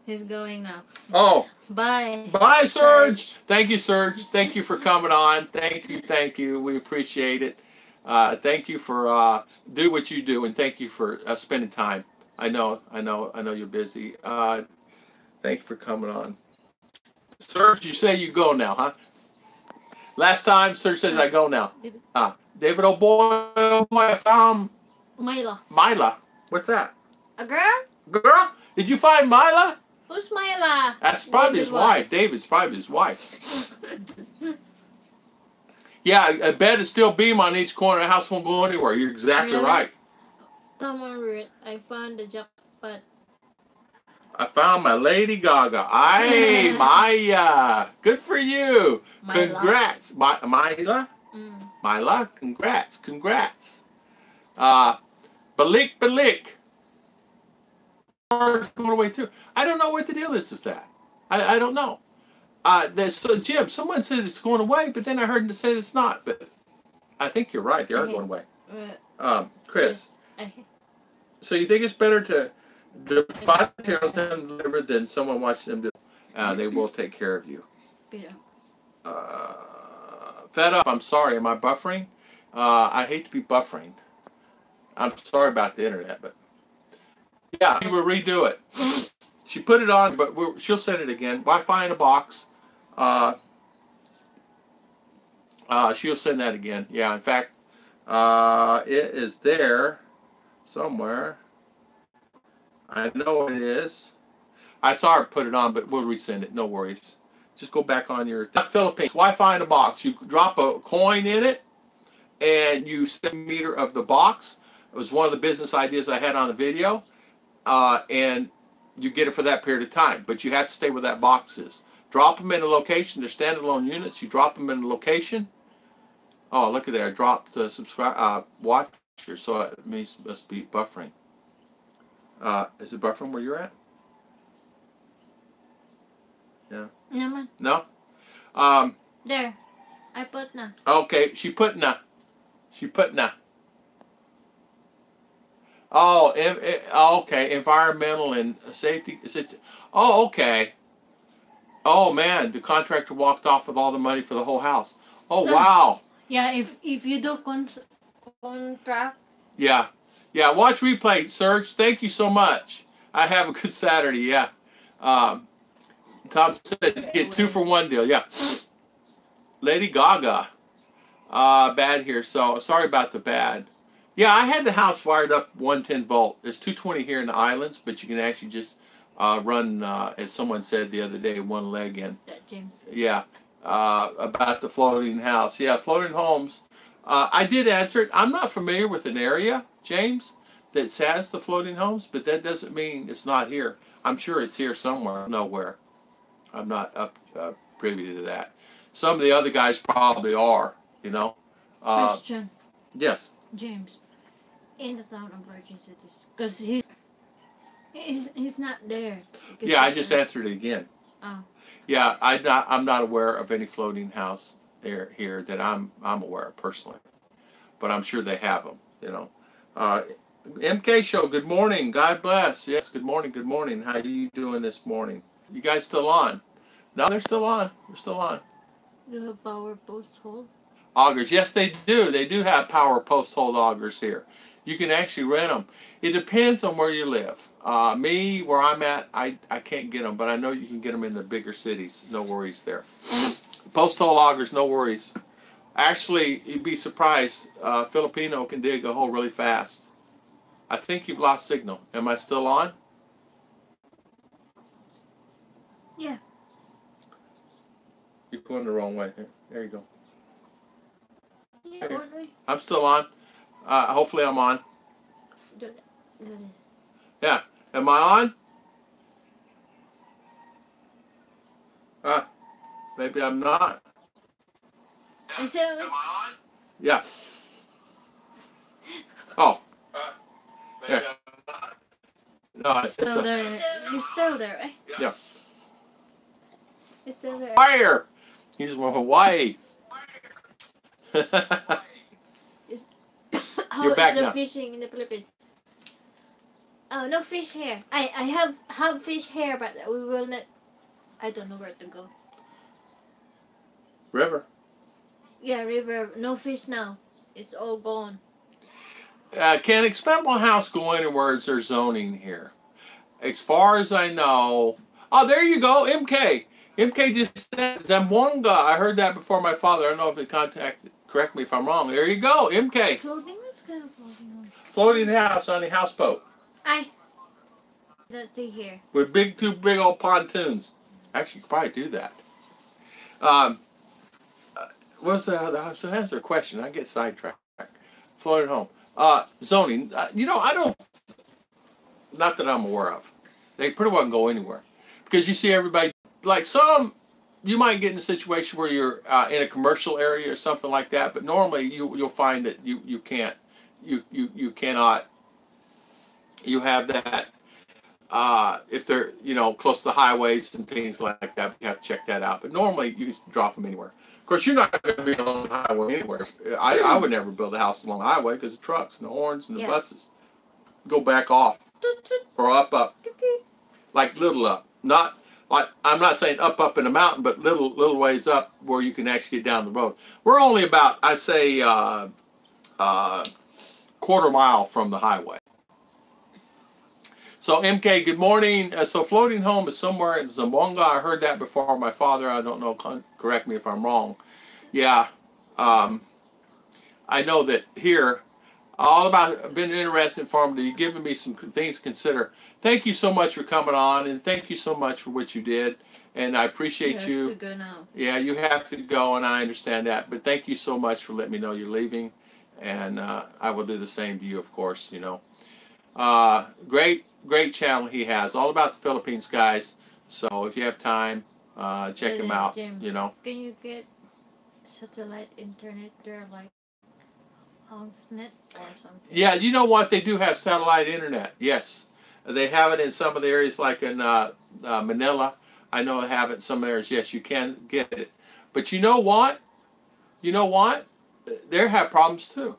S2: he's going now.
S1: Oh.
S2: Bye.
S1: Bye, Serge. Thank you, Serge. Thank you for coming on. Thank you. Thank you. We appreciate it. Thank you for do what you do, and thank you for spending time. I know you're busy. Thank you for coming on. Serge, you say you go now, huh? Last time, Serge says I go now. David, oh boy, I found Mila. What's that?
S2: A girl?
S1: Girl? Did you find Mila?
S2: Who's Mila?
S1: That's probably his wife. David's probably his wife. Yeah, a bed is still beam on each corner. The house won't go anywhere. You're exactly right.
S2: Come on, Ruth. I found the jackpot.
S1: I found my Lady Gaga. Aye, Maya. Good for you.
S2: Mila.
S1: Congrats. Mila? Mila, congrats. Congrats. Balik. Going away too. I don't know what the deal is with that. I don't know. Jim, someone said it's going away, but then I heard them say it's not. But I think you're right. They are going away. Chris. So you think it's better to buy materials and deliver than someone watch them do? They will take care of you. Fed up. I'm sorry. Am I buffering? I hate to be buffering. I'm sorry about the internet, but yeah, we will redo it. She put it on, but she'll send it again. Wi-Fi in a box. She'll send that again. Yeah, in fact, it is there somewhere. I know it is. I saw her put it on, but we'll resend it. No worries. Just go back on your Philippines. Wi-Fi in a box. You drop a coin in it, and you set the meter of the box. It was one of the business ideas I had on the video, and you get it for that period of time. But you have to stay where that box is. Drop them in a location. They're standalone units. You drop them in a location. Oh, look at there. I dropped the watcher, so it must be buffering. Is it buffering where you're at? Yeah. No?
S2: There. I put na.
S1: Okay, she put na. Oh, okay. Environmental and safety. Oh, okay. Oh, man. The contractor walked off with all the money for the whole house. Oh, wow.
S2: Yeah, if you do contract.
S1: Yeah. Yeah, watch replay, Serge. Thank you so much. I have a good Saturday, yeah. Tom said get 2 for 1 deal, yeah. Lady Gaga. Bad here, so sorry about the bad. Yeah, I had the house wired up 110 volt. There's 220 here in the islands, but you can actually just run, as someone said the other day, one leg in.
S2: James.
S1: Yeah, about the floating house. Yeah, floating homes. I did answer it. I'm not familiar with an area, James, that has the floating homes, but that doesn't mean it's not here. I'm sure it's here somewhere, nowhere. I'm not privy to that. Some of the other guys probably are, you know.
S2: Question.
S1: Yes.
S2: James, in the town of Virgin Cities, because he's not there.
S1: Yeah, I just answered it again.
S2: Oh.
S1: Yeah, I'm not aware of any floating house here that I'm aware of personally, but I'm sure they have them. You know, MK Show. Good morning. God bless. Yes. Good morning. Good morning. How are you doing this morning? You guys still on? No, they're still on. They're still on.
S2: Do you have power post hold?
S1: Augers. Yes, they do. They do have power post hold augers here. You can actually rent them. It depends on where you live. Me, where I'm at, I can't get them, but I know you can get them in the bigger cities. No worries there. Posthole augers, no worries. Actually, you'd be surprised. Filipino can dig a hole really fast. I think you've lost signal. Am I still on?
S2: Yeah.
S1: You're going the wrong way. There you go.
S2: Yeah, aren't we?
S1: I'm still on. Hopefully I'm on.
S2: Do that. Do this.
S1: Yeah. Am I on? Maybe I'm not.
S2: So,
S1: Am I on? Yeah. Oh. Maybe I'm not. No, it's
S2: still there. You're still there, right?
S1: Yeah.
S2: You're still there.
S1: Fire! He's from Hawaii.
S2: How
S1: You're back
S2: is the
S1: now.
S2: fishing in the Philippines? Oh, no fish here. I have fish here, but we will not. I don't know where to go.
S1: River.
S2: Yeah, river. No fish now. It's all gone.
S1: Can expendable house go anywhere? Is there zoning here? As far as I know. Oh, there you go. MK. MK just said Zamboanga. I heard that before my father. I don't know if it contacted. Correct me if I'm wrong. There you go. MK.
S2: Floating? What's kind of floating?
S1: Floating house on a houseboat.
S2: Let's see here.
S1: With two big old pontoons. Actually, you could probably do that. What's the answer? Question. I get sidetracked. Floating home. Zoning. I don't. Not that I'm aware of. They pretty well can go anywhere, because you see everybody. Like some, you might get in a situation where you're in a commercial area or something like that. But normally you'll find that you can't. You cannot. You have that. If they're close to the highways and things like that, you have to check that out. But normally you just drop them anywhere. Of course, you're not going to be along the highway anywhere. I would never build a house along the highway because the trucks and the horns and the buses go back off or up, like little up. Not like I'm not saying up in the mountain, but little ways up where you can actually get down the road. We're only about, I'd say, quarter mile from the highway. So MK, good morning. So floating home is somewhere in Zamboanga. I heard that before my father. I don't know. Correct me if I'm wrong. Yeah. I know that here, I've been interested in farming. You've given me some things to consider. Thank you so much for coming on, and thank you so much for what you did. And I appreciate you.
S2: You have to go now.
S1: Yeah, you have to go, and I understand that. But thank you so much for letting me know you're leaving. And I will do the same to you, of course, Great channel he has, all about the Philippines, guys. So if you have time, check him out.
S2: Jim, can you get satellite internet there, like HongsNet or something?
S1: Yeah, you know what? They do have satellite internet. Yes, they have it in some of the areas, like in Manila. I know they have it in some areas. Yes, you can get it. But you know what? They have problems too.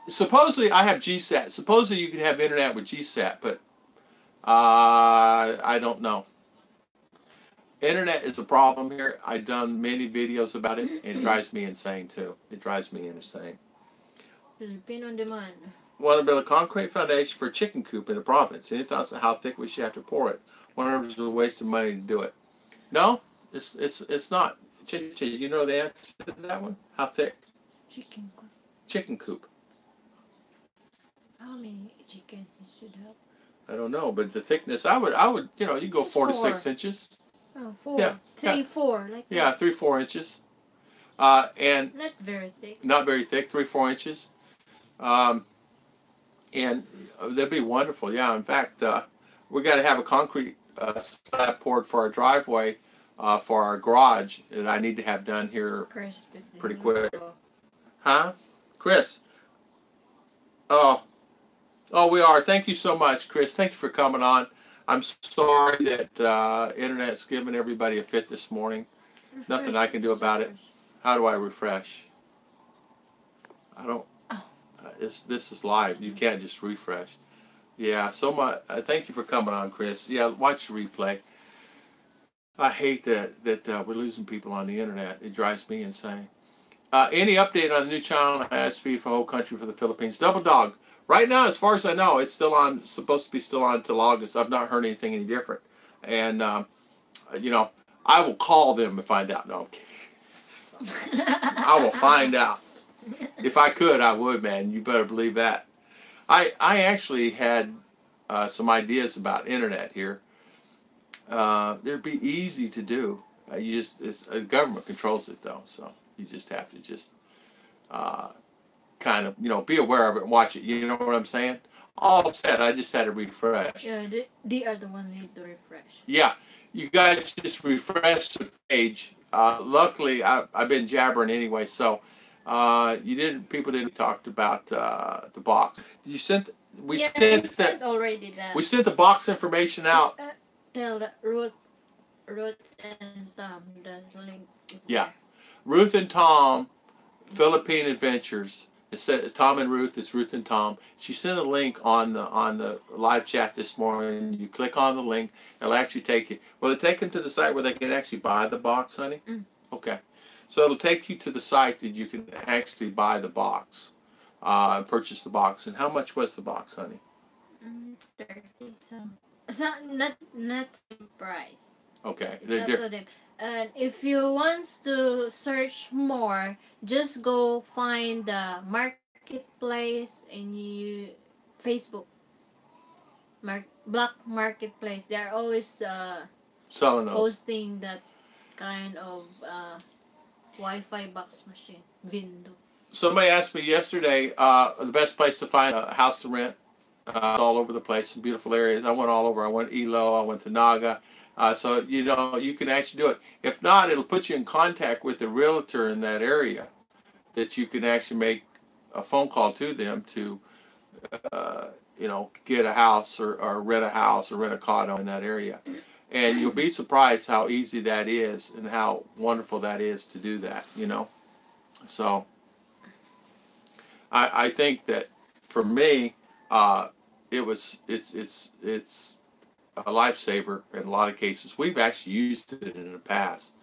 S1: Supposedly, I have GSAT. Supposedly, you can have internet with GSAT, but I don't know. Internet is a problem here. I've done many videos about it, and it drives me insane, too. It drives me insane.
S2: Filipino demand.
S1: Want to build a concrete foundation for a chicken coop in the province. Any thoughts on how thick we should have to pour it? Wonder if it's a waste of money to do it. No, it's not. You know the answer to that one? How thick?
S2: Chicken coop.
S1: Chicken coop.
S2: How many chicken you should have?
S1: I don't know, but the thickness, I would, you go 4 to 6 inches.
S2: Oh, 4.
S1: Yeah.
S2: 3, 4, like
S1: yeah,
S2: that.
S1: 3-4 inches. And
S2: not very thick.
S1: Not very thick, 3-4 inches. And that'd be wonderful. Yeah, in fact, we got to have a concrete slab poured for our driveway, for our garage that I need to have done here
S2: Chris,
S1: pretty quick. Huh? Chris? Oh, we are. Thank you so much, Chris. Thank you for coming on. I'm sorry that Internet's giving everybody a fit this morning.
S2: Refresh.
S1: Nothing I can do about it. How do I refresh? I don't. This is live. You can't just refresh. Yeah, so much. Thank you for coming on, Chris. Yeah, watch the replay. I hate that we're losing people on the Internet. It drives me insane. Any update on the new channel on ISP for the whole country for the Philippines? Double Dog. Right now, as far as I know, it's still on. Supposed to be still on until August. I've not heard anything any different. And I will call them and find out. No, I'm kidding. I will find out. If I could, I would, man. You better believe that. I actually had some ideas about internet here. They'd be easy to do. The government controls it though, so you just have to just kind of be aware of it and watch it. You know what I'm saying? All said, I just had to refresh.
S2: Yeah, they are the ones need to refresh.
S1: Yeah, you guys just refresh the page. Luckily, I've been jabbering anyway, so people didn't talk about the box. You sent we
S2: Yeah,
S1: sent
S2: sent already that.
S1: we sent the box information out.
S2: Tell the Ruth and Tom the link.
S1: Yeah, Ruth and Tom, Philippine Adventures. It says Tom and Ruth. It's Ruth and Tom. She sent a link on the live chat this morning. You click on the link, it'll actually take you. Will it take them to the site where they can actually buy the box, honey? Okay, so it'll take you to the site that you can actually buy the box, and purchase the box. And how much was the box, honey?
S2: 30. So it's not same price.
S1: Okay,
S2: It's
S1: they're
S2: up
S1: different.
S2: to them. And if you want to search more, just go find the marketplace and you Facebook black marketplace. They are always
S1: Selling those.
S2: posting that kind of Wi-Fi box machine window.
S1: Somebody asked me yesterday the best place to find a house to rent. All over the place, some beautiful areas. I went all over. I went Ilo. I went to Naga. So you can actually do it. If not, it'll put you in contact with the realtor in that area, that you can actually make a phone call to them to, get a house or rent a house or rent a condo in that area. And you'll be surprised how easy that is and how wonderful that is to do that. So I think that for me, it's a lifesaver in a lot of cases. We've actually used it in the past.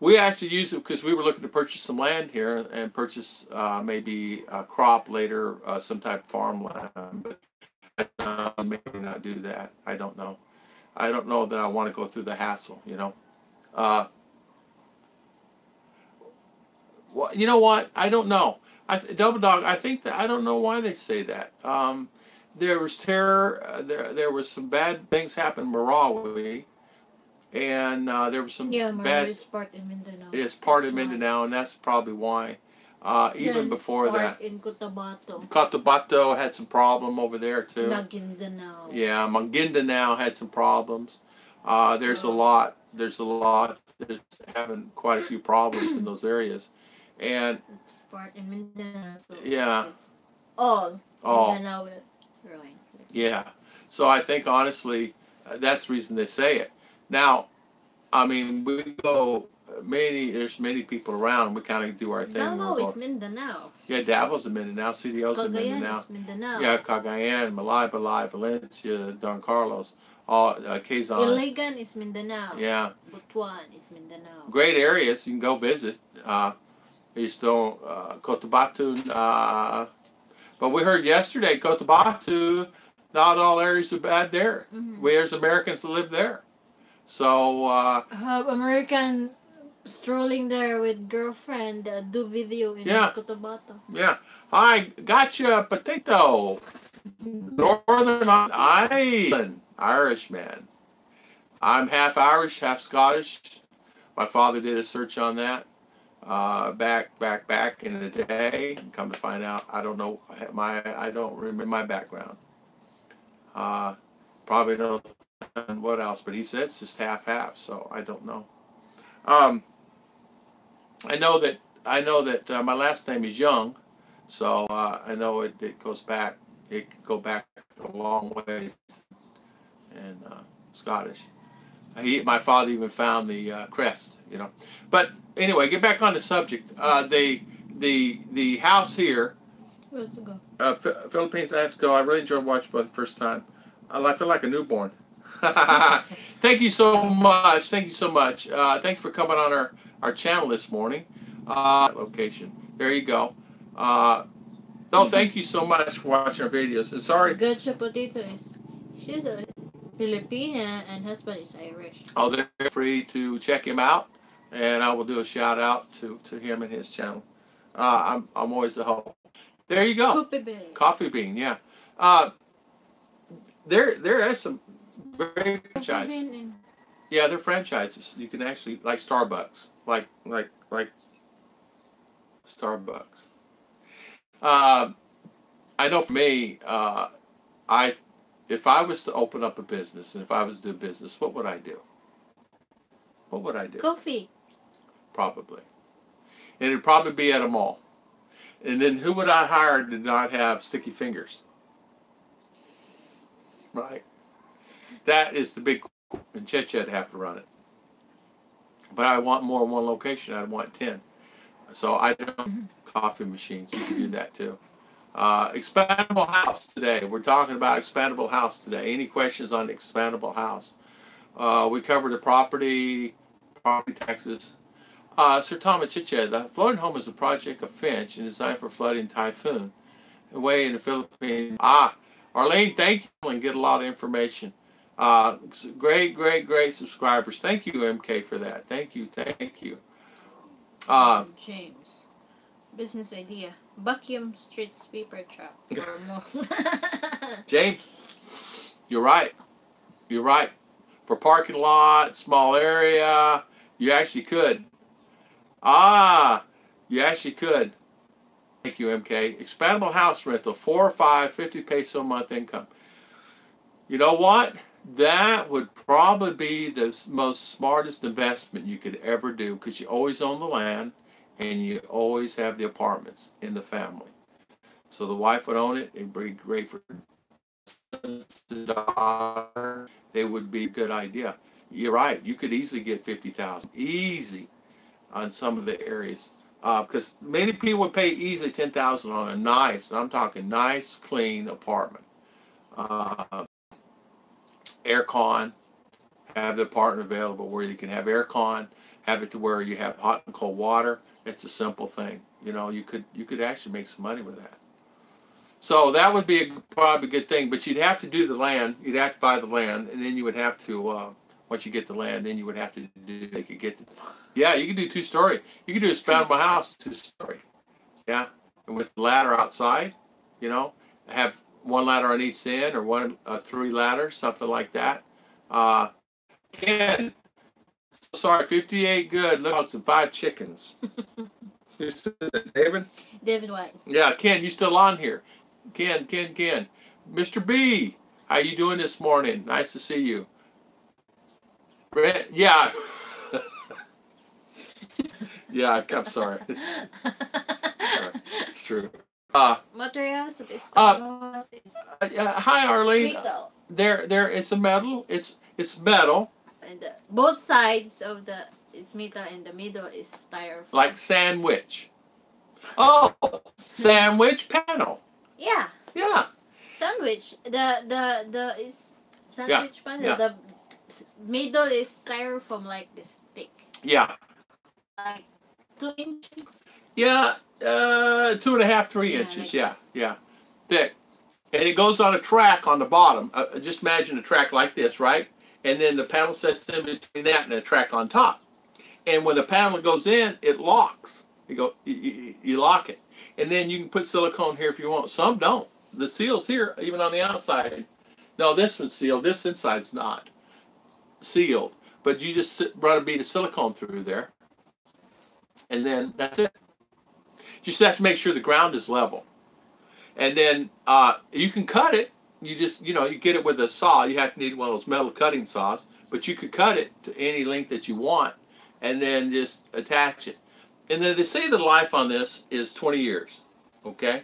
S1: We actually used it because we were looking to purchase some land here and purchase maybe a crop later, some type of farmland. But maybe not do that. I don't know. I don't know that I want to go through the hassle. Well, you know what? I don't know. Double Dog. I think that I don't know why they say that. There was terror. There was some bad things happened in Marawi, and there was some bad.
S2: Is part in Mindanao.
S1: It's part of Mindanao, and that's probably why. Even before that,
S2: in Cotabato.
S1: Cotabato had some problem over there too.
S3: Maguindanao.
S1: Yeah, Mindinao had some problems. There's a lot. There's having quite a few problems in those areas, and
S2: It's part in Mindanao. So
S1: yeah,
S2: it's all Mindanao. Right.
S1: Yeah. So I think honestly, that's the reason they say it. Now, I mean, we go there's many people around. We kind of do our thing.
S2: Davao is Mindanao.
S1: Yeah, Davo's in Mindanao. CDO's in
S2: Cagayan
S1: Mindanao.
S2: is Mindanao.
S1: Yeah, Cagayan, Balay, Valencia, Don Carlos, all Quezon.
S2: Iligan is Mindanao.
S1: Yeah.
S2: Butuan is Mindanao.
S1: Great areas. You can go visit. You still Cotabato. But we heard yesterday, Cotabato, not all areas are bad there. There's Americans that live there. So
S2: American strolling there with girlfriend do video in Cotabato.
S1: Yeah. Hi, gotcha, potato. Northern Ireland, Irishman. I'm half Irish, half Scottish. My father did a search on that back in the day. Come to find out, I don't know I don't remember my background. Probably know what else, but he said it's just half. So I don't know. I know that my last name is Young, so I know it goes back. It can go back a long way, and Scottish. My father even found the crest, But anyway, get back on the subject. The house here.
S2: Let's go.
S1: Philippines, I have to go. I really enjoyed watching for the first time. I feel like a newborn. Thank you so much. Thank you so much. Thank you for coming on our channel this morning. Location. There you go. Thank you so much for watching our videos. And sorry.
S2: Gotcha potato is she's a Filipina and husband is Irish.
S1: Oh, they're free to check him out, and I will do a shout out to him and his channel. I'm always a hope. There you go.
S2: Coffee bean.
S1: Coffee bean, yeah. Uh, there is some great
S2: Coffee
S1: franchise.
S2: bean in
S1: Yeah, they're franchises. You can actually like Starbucks, like Starbucks. Uh, I know for me, I if I was to open up a business and if I was to do business, what would I do? What would I do?
S2: coffee.
S1: Probably, and it'd probably be at a mall. And then who would I hire to not have sticky fingers? Right. That is the big. And Chet'd have to run it. But I want more in one location. I want 10. So I don't coffee machines. You can do that too. Expandable house today. We're talking about expandable house today. Any questions on expandable house? We covered the property taxes. Sir Thomas Chiche, the floating home is a project of Finch and designed for flooding typhoon. Away in the Philippines. Arlene, thank you and get a lot of information. Great subscribers. Thank you, MK, for that. Thank you.
S2: James. Business idea. Vacuum street sweeper truck or more.
S1: James, you're right. For parking lot, small area, you actually could. You actually could. Thank you, MK. Expandable house rental, 4 or 5, 50 peso a month income. You know what? That would probably be the most smartest investment you could ever do because you always own the land and you always have the apartments in the family. So the wife would own it. It'd be great for the daughter. They would be a good idea. You're right. You could easily get 50,000. Easy on some of the areas. Because many people would pay easily 10,000 on a nice, I'm talking nice, clean apartment. Aircon, have the apartment available where you can have aircon, have it to where you have hot and cold water. It's a simple thing. You know, you could actually make some money with that. So that would be probably a good thing, but you'd have to do the land. You'd have to buy the land, and then you would have to, once you get the land, then you would have to do, they could get, yeah, you could do 2-story. You could do a expandable house, 2-story. Yeah, and with the ladder outside, you know, have one ladder on each end or 3 ladders, something like that. Ken, sorry, 58 good. Look out, some 5 chickens. David?
S2: David White.
S1: Yeah, Ken, you still on here? Ken. Mr. B, how you doing this morning? Nice to see you. Yeah. Yeah, I'm sorry. It's true.
S2: Materials.
S1: Hi, Arlene.
S2: Metal.
S1: There. It's a metal. It's metal.
S2: And both sides of it's metal, and the middle is styrofoam.
S1: Like sandwich. Oh, sandwich panel.
S2: Yeah.
S1: Yeah.
S2: Sandwich. The is sandwich panel.
S1: Yeah.
S2: The middle is styrofoam, like this thick.
S1: Yeah.
S2: Like 2 inches.
S1: Yeah. 2.5, 3 inches.
S2: Like
S1: Yeah. Thick. And it goes on a track on the bottom. Just imagine a track like this, right? And then the panel sets in between that and a track on top. And when the panel goes in, it locks. You lock it. And then you can put silicone here if you want. Some don't. The seal's here, even on the outside. No, this one's sealed. This inside's not sealed. But you just run a bead of silicone through there. And then that's it. You just have to make sure the ground is level. And then you can cut it. You just, you get it with a saw. You have to need one of those metal cutting saws. But you could cut it to any length that you want. And then just attach it. And then they say the life on this is 20 years. Okay?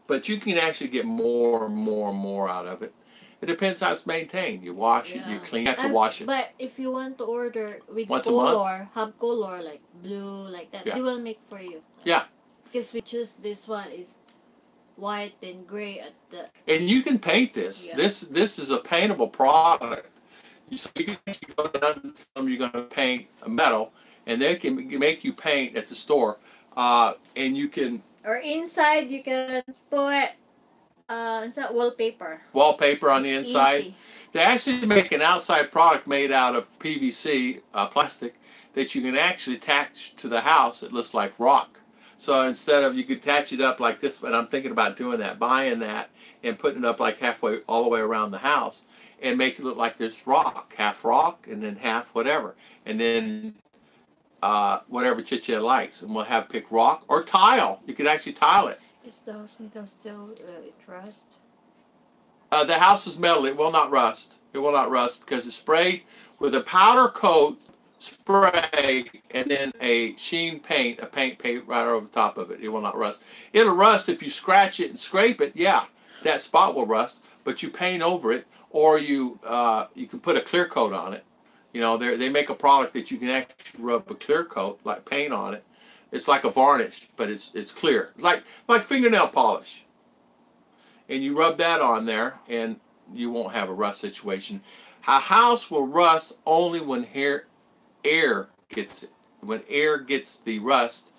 S1: But you can actually get more and more out of it. It depends how it's maintained. You wash it, you clean. You have to wash it.
S2: But if you want to order with
S1: Once
S2: have color, like blue, like that, they will make for you.
S1: Yeah.
S2: Because we choose this one is white and gray at the.
S1: And you can paint this.
S2: Yeah.
S1: This is a paintable product. So you can actually go down and tell them you're going to paint a metal, and they can make you paint at the store. And you can.
S2: Or inside, you can put It's a wallpaper.
S1: Wallpaper on
S2: It's
S1: the inside.
S2: easy.
S1: They actually make an outside product made out of PVC plastic that you can actually attach to the house. It looks like rock. So instead of, you could attach it up like this, but I'm thinking about doing that, buying that and putting it up like halfway, all the way around the house, and make it look like there's rock, and then half whatever, and then whatever Chicha likes, and we'll have pick rock or tile. You could actually tile it.
S2: Is the hospital still trust?
S1: The house is metal. It will not rust. It will not rust because it's sprayed with a powder coat spray and then a sheen paint, a paint right over the top of it. It will not rust. It'll rust if you scratch it and scrape it. Yeah, that spot will rust, but you paint over it, or you can put a clear coat on it. You know, they make a product that you can actually rub a clear coat, like paint on it. It's like a varnish, but it's clear, like fingernail polish. And you rub that on there, and you won't have a rust situation. A house will rust only when air gets it. When air gets the rust,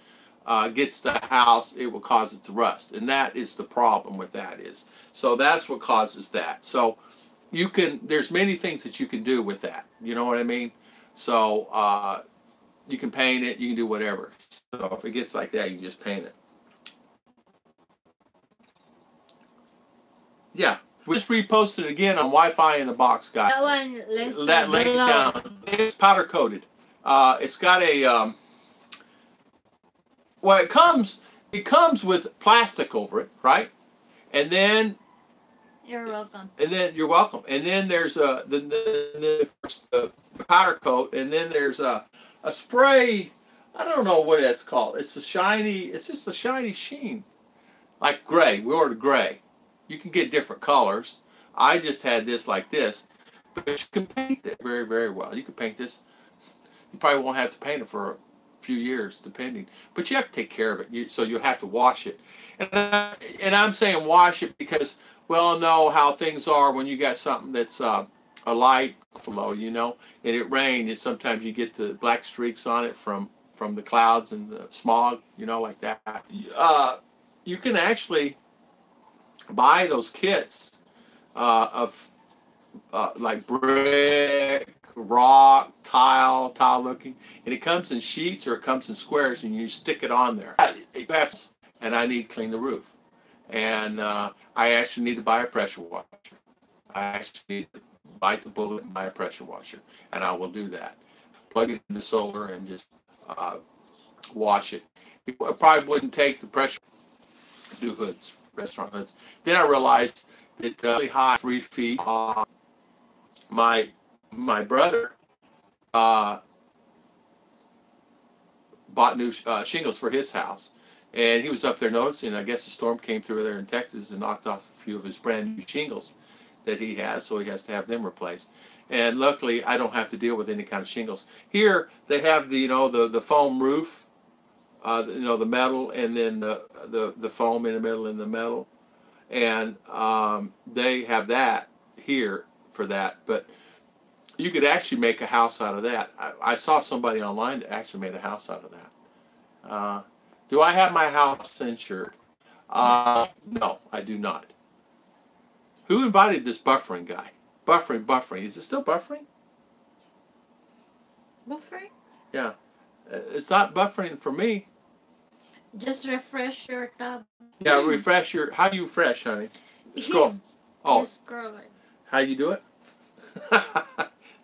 S1: gets the house, it will cause it to rust, and that is the problem with that is. So that's what causes that. So you can, there's many things that you can do with that. You know what I mean? So you can paint it, you can do whatever. So if it gets like that, you just paint it. Yeah, we just reposted it again on Wi-Fi in the Box, guys.
S2: That one, let's
S1: That link down. It's powder coated. It's got a well, it comes with plastic over it, right? And then
S2: You're welcome.
S1: And then you're welcome. And then there's the powder coat, and then there's a spray. I don't know what it's called. It's just a shiny sheen, like gray. We ordered gray. You can get different colors. I just had this like this, but you can paint it very, very well. You can paint this. You probably won't have to paint it for a few years, depending. But you have to take care of it, so you'll have to wash it. And I'm saying wash it because we all know how things are when you got something that's a light flow, you know, and it rains, and sometimes you get the black streaks on it from the clouds and the smog, you know, like that. You can actually buy those kits of like brick, rock, tile looking, and it comes in sheets or it comes in squares, and you stick it on there. And I need to clean the roof, and I actually need to buy a pressure washer. I actually need to bite the bullet and buy a pressure washer, and I will do that. Plug it in the solar and just wash it. It probably wouldn't take the pressure do hoods, restaurant hoods. Then I realized that really high, 3 feet. My brother bought new shingles for his house, and he was up there noticing. I guess the storm came through there in Texas and knocked off a few of his brand new shingles that he has, so he has to have them replaced. And luckily, I don't have to deal with any kind of shingles. Here they have the the foam roof, the metal, and then the foam in the middle and the metal, and they have that here for that. But you could actually make a house out of that. I saw somebody online that actually made a house out of that. Do I have my house insured? No, I do not. Who invited this buffering guy? Buffering. Is it still buffering?
S2: Buffering?
S1: Yeah. It's not buffering for me.
S2: Just refresh your tab.
S1: Yeah, refresh your... How do you refresh, honey? Scroll. Oh.
S2: Just scroll it.
S1: How you do it?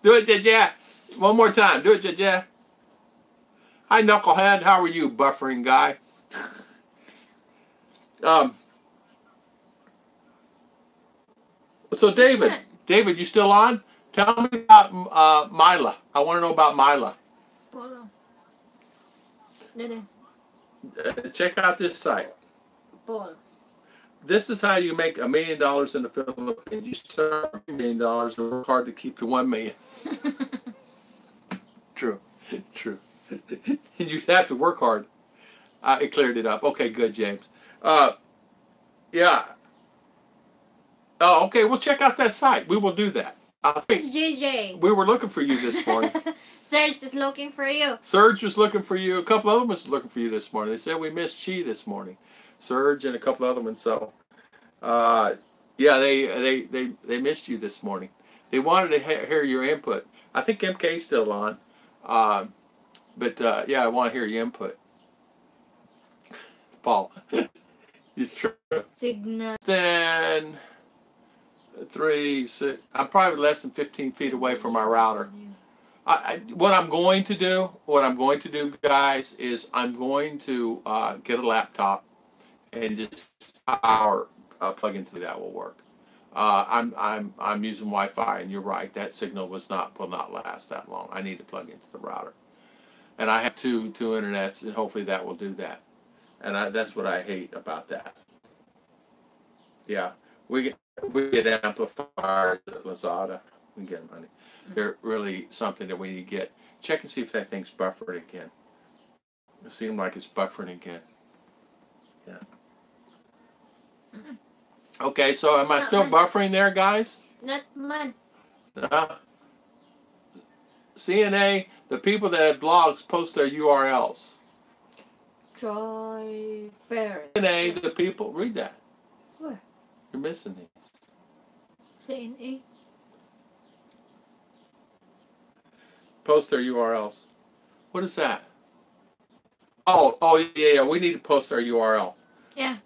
S1: Do it, Jaja. One more time. Do it, Jaja. Hi, knucklehead. How are you, buffering guy? So, David, you still on? Tell me about Mila. I want to know about Mila.
S2: Polo.
S1: Check out this site.
S2: Polo.
S1: This is how you make $1 million in the Philippines. You start $1 million and work hard to keep the 1 million. True. You have to work hard. It cleared it up. Okay, good, James. Yeah. Oh, okay. Well, check out that site. We will do that.
S2: It's JJ.
S1: We were looking for you this morning.
S2: Serge is looking for you.
S1: Serge was looking for you. A couple other ones was looking for you this morning. They said we missed Chi this morning. Serge and a couple other ones. So Yeah, they missed you this morning. They wanted to hear your input. I think MK's still on. But yeah, I want to hear your input. Paul. It's true.
S2: Signal.
S1: Then 3, 6. I'm probably less than 15 feet away from my router. What I'm going to do, guys, is I'm going to get a laptop and just power plug into that will work. I'm using Wi-Fi, and you're right. That signal will not last that long. I need to plug into the router, and I have two internets, and hopefully that will do that. And that's what I hate about that. Yeah, we get amplifiers at Lazada. We get money. They're really something that we need to get. Check and see if that thing's buffering again. It seems like it's buffering again. Yeah. Okay, so am I still buffering there, guys?
S2: Not man.
S1: CNA, the people that have blogs post their URLs.
S2: Troy Parent.
S1: CNA, the people, read that.
S2: Where?
S1: You're missing these.
S2: CNA.
S1: Post their URLs. What is that? Oh yeah, we need to post our URL.
S2: Yeah.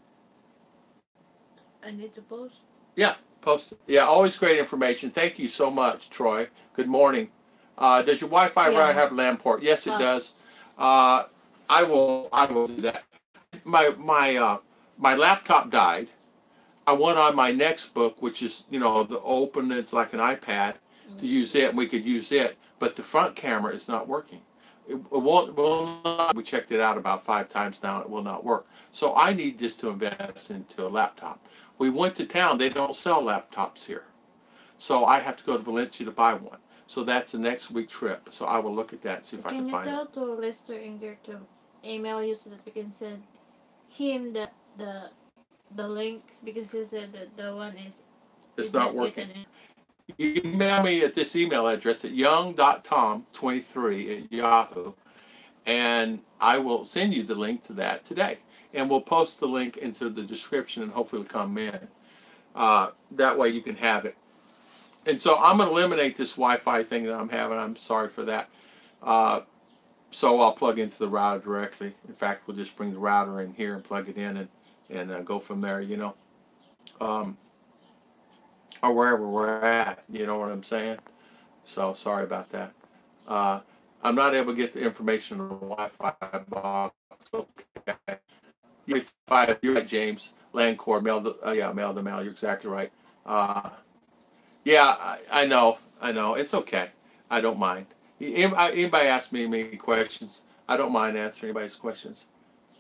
S2: I need to post.
S1: Yeah, post it. Yeah, always great information. Thank you so much, Troy. Good morning. Does your Wi-Fi router have LAN port? Yes, it does. I will do that. My laptop died. I went on my next book, which is the open. It's like an iPad to use it, and we could use it. But the front camera is not working. It will not. We checked it out about 5 times now. It will not work. So I need just to invest into a laptop. We went to town. They don't sell laptops here. So I have to go to Valencia to buy one. So that's a next week trip. So I will look at that and see if I can find it.
S2: Can you tell to Lester Inger to email you so that we can send him the link, because he said that the one
S1: it's not working. You email me at this email address at young.tom23@yahoo, and I will send you the link to that today. And we'll post the link into the description, and hopefully it'll come in. That way you can have it. And so I'm going to eliminate this Wi-Fi thing that I'm having. I'm sorry for that. So I'll plug into the router directly. In fact, we'll just bring the router in here and plug it in and go from there, or wherever we're at, you know what I'm saying? So sorry about that. I'm not able to get the information on the Wi-Fi box. Okay. You're right, James. Land core, mail to mail. You're exactly right. Yeah, I know. It's okay. I don't mind. Anybody ask me any questions, I don't mind answering anybody's questions.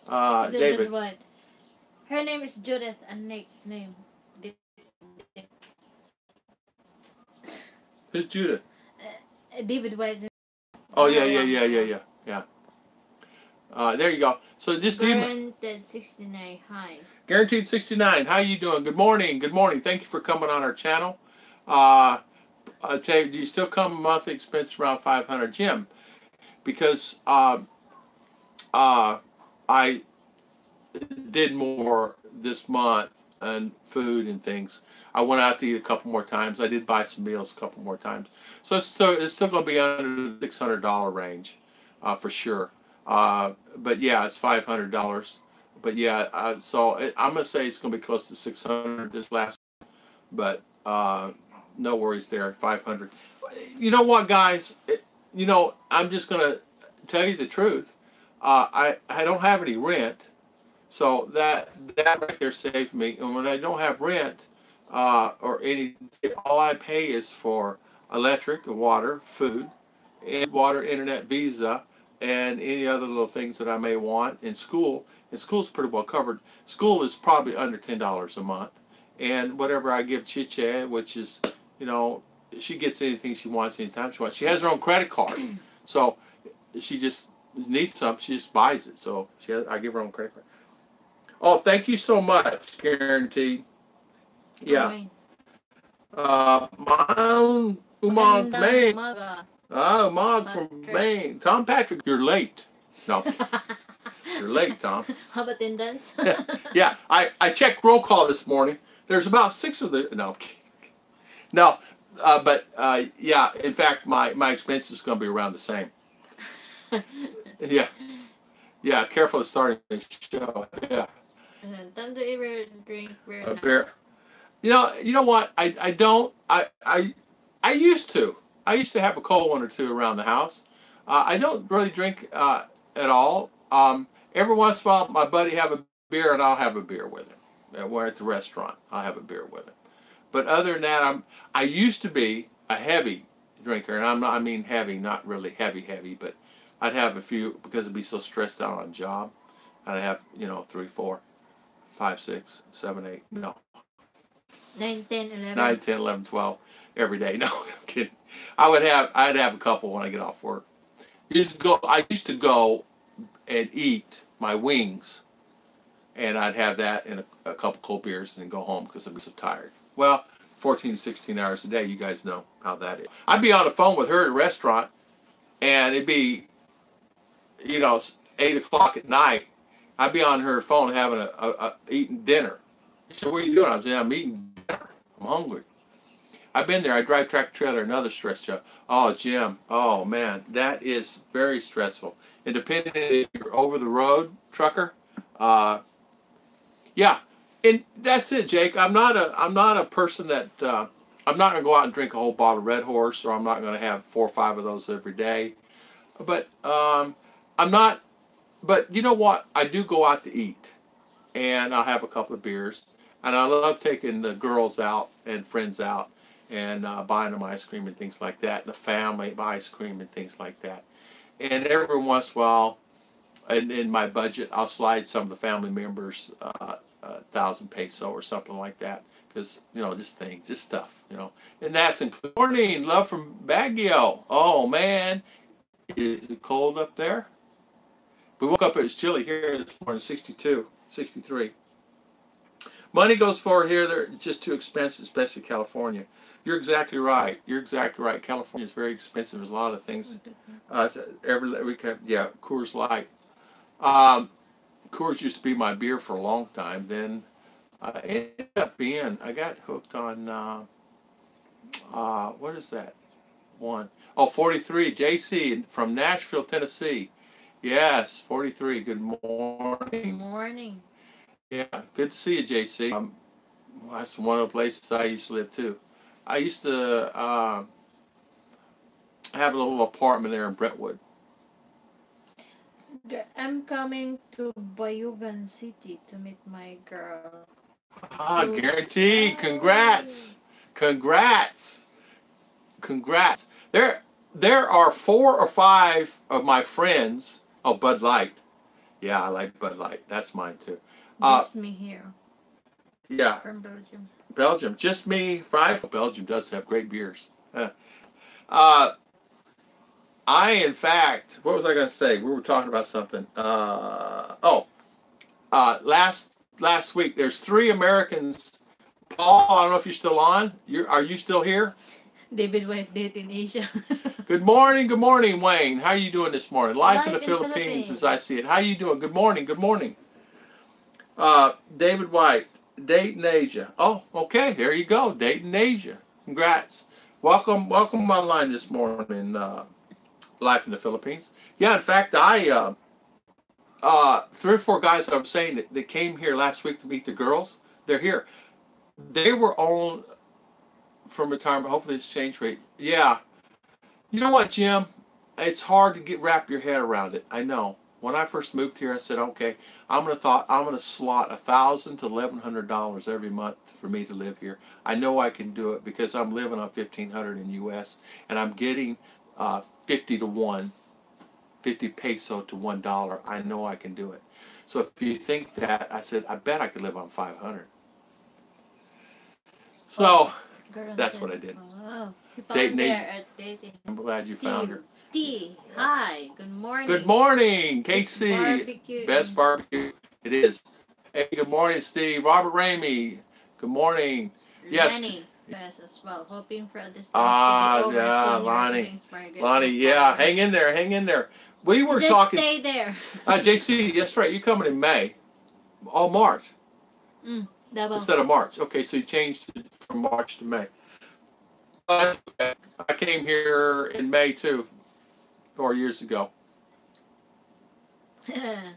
S1: David.
S2: White. Her name is Judith, and nickname.
S1: Who's Judith?
S2: David White.
S1: Oh yeah. There you go. So just
S2: Guaranteed 69. Hi.
S1: Guaranteed 69. How you doing? Good morning. Good morning. Thank you for coming on our channel. I'll tell you, do you still come a monthly expense around $500, Jim? Because I did more this month on food and things. I went out to eat a couple more times. I did buy some meals a couple more times. So it's still going to be under the $600 range for sure. But yeah, it's $500. But yeah, so I'm going to say it's going to be close to 600 this last. But no worries there, 500. You know what, guys? I'm just going to tell you the truth. I don't have any rent. So that right there saved me. And when I don't have rent or any, all I pay is for electric, water, food, and water, internet, Visa, and any other little things that I may want in school. And school's pretty well covered. School is probably under $10 a month. And whatever I give Chiche, which is, she gets anything she wants anytime she wants. She has her own credit card. So she just needs something, she just buys it. So I give her own credit card. Oh, thank you so much, Guaranteed. Yeah. Umag from Maine. Umag from Maine. Tom Patrick, you're late. No. You're late, Tom.
S2: How about attendance?
S1: Yeah, I checked roll call this morning. There's about 6 of the. No, I'm kidding. No, yeah. In fact, my expense is going to be around the same. Yeah, yeah. Careful of starting the show. Yeah.
S2: Don't you ever drink beer
S1: A
S2: now?
S1: beer. You know what? I don't. I used to. I used to have a cold one or two around the house. I don't really drink at all. Every once in a while, my buddy have a beer, and I'll have a beer with him. We're at the restaurant. I'll have a beer with him. But other than that, I used to be a heavy drinker, and I'm not. I mean heavy, not really heavy, but I'd have a few because I'd be so stressed out on job. I'd have 3, 4, 5, 6, 7, 8. No,
S2: 9, 10, 11.
S1: 9, 10, 11, 12 every day. No, I'm kidding. I'd have a couple when I get off work. I used to go and eat my wings, and I'd have that and a couple cold beers and then go home because I'd be so tired. Well, 14, 16 hours a day, you guys know how that is. I'd be on the phone with her at a restaurant, and it'd be, 8 o'clock at night. I'd be on her phone having eating dinner. She said, "What are you doing?" I'm saying, "I'm eating dinner. I'm hungry." I've been there. I drive tractor trailer, another stress job. Oh, Jim. Oh, man. That is very stressful. And depending if you're over the road trucker, yeah. And that's it, Jake. I'm not a person that I'm not going to go out and drink a whole bottle of Red Horse, or I'm not going to have 4 or 5 of those every day. But I'm not. But you know what? I do go out to eat, and I'll have a couple of beers, and I love taking the girls out and friends out, and buying them ice cream and things like that, and the family ice cream and things like that. And every once in a while, in my budget, I'll slide some of the family members 1,000 peso or something like that, because just stuff, and that's including morning love from Baguio. Oh man, is it cold up there? We woke up, it was chilly here this morning, 62, 63. Money goes forward here. It's just too expensive, especially California. You're exactly right. You're exactly right. California is very expensive. There's a lot of things. Coors Light. Coors used to be my beer for a long time. Then I got hooked on, what is that one? Oh, 43, JC from Nashville, Tennessee. Yes, 43. Good morning.
S2: Good morning.
S1: Yeah, good to see you, JC. That's one of the places I used to live too. I used to have a little apartment there in Brentwood.
S2: I'm coming to Bayugan City to meet my girl.
S1: Guaranteed. Congrats. Congrats. Congrats. There are 4 or 5 of my friends. Oh, Bud Light. Yeah, I like Bud Light. That's mine too.
S2: Just me here.
S1: Yeah.
S2: From Belgium.
S1: Belgium. Just me. 5. Belgium does have great beers. In fact, what was I going to say? We were talking about something. Last week, there's 3 Americans. Paul, I don't know if you're still on. Are you still here?
S2: David White date in Asia.
S1: Good morning, Wayne. How are you doing this morning? Life in the Philippines, as I see it. How are you doing? Good morning. David White, date in Asia. Oh, okay, there you go. Date in Asia. Congrats. Welcome online this morning. Life in the Philippines. Yeah, in fact, 3 or 4 guys I was saying that came here last week to meet the girls. They're here. They were on from retirement. Hopefully, it's exchange rate. Yeah. You know what, Jim? It's hard to wrap your head around it. I know. When I first moved here, I said, okay, I'm gonna slot $1,000 to $1,100 every month for me to live here. I know I can do it because I'm living on $1,500 in U.S. and I'm getting 50 to 1, 50 peso to $1. I know I can do it. So if you think that, I said, I bet I could live on 500. So that's what I did.
S2: Oh,
S1: Dating
S2: dating.
S1: I'm glad you found her.
S2: T. Hi. Good morning.
S1: Good morning, Casey.
S2: Barbecue.
S1: Best barbecue. It is. Hey, good morning, Steve. Robert Ramey. Good morning. Yes.
S2: Lenny. Yes, as well. Hoping for a distance to be over
S1: yeah,
S2: soon.
S1: Lonnie, yeah. Hang in there. We were
S2: Just
S1: talking.
S2: stay there.
S1: JC, that's right. You're coming in May. Oh, March.
S2: Davao.
S1: Instead of March. Okay, so you changed it from March to May. Okay. I came here in May too, 4 years ago.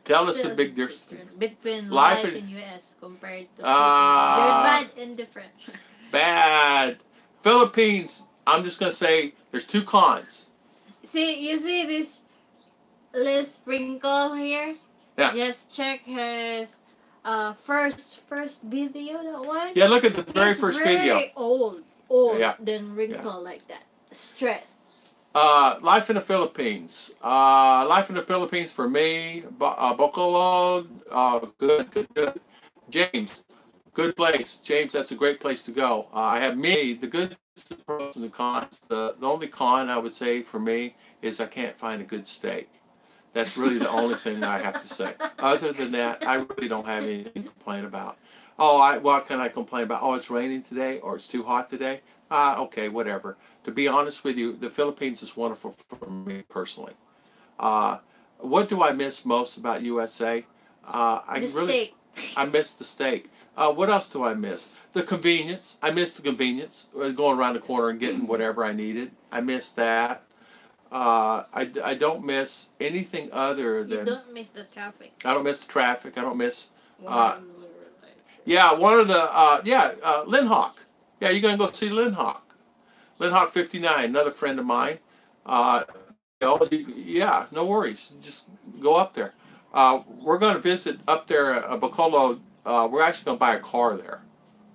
S1: Tell us the big difference
S2: between
S1: life
S2: life
S1: in
S2: in US compared to Philippines. They're bad and different.
S1: bad. Philippines, I'm just going to say there's two cons.
S2: See, you see this little sprinkle here?
S1: Yeah.
S2: Just check his first video, that one.
S1: Yeah, look at the very
S2: It's
S1: first
S2: very
S1: video.
S2: old,
S1: Yeah.
S2: then wrinkle like that. Stress.
S1: Life in the Philippines. Life in the Philippines for me, Bacolod, good. James, good place. James, that's a great place to go. I have the good pros and the cons. The only con I would say for me is I can't find a good steak. That's really the only thing I have to say. Other than that, I really don't have anything to complain about. Oh, what can I complain about? Oh, it's raining today, or it's too hot today. Okay, whatever. To be honest with you, the Philippines is wonderful for me personally. What do I miss most about USA?
S2: Steak.
S1: I miss the steak. What else do I miss? The convenience. I miss the convenience. Going around the corner and getting whatever I needed. I miss that. I don't miss anything other than...
S2: You don't miss the traffic.
S1: I don't miss the traffic. I don't miss...
S2: yeah,
S1: one of the... Linhawk. Yeah, you're going to go see Linhawk. Linhawk 59, another friend of mine. Yeah, no worries. Just go up there. We're going to visit up there at Bacolod. We're actually going to buy a car there.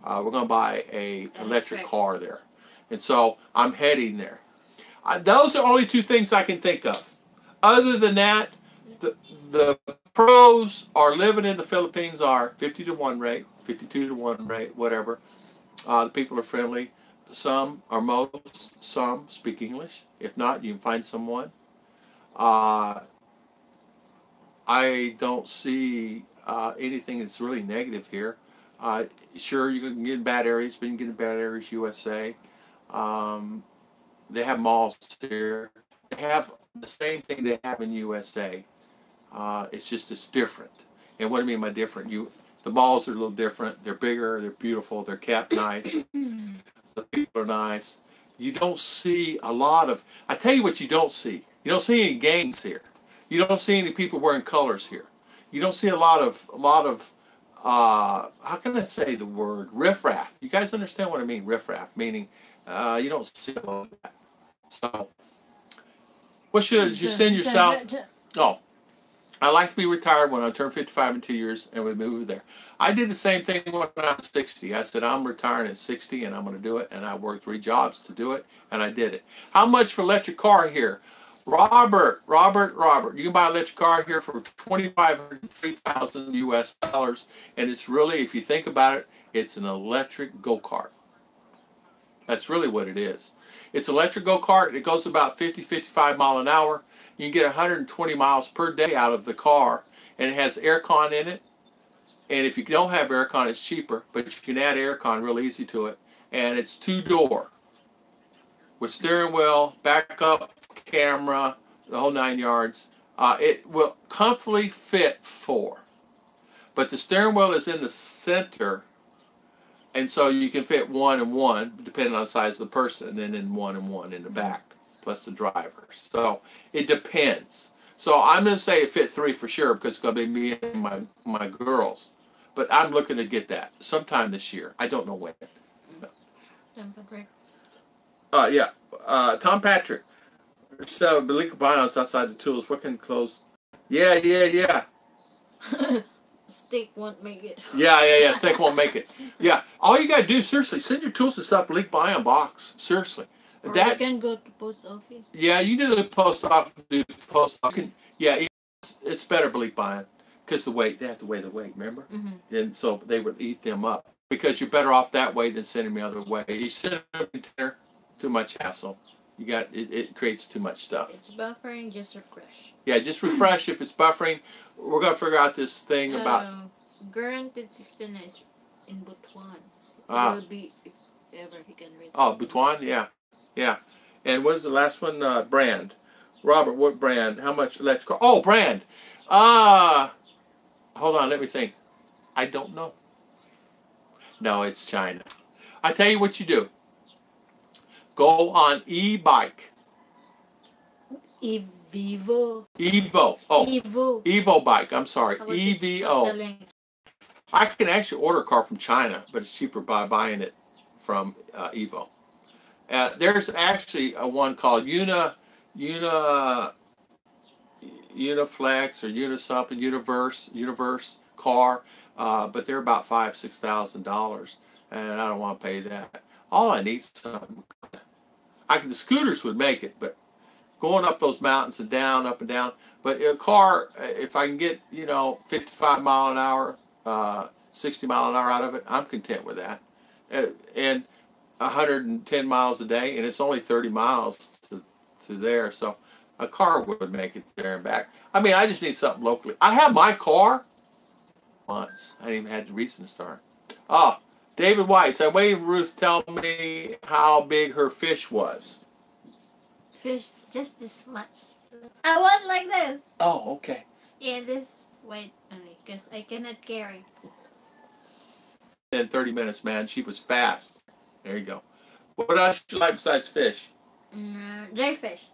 S1: We're going to buy a electric car there. And so I'm heading there. Those are only two things I can think of. Other than that, the pros are living in the Philippines are 50 to 1 rate, 52 to 1 rate, whatever. The people are friendly. Some speak English. If not, you can find someone. I don't see anything that's really negative here. Sure, you can get in bad areas, but you can get in bad areas USA. They have malls here. They have the same thing they have in USA. It's different. And what I mean by different, the malls are a little different. They're bigger. They're beautiful. They're kept nice. The people are nice. You don't see a lot of... I tell you what you don't see. You don't see any gangs here. You don't see any people wearing colors here. You don't see a lot of how can I say the word? Riffraff. You guys understand what I mean? Riffraff, meaning you don't see a lot of that. So, what should you send yourself? Oh, I'd like to be retired when I turn 55 in 2 years and we move there. I did the same thing when I was 60. I said, I'm retiring at 60 and I'm going to do it. And I worked 3 jobs to do it, and I did it. How much for electric car here? Robert, you can buy an electric car here for $2,500 to $3,000 US. And it's really, if you think about it, it's an electric go-kart. That's really what it is. It's an electric go-kart. It goes about 50-55 miles an hour. You can get 120 miles per day out of the car, and it has aircon in it. And if you don't have aircon, it's cheaper, but you can add aircon real easy to it. And it's 2-door with steering wheel, backup camera, the whole 9 yards. It will comfortably fit 4, but the steering wheel is in the center. And so you can fit 1 and 1, depending on the size of the person, and then 1 and 1 in the back, plus the driver. So it depends. So I'm going to say it fit 3 for sure, because it's going to be me and my girls. But I'm looking to get that sometime this year. I don't know when. Yeah. Tom Patrick. So, Belika Bions outside the tools. What can close? Yeah.
S2: Steak won't make it.
S1: Yeah. Steak won't make it. Yeah. All you gotta do, seriously, send your tools to stuff Belika Bion box. Seriously.
S2: Or you can go to post office.
S1: Yeah, you do the post office. It's better Belika Bion because they have to weigh the weight. Remember, and so they would eat them up because you're better off that way than sending me the other way. You send a container, too much hassle. You got it creates too much stuff.
S2: It's buffering, just refresh.
S1: Yeah, just refresh if it's buffering. We're gonna figure out this thing about
S2: guaranteed 69 in Butuan. It will be if ever he can read.
S1: Oh, Butuan, yeah. And what is the last one? Brand. Robert, what brand? How much electrical? Oh, brand. Hold on, let me think. I don't know. No, it's China. I tell you what you do. Go on e-bike.
S2: Vivo.
S1: Evo. Oh,
S2: Evo.
S1: Evo bike. I'm sorry.
S2: How about this
S1: EVO.
S2: spelling?
S1: I can actually order a car from China, but it's cheaper by buying it from Evo. There's actually a one called Uniflex or Unisomething Universe car, but they're about $5,000-$6,000, and I don't want to pay that. All I need is something. The scooters would make it, but going up those mountains and down, up and down. But a car, if I can get 55 mile an hour, 60 mile an hour out of it, I'm content with that. And 110 miles a day, and it's only 30 miles to there, so a car would make it there and back. I mean, I just need something locally. I have my car once. I didn't even have the reason to start. Ah, David White. So I'm waiting for Ruth to tell me how big her fish was.
S2: Fish just this much. I want like this.
S1: Oh, okay.
S2: Yeah, this white only, because I cannot carry.
S1: In 30 minutes, man. She was fast. There you go. What else do you like besides fish?
S2: Dry fish.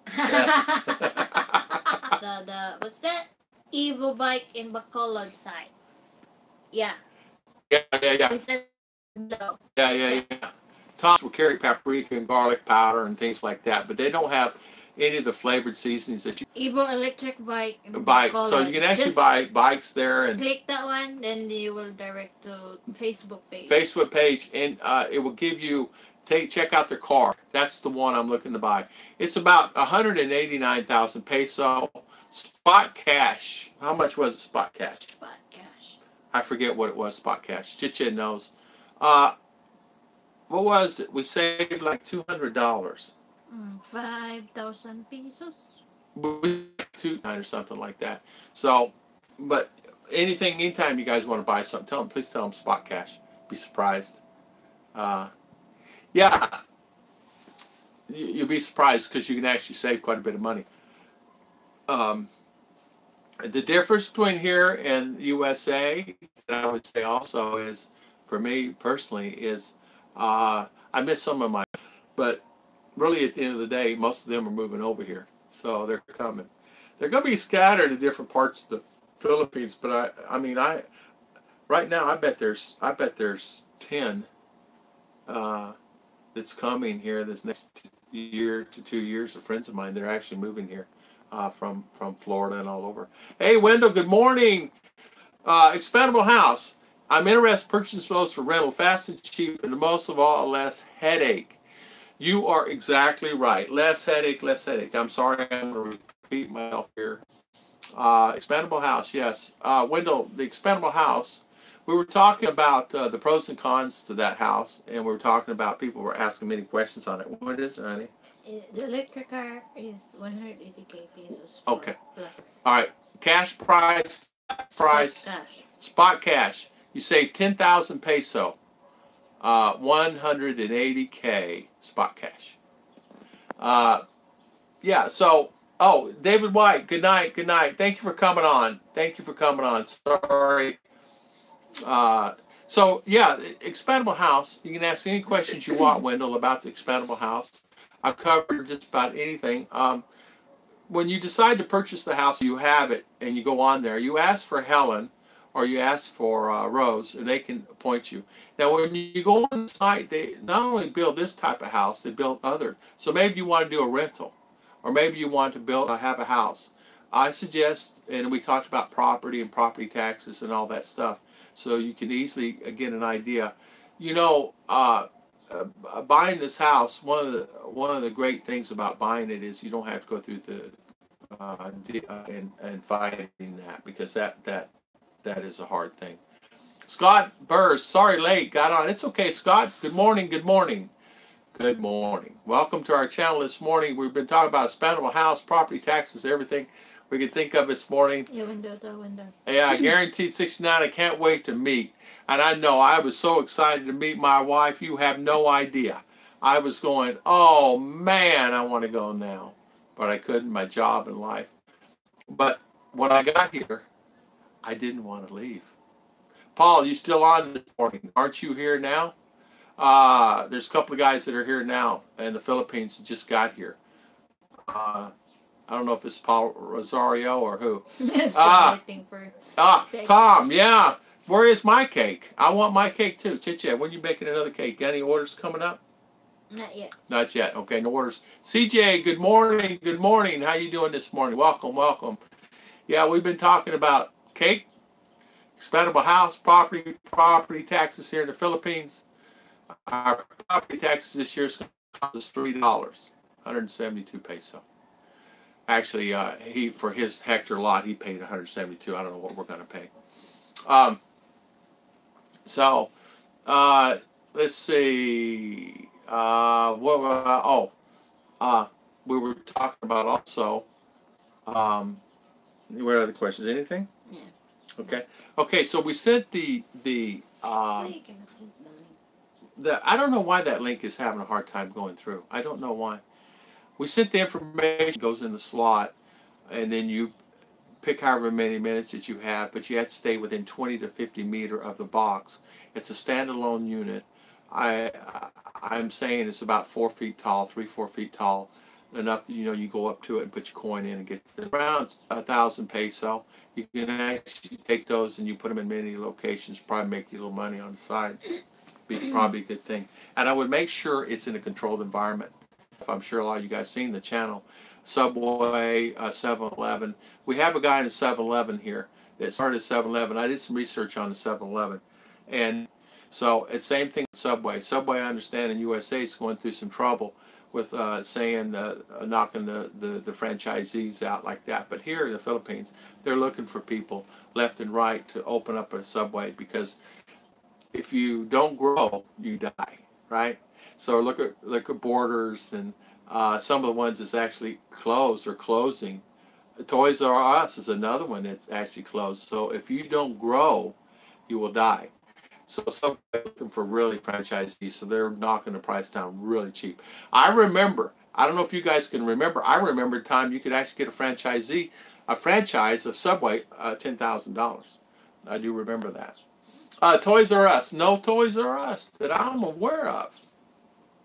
S2: the what's that? Evo bike in Bacolod side. Yeah.
S1: Yeah. Yeah. Toms will carry paprika and garlic powder and things like that, but they don't have any of the flavored seasonings that you
S2: Evo electric bike in
S1: buy.
S2: Bacolod.
S1: So you can actually
S2: Just
S1: buy bikes there and
S2: click that one, then you will direct to Facebook page.
S1: Facebook page, and it will give you check out their car. That's the one I'm looking to buy. It's about 189,000 peso. Spot cash. How much was it? Spot cash.
S2: Spot cash.
S1: I forget what it was. Spot cash. Chichen knows. What was it? We saved like $200.
S2: 5,000 pesos.
S1: Or something like that. So, but anytime you guys want to buy something, please tell them spot cash. Be surprised. Yeah, you'll be surprised because you can actually save quite a bit of money. The difference between here and USA, that I would say also is, for me personally, is I miss some of my, but really at the end of the day, most of them are moving over here, so they're coming. They're going to be scattered in different parts of the Philippines, but right now I bet there's 10 that's coming here this next year to 2 years. Of friends of mine, they're actually moving here from Florida and all over. Hey, Wendell, good morning. Expandable house. I'm interested in purchasing those for rental, fast and cheap, and most of all, less headache. You are exactly right. Less headache, less headache. I'm sorry, I'm going to repeat myself here. Expandable house, yes. Wendell, the expandable house. We were talking about the pros and cons to that house, and we were talking about people were asking many questions on it. What is it, honey?
S2: The electric car is 180k pesos.
S1: Okay.
S2: Plus.
S1: All right. Cash price. Spot cash. You save 10,000 peso. 180k spot cash. Yeah. So, David White. Good night. Good night. Thank you for coming on. Sorry. So yeah, expandable house. You can ask any questions you want, Wendell, about the expandable house. I've covered just about anything. When you decide to purchase the house, you have it, and you go on there. You ask for Helen, or you ask for Rose, and they can point you. Now, when you go on the site, they not only build this type of house, they build other. So maybe you want to do a rental, or maybe you want to have a house. I suggest, and we talked about property and property taxes and all that stuff, so you can easily get an idea. Buying this house, one of the great things about buying it is you don't have to go through the and fighting that, because that is a hard thing. Scott Burrs, sorry late, got on. It's okay, Scott. Good morning. Welcome to our channel this morning. We've been talking about expandable house, property taxes, everything we could think of this morning.
S2: The window.
S1: Yeah, guaranteed 69. I can't wait to meet. And I know I was so excited to meet my wife. You have no idea. I was going, oh man, I want to go now. But I couldn't, my job and life. But when I got here, I didn't want to leave. Paul, you still on this morning? Aren't you here now? There's a couple of guys that are here now in the Philippines that just got here. I don't know if it's Paul Rosario or who.
S2: Still waiting for cake.
S1: Tom, yeah. Where is my cake? I want my cake too. Chit-chat, when are you making another cake? Got any orders coming up?
S2: Not yet.
S1: Not yet. Okay, no orders. CJ, good morning. Good morning. How you doing this morning? Welcome, welcome. Yeah, we've been talking about cake, expendable house, property taxes here in the Philippines. Our property taxes this year is going to cost us $3, 172 peso. Actually, he for his hectare lot, he paid 172. I don't know what we're going to pay. Let's see. We were talking about also. What other questions? Anything?
S2: Yeah.
S1: Okay. Okay. So we sent the
S2: Why you cannot send the link?
S1: I don't know why that link is having a hard time going through. I don't know why. We sent the information, goes in the slot, and then you pick however many minutes that you have, but you have to stay within 20 to 50 meter of the box. It's a standalone unit. I'm saying it's about 4 feet tall, 3-4 feet tall, enough that you go up to it and put your coin in and get around 1,000 peso. You can actually take those and you put them in many locations, probably make you a little money on the side. Be probably a good thing. And I would make sure it's in a controlled environment. I'm sure a lot of you guys seen the channel. Subway, 7-Eleven. We have a guy in 7-Eleven here that started 7-Eleven. I did some research on the 7-Eleven. And so it's same thing with Subway. Subway, I understand, in USA is going through some trouble with knocking the franchisees out like that. But here in the Philippines, they're looking for people left and right to open up a Subway, because if you don't grow, you die, right? So look at Borders and some of the ones that's actually closed or closing. Toys R Us is another one that's actually closed. So if you don't grow, you will die. So some are looking for really franchisees, so they're knocking the price down really cheap. I remember, I don't know if you guys can remember, I remember a time you could actually get a franchise of Subway, $10,000. I do remember that. Toys R Us, no Toys R Us that I'm aware of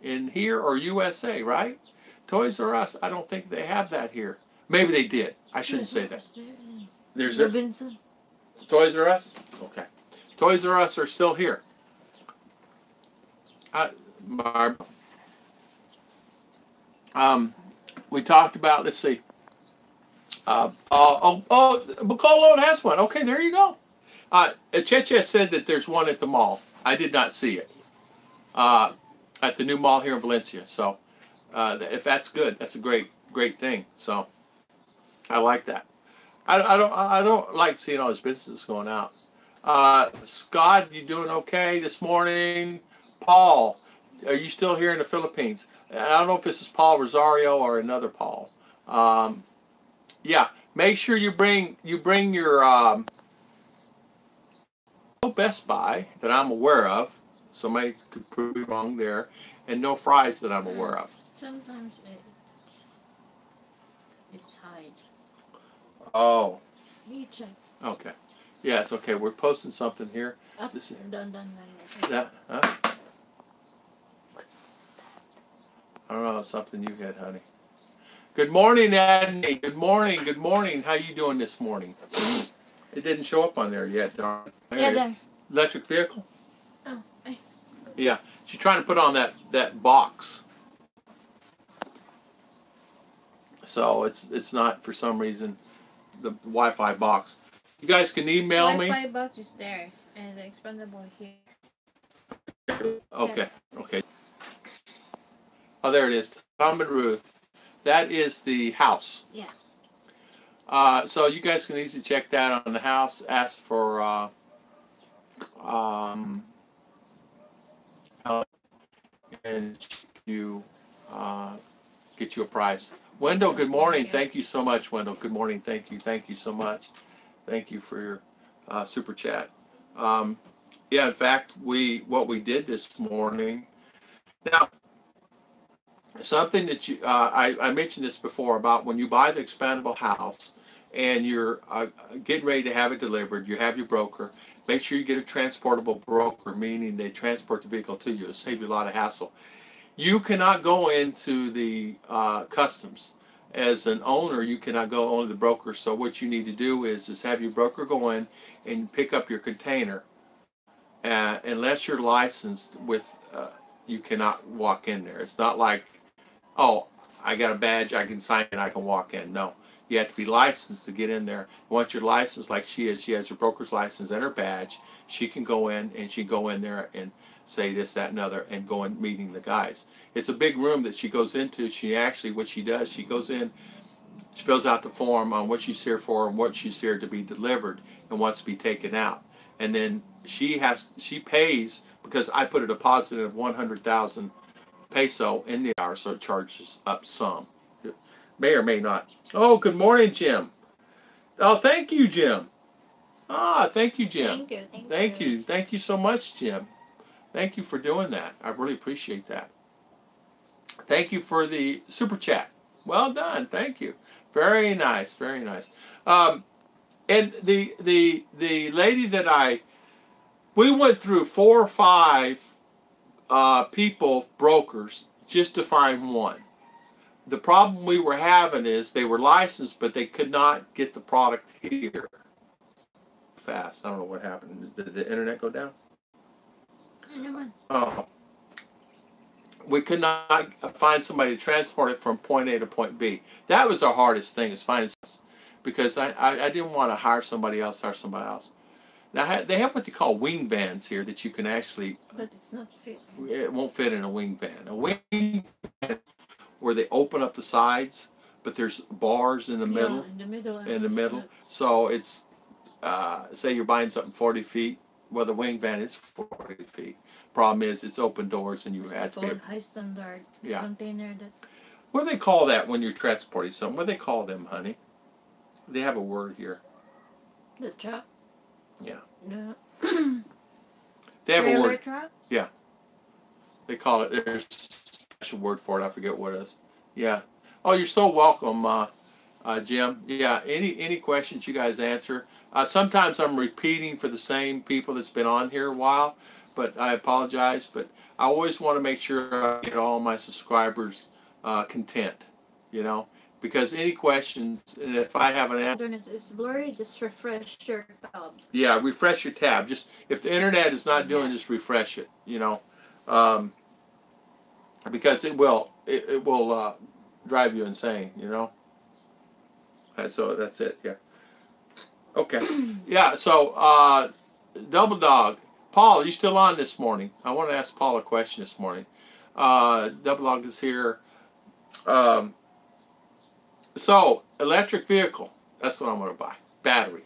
S1: in here or USA, right? Toys R Us, I don't think they have that here. Maybe they did. I shouldn't say that. There's
S2: Robinson.
S1: Toys R Us? Okay. Toys R Us are still here. We talked about, let's see. Bacolo has one. Okay, there you go. Cheche said that there's one at the mall. I did not see it. At the new mall here in Valencia. So, if that's good, that's a great thing. So, I like that. I don't like seeing all these businesses going out. Scott, you doing okay this morning? Paul, are you still here in the Philippines? I don't know if this is Paul Rosario or another Paul. Yeah, make sure you bring your no Best Buy that I'm aware of. Somebody could prove me wrong there, and no fries that I'm aware of.
S2: Sometimes it's hide.
S1: Oh.
S2: You check.
S1: Okay. Yeah, it's okay. We're posting something here.
S2: Up, done.
S1: That, huh? I don't know, something you had, honey. Good morning, Adney. Good morning. Good morning. How you doing this morning? It didn't show up on there yet, darn.
S2: There.
S1: Electric vehicle?
S2: Oh, hey.
S1: Yeah. She's trying to put on that box. So it's not, for some reason, the Wi-Fi box. You guys can email me.
S2: Wi-Fi box is there, and the expandable here.
S1: Okay. Okay. Oh, there it is. Tom and Ruth. That is the house.
S2: Yeah.
S1: So you guys can easily check that on the house. Ask for and you get you a price. Wendell, good morning. Thank you so much, Wendell. Good morning. Thank you. Thank you so much. Thank you for your super chat. Yeah, in fact, what we did this morning. Now, something that I mentioned this before about when you buy the expandable house, and you're getting ready to have it delivered, you have your broker. Make sure you get a transportable broker, meaning they transport the vehicle to you. It'll save you a lot of hassle. You cannot go into the customs. As an owner, you cannot go on the broker. So what you need to do is have your broker go in and pick up your container. Unless you're licensed with, you cannot walk in there. It's not like, oh, I got a badge, I can sign it, I can walk in. No, you have to be licensed to get in there. Once you're licensed, like she is, she has her broker's license and her badge. She can go in and she go in there and say this, that, and other, and go in meeting the guys. It's a big room that she goes into. She actually, what she does, she goes in, she fills out the form on what she's here for and what she's here to be delivered and what's to be taken out. And then she pays, because I put a deposit of 100,000 peso in the hour, so it charges up some. It may or may not. Oh, good morning, Jim. Oh, thank you, Jim. Ah, thank you, Jim.
S2: Thank you.
S1: Thank you so much, Jim. Thank you for doing that. I really appreciate that. Thank you for the super chat. Well done. Thank you. Very nice. Very nice. And the lady that we went through 4 or 5 people, brokers, just to find one. The problem we were having is they were licensed, but they could not get the product here fast. I don't know what happened. Did the internet go down? Oh. We could not find somebody to transport it from point A to point B. That was our hardest thing, is finding, because I didn't want to hire somebody else. Now, they have what they call wing vans here that you can actually...
S2: But it's not fit.
S1: It won't fit in a wing van. A wing van, where they open up the sides, but there's bars in the middle.
S2: Yeah, in the middle.
S1: In the middle. So it's, say you're buying something 40 feet. Well, the wing van is 40 feet. Problem is, it's open doors, and you have to be...
S2: high standard container.
S1: What do they call that when you're transporting something? What do they call them, honey? They have a word here.
S2: The truck?
S1: Yeah.
S2: No.
S1: They have a word.
S2: Truck?
S1: Yeah. They call it, there's a special word for it. I forget what it is. Yeah. Oh, you're so welcome, Jim. Yeah, any questions you guys answer. Sometimes I'm repeating for the same people that's been on here a while, but I apologize. But I always want to make sure I get all my subscribers content, because any questions, and if I have an answer...
S2: It's blurry, just refresh your tab.
S1: Yeah, refresh your tab. Just, if the internet is not doing, just refresh it, because it will drive you insane, And so that's it, yeah. Okay. Yeah, so, Double Dog. Paul, are you still on this morning? I want to ask Paul a question this morning. Double Dog is here. So, electric vehicle. That's what I'm going to buy. Battery.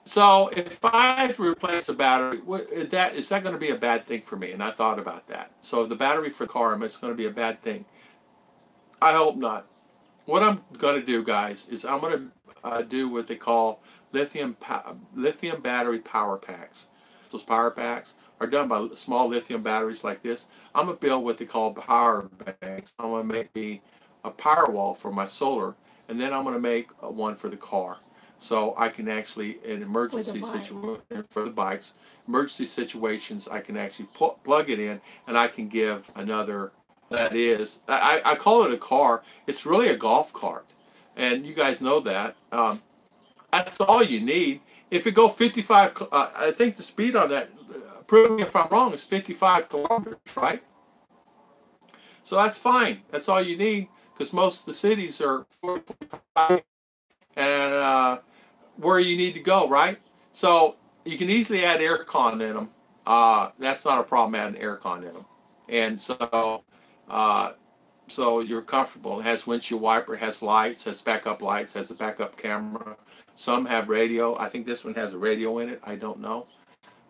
S1: So, if I have to replace the battery, is that going to be a bad thing for me? And I thought about that. So, the battery for the car, it's going to be a bad thing. I hope not. What I'm going to do, guys, is I'm going to do what they call lithium battery power packs. Those power packs are done by small lithium batteries like this. I'm going to build what they call power banks. I'm going to make me a power wall for my solar, and then I'm going to make one for the car. So I can actually, in emergency situations, for the bikes, emergency situations, I can actually plug it in, and I can give another... That is, I call it a car. It's really a golf cart, and you guys know that. That's all you need. If it go 55, I think the speed on that, prove me if I'm wrong, is 55 kilometers, right? So that's fine. That's all you need, because most of the cities are 45, and where you need to go, right? So you can easily add aircon in them. That's not a problem adding aircon in them, and so. So you're comfortable. It has windshield wiper, has lights, has backup lights, has a backup camera. Some have radio. I think this one has a radio in it. I don't know.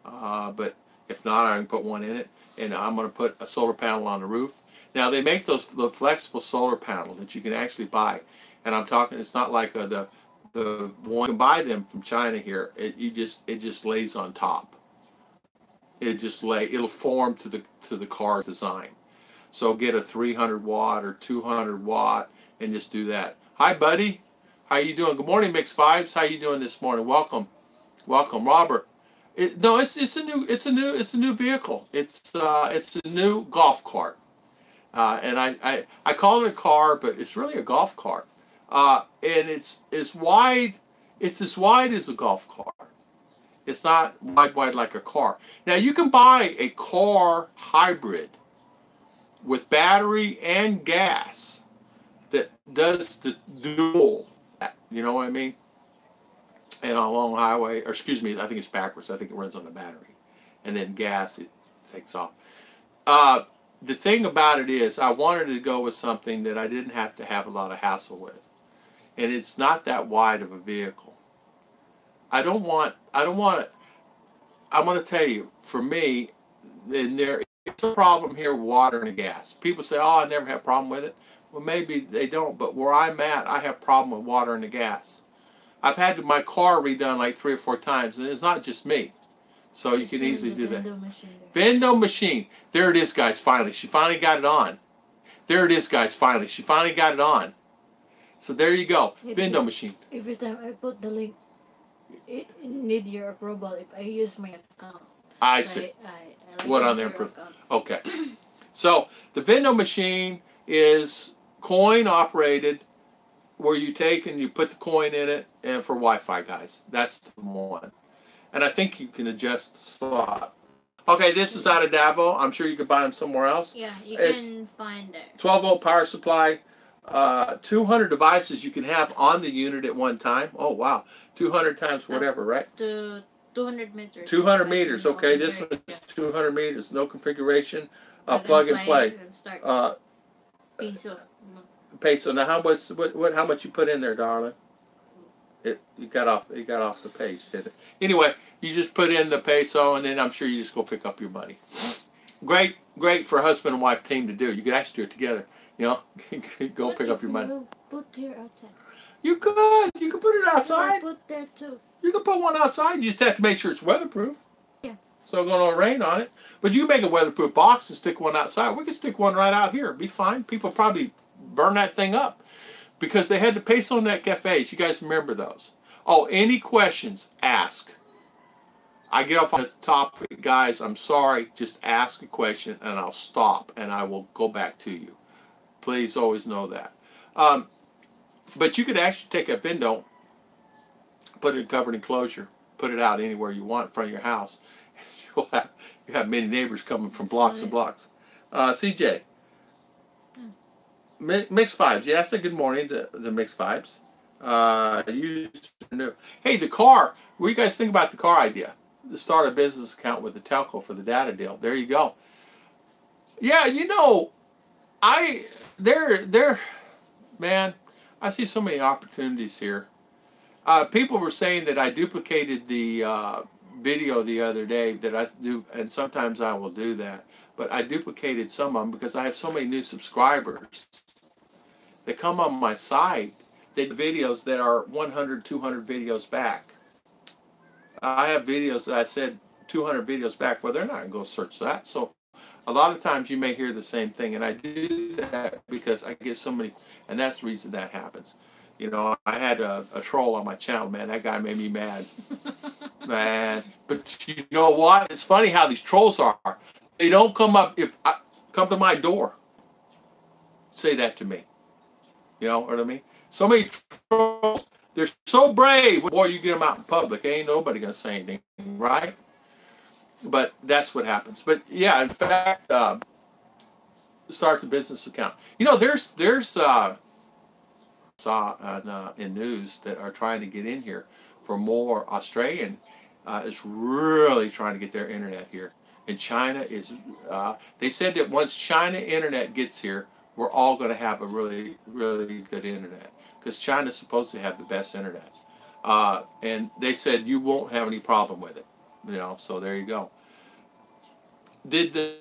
S1: But if not, I can put one in it. And I'm going to put a solar panel on the roof. Now, they make the flexible solar panel that you can actually buy. And I'm talking, it's not like the one, you can buy them from China here. It just lays on top. It'll form to the car design. So get a 300 watt or 200 watt and just do that. Hi, buddy. How you doing? Good morning, Mixed Vibes. How you doing this morning? Welcome, welcome, Robert. No, it's a new vehicle. It's a new golf cart. And I call it a car, but it's really a golf cart. And it's as wide. It's as wide as a golf cart. It's not wide like a car. Now you can buy a car hybrid with battery and gas that does the dual. You know what I mean? And on a long highway, or excuse me, I think it's backwards. I think it runs on the battery, and then gas it takes off. The thing about it is, I wanted to go with something that I didn't have to have a lot of hassle with, and it's not that wide of a vehicle. I don't want. I'm going to tell you, for me, and there is a problem here with water and gas. People say, "Oh, I never had a problem with it." Well, maybe they don't, but where I'm at, I have a problem with water and the gas. I've had my car redone like 3 or 4 times, and it's not just me. So you can easily do that. Vendo machine. There it is, guys, finally. She finally got it on. There it is, guys, finally. She finally got it on. So there you go.
S2: Yeah,
S1: Vendo machine.
S2: Every time I put the link, it need your approval if I use my account.
S1: I see.
S2: I like
S1: What on there? Okay. So the Vendo machine is coin operated, where you take and you put the coin in it, and for Wi-Fi, guys. That's the one. And I think you can adjust the slot. Okay, this is out of Davao. I'm sure you could buy them somewhere else.
S2: Yeah, you can find it.
S1: 12-volt power supply. 200 devices you can have on the unit at one time. Oh, wow. 200 times whatever, right?
S2: 200 meters.
S1: 200 meters. Okay, this one's 200 meters. No configuration. Plug and play. Peso. Now, how much you put in there, darling? You got off the page, did it? Anyway, you just put in the peso, and then I'm sure you just go pick up your money. Great for a husband and wife team to do. You could actually do it together. You know, go pick up your money.
S2: Put here outside.
S1: You could. You could put it outside.
S2: Put there too.
S1: You can put one outside. You just have to make sure it's weatherproof.
S2: Yeah.
S1: So it's going to rain on it. But you can make a weatherproof box and stick one outside. We could stick one right out here. It'd be fine. People probably burn that thing up because they had the peso net cafes. You guys remember those? Oh, any questions? Ask. I get off on the topic, guys. I'm sorry. Just ask a question and I'll stop and I will go back to you. Please always know that. But you could actually take a Vendo, put it in covered enclosure, put it out anywhere you want in front of your house. You have many neighbors coming from blocks and blocks. CJ, Mixed Vibes. Yeah, I said good morning to the Mixed Vibes. Hey, the car. What do you guys think about the car idea? To start a business account with the telco for the data deal. There you go. Yeah, you know, man, I see so many opportunities here. People were saying that I duplicated the video the other day that I do, and sometimes I will do that. But I duplicated some of them because I have so many new subscribers that come on my site. They do videos that are 100, 200 videos back. I have videos that I said 200 videos back. Well, they're not going to go search that. So a lot of times you may hear the same thing, and I do that because I get so many, and that's the reason that happens. You know, I had a troll on my channel, man. That guy made me mad. Man. But you know what? It's funny how these trolls are. They don't come up, come to my door. Say that to me. You know what I mean? So many trolls, they're so brave. Boy, you get them out in public, ain't nobody going to say anything, right? But that's what happens. But yeah, in fact, start the business account. You know, there's saw in news that are trying to get in here for more. Australian is really trying to get their internet here. And China is, they said that once China internet gets here, we're all going to have a really, really good internet. Because China's supposed to have the best internet. And they said you won't have any problem with it. You know, so there you go. Did the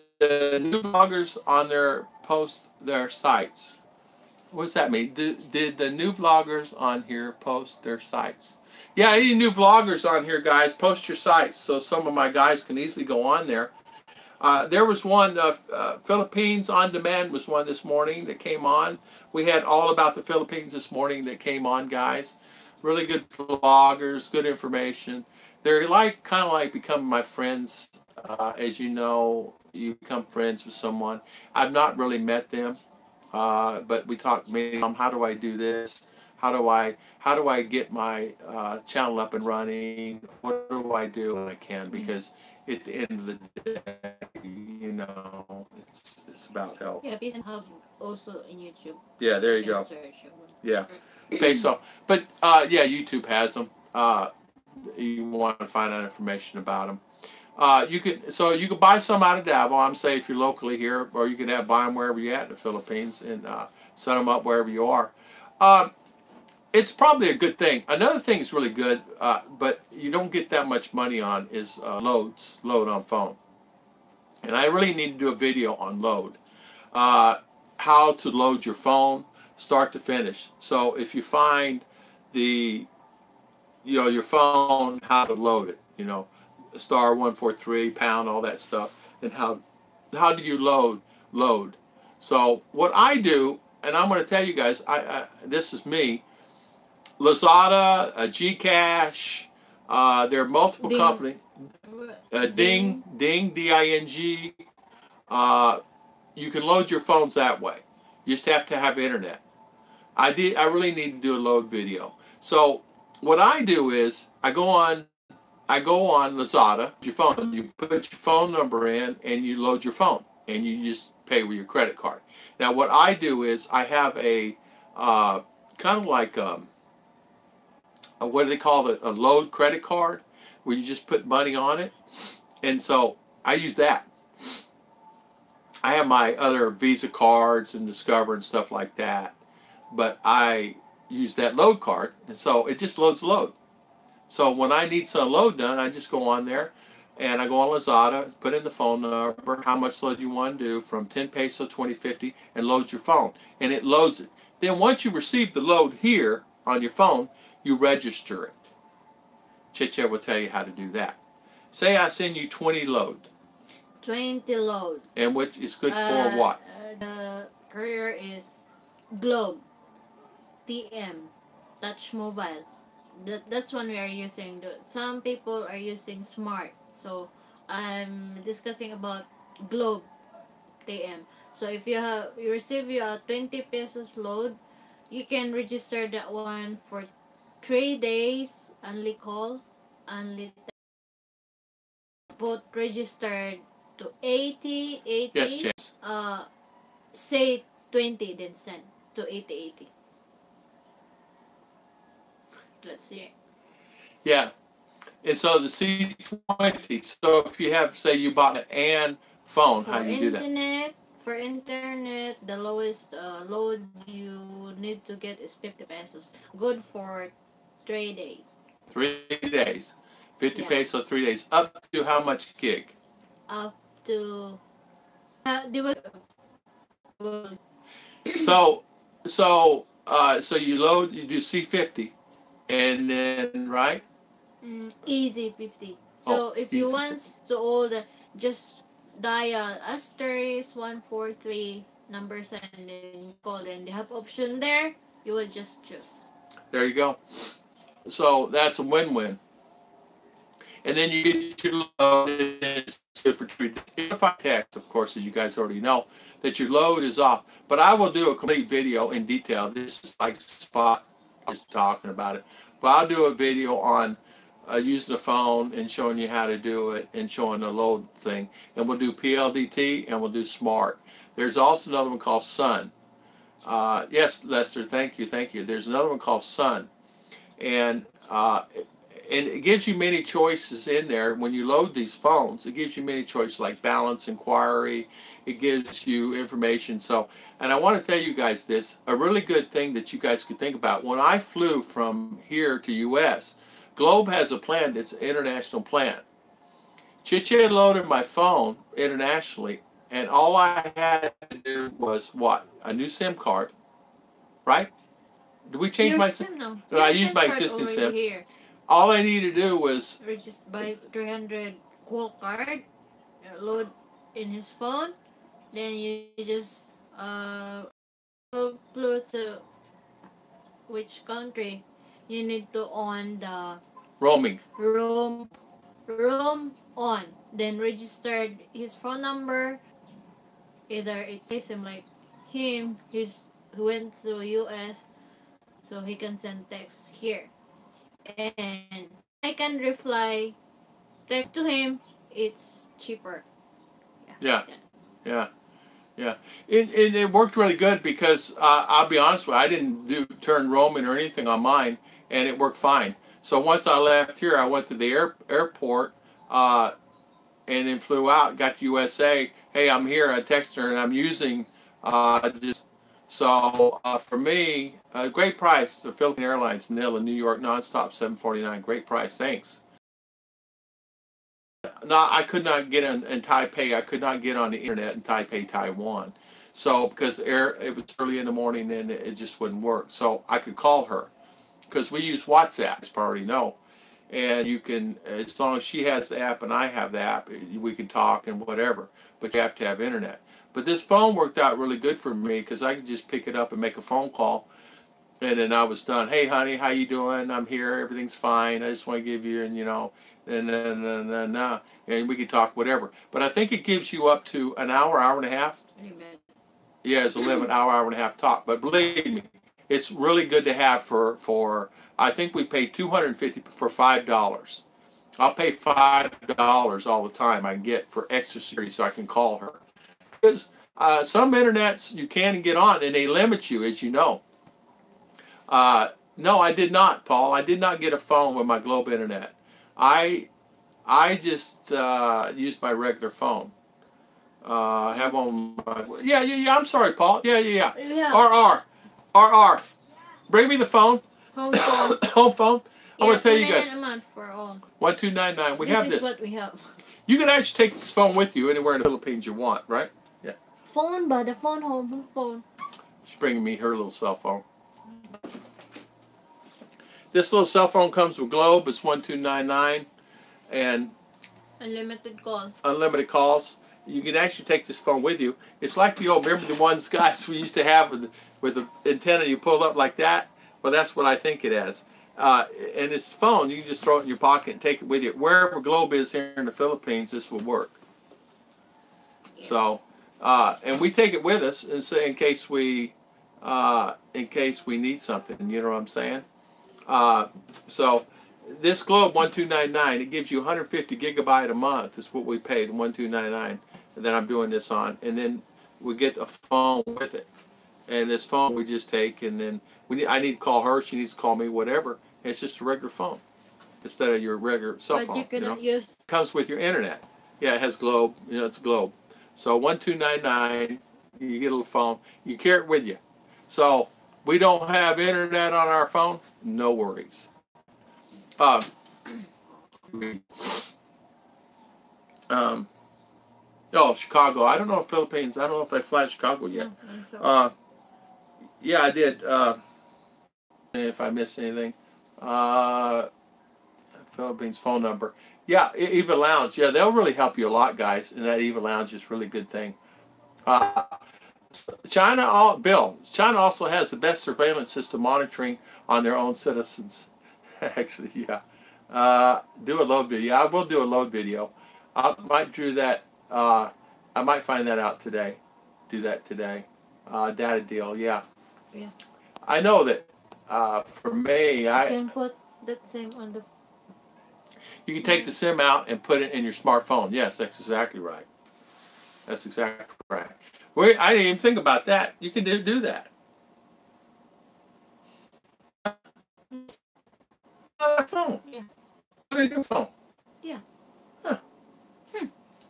S1: new vloggers on their post their sites? What does that mean? Did the new vloggers on here post their sites? Yeah, any new vloggers on here, guys, post your sites so some of my guys can easily go on there. There was one, Philippines On Demand was one this morning that came on. We had all about the Philippines this morning that came on, guys. Really good vloggers, good information. They're like kind of like becoming my friends. As you know, you become friends with someone. I've not really met them, but we talked maybe how do I do this? How do I get my channel up and running? What do I do when I can? Because at the end of the day, it's about help.
S2: Yeah, please have also in YouTube.
S1: Yeah, there you
S2: You can
S1: go.
S2: search.
S1: Yeah. Okay, so, but yeah, YouTube has them. You want to find out information about them. You can buy some out of Davao. I'm saying if you're locally here, or you can buy them wherever you're at in the Philippines and set them up wherever you are. It's probably a good thing. Another thing is really good, but you don't get that much money on is load on phone. And I really need to do a video on load. How to load your phone, start to finish. So if you find your phone, how to load it, star 143 pound, all that stuff, and how do you load. So what I do, and I'm going to tell you guys, this is me. Lazada, Gcash, there are multiple companies. Ding, D-I-N-G. You can load your phones that way. You just have to have internet. I really need to do a load video. So what I do is I go on Lazada, your phone. You put your phone number in and you load your phone, and you just pay with your credit card. Now what I do is I have a kind of like what do they call it? A load credit card, where you just put money on it, and so I use that. I have my other Visa cards and Discover and stuff like that, but I use that load card, and so it just load. So when I need some load done, I just go on there, and I go on Lazada, put in the phone number, how much load you want to do, from 10 peso, 20, 50, and load your phone, and it loads it. Then once you receive the load here on your phone, you register it. Chiche will tell you how to do that. Say I send you 20 load.
S2: 20 load.
S1: And which is good for what?
S2: The courier is Globe, TM, Touch Mobile. That's one we are using. Some people are using Smart. So I'm discussing about Globe, TM. So if you receive your 20 pesos load, you can register that one for 3 days, only call, only both registered to 80.
S1: Yes, James.
S2: Say 20, then send to 80. Let's see.
S1: Yeah. And so the C20, so if you have, say you bought an phone, how do you do that?
S2: For internet, the lowest load you need to get is 50 pesos. Good for 3 days.
S1: 3 days. 50 peso, 3 days. Up to how much gig?
S2: Up to...
S1: So you load, you do C50, and then, right?
S2: Easy 50. So if you want
S1: 50.
S2: to order, just dial asterisk 143 numbers and then call, and they have option there. You will just choose.
S1: There you go. So that's a win-win. And then you get your load, and it's good for 3 days. If I text, of course, as you guys already know, that your load is off. But I will do a complete video in detail. This is like Spot just talking about it. But I'll do a video on using the phone and showing you how to do it and showing the load thing. And we'll do PLDT and we'll do Smart. There's also another one called Sun. Yes, Lester, thank you. There's another one called Sun. And it gives you many choices in there. When you load these phones, it gives you many choices like balance, inquiry. It gives you information. So, and I want to tell you guys this, a really good thing that you guys could think about. When I flew from here to U.S., Globe has a plan that's an international plan. Chiche loaded my phone internationally, and all I had to do was what? A new SIM card, right? Did we change my SIM?
S2: No,
S1: I used my existing SIM.
S2: Here.
S1: All I needed to do was
S2: just buy 300 call card, load in his phone, then you just flew to which country. You need to on the
S1: Roaming.
S2: roam on, then registered his phone number. Either it's him like him, he went to US, so he can send text here, and I can reply text to him. It's cheaper.
S1: Yeah. Yeah. Yeah. It worked really good because I'll be honest with you, I didn't turn roaming or anything on mine, and it worked fine. So once I left here, I went to the airport, and then flew out, got to USA. Hey, I'm here. I texted her, and I'm using just so for me, great price. The Philippine Airlines, Manila, New York, nonstop, $7.49. Great price. Thanks. No, I could not get in Taipei. I could not get on the internet in Taipei, Taiwan. So because it was early in the morning and it just wouldn't work. So I could call her because we use WhatsApp, as you already know. And you can, as long as she has the app and I have the app, we can talk and whatever. But you have to have internet. But this phone worked out really good for me because I could just pick it up and make a phone call, and then I was done. Hey, honey, how you doing? I'm here. Everything's fine. I just want to give you, and then and we could talk whatever. But I think it gives you up to an hour, hour and a half.
S2: Amen.
S1: Yeah, it's a limit, hour and a half talk. But believe me, it's really good to have for. I think we pay $250 for $5. I'll pay $5 all the time I get for extra security so I can call her. Because some internets you can get on and they limit you, as you know. No, I did not, Paul. I did not get a phone with my Globe Internet. I just used my regular phone. I have on my, yeah. I'm sorry, Paul. Yeah.
S2: Yeah.
S1: RR. Bring me the phone.
S2: Home phone.
S1: Home phone. I'm
S2: Yeah,
S1: gonna tell you guys.
S2: $2.99 a month for all.
S1: 1299. We have
S2: This is
S1: this.
S2: what we have.
S1: You can actually take this phone with you anywhere in the Philippines you want, right? Yeah.
S2: Phone, but the home phone.
S1: She's bringing me her little cell phone. This little cell phone comes with Globe. It's 1299, and
S2: Unlimited call.
S1: unlimited calls. You can actually take this phone with you. It's like the old, remember the ones, guys, we used to have with the antenna you pull up like that? Well, that's what I think it is. And this phone, you can just throw it in your pocket and take it with you. Wherever Globe is here in the Philippines, this will work.
S2: Yeah.
S1: So, and we take it with us and say in case we need something. You know what I'm saying? So this Globe 1299, it gives you 150 gigabyte a month. Is what we paid 1299, and then I'm doing this on, and then we get a phone with it. And this phone we just take, and then I need to call her. She needs to call me. Whatever. And it's just a regular phone instead of your regular cell
S2: But
S1: phone.
S2: you cannot
S1: know?
S2: use.
S1: It comes with your internet. Yeah, it has Globe. It's Globe. So 1299, you get a little phone. You carry it with you. So we don't have internet on our phone. No worries. Chicago. I don't know if Philippines. I don't know if I fly to Chicago yet.
S2: No,
S1: Yeah, I did. If I missed anything, Philippines phone number. Yeah, Eva Lounge. Yeah, they'll really help you a lot, guys. And that Eva Lounge is a really good thing. China also has the best surveillance system monitoring on their own citizens. Actually, yeah. Do a load video. I will do a load video. I might do that. I might find that out today. Do that today. Data deal. Yeah.
S2: Yeah.
S1: I know that. For me,
S2: you can put that same on the.
S1: You can take the SIM out and put it in your smartphone. Yes, that's exactly right. That's exactly right. I didn't even think about that. You can do that. Phone.
S2: Yeah.
S1: What do you do phone?
S2: Yeah.
S1: Huh.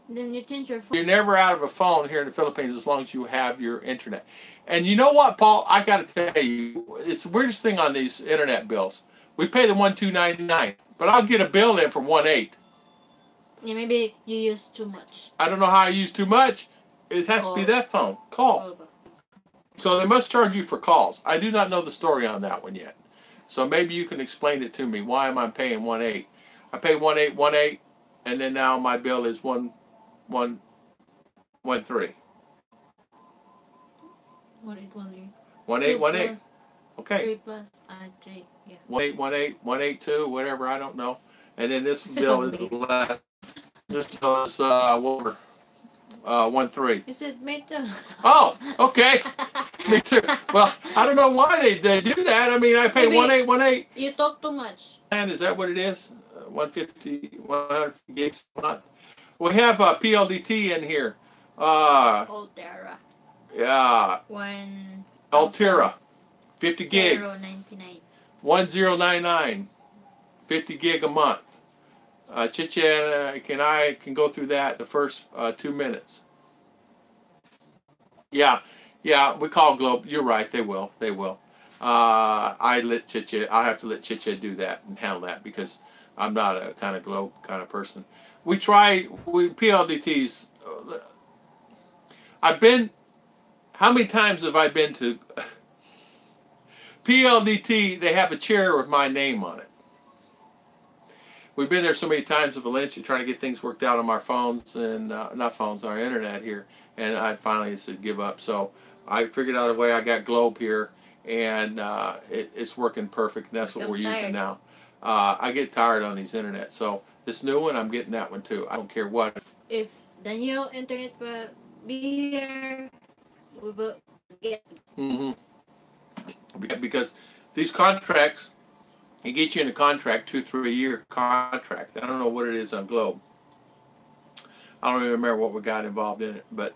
S2: Then you change your phone.
S1: You're never out of a phone here in the Philippines as long as you have your internet. And you know what, Paul? I got to tell you, it's the weirdest thing on these internet bills. We pay the 1299, but I'll get a bill in for 18.
S2: Yeah, maybe you use too much.
S1: I don't know how I use too much. It has to be that phone. Call. So they must charge you for calls. I do not know the story on that one yet. So maybe you can explain it to me. Why am I paying 18? I pay 18, and then now my bill is 11. 13.
S2: 1818.
S1: 1818. Okay.
S2: 3 plus 3. Yeah.
S1: 1818, 182, whatever, I don't know. And then this bill is less. This bill is 13.
S2: You said me too.
S1: Oh, okay. Me too. Well, I don't know why they do that. I mean, I pay
S2: Maybe
S1: 1818.
S2: you talk too much.
S1: And is that what it is? 150, 150 gigs a month. We have PLDT in here.
S2: Altera.
S1: Yeah.
S2: One.
S1: Altera. 50 gig.
S2: 099.
S1: 1099. 50 gig a month. Chicha can go through that the first 2 minutes. Yeah, we call Globe. You're right, they will. I'll have to let Chicha do that and handle that because I'm not a kind of Globe kind of person. PLDTs, how many times have I been to PLDT? They have a chair with my name on it. We've been there so many times with Valencia trying to get things worked out on our phones and not phones, our internet here, and I finally said give up. So I figured out a way. I got Globe here, and it's working perfect. And that's what we're using now. I get tired on these internet, so this new one, I'm getting that one too. I don't care what.
S2: If the new internet will be here, we will get.
S1: Because these contracts. It gets you in a contract, 2-3 year contract. I don't know what it is on Globe. I don't even remember what we got involved in it. But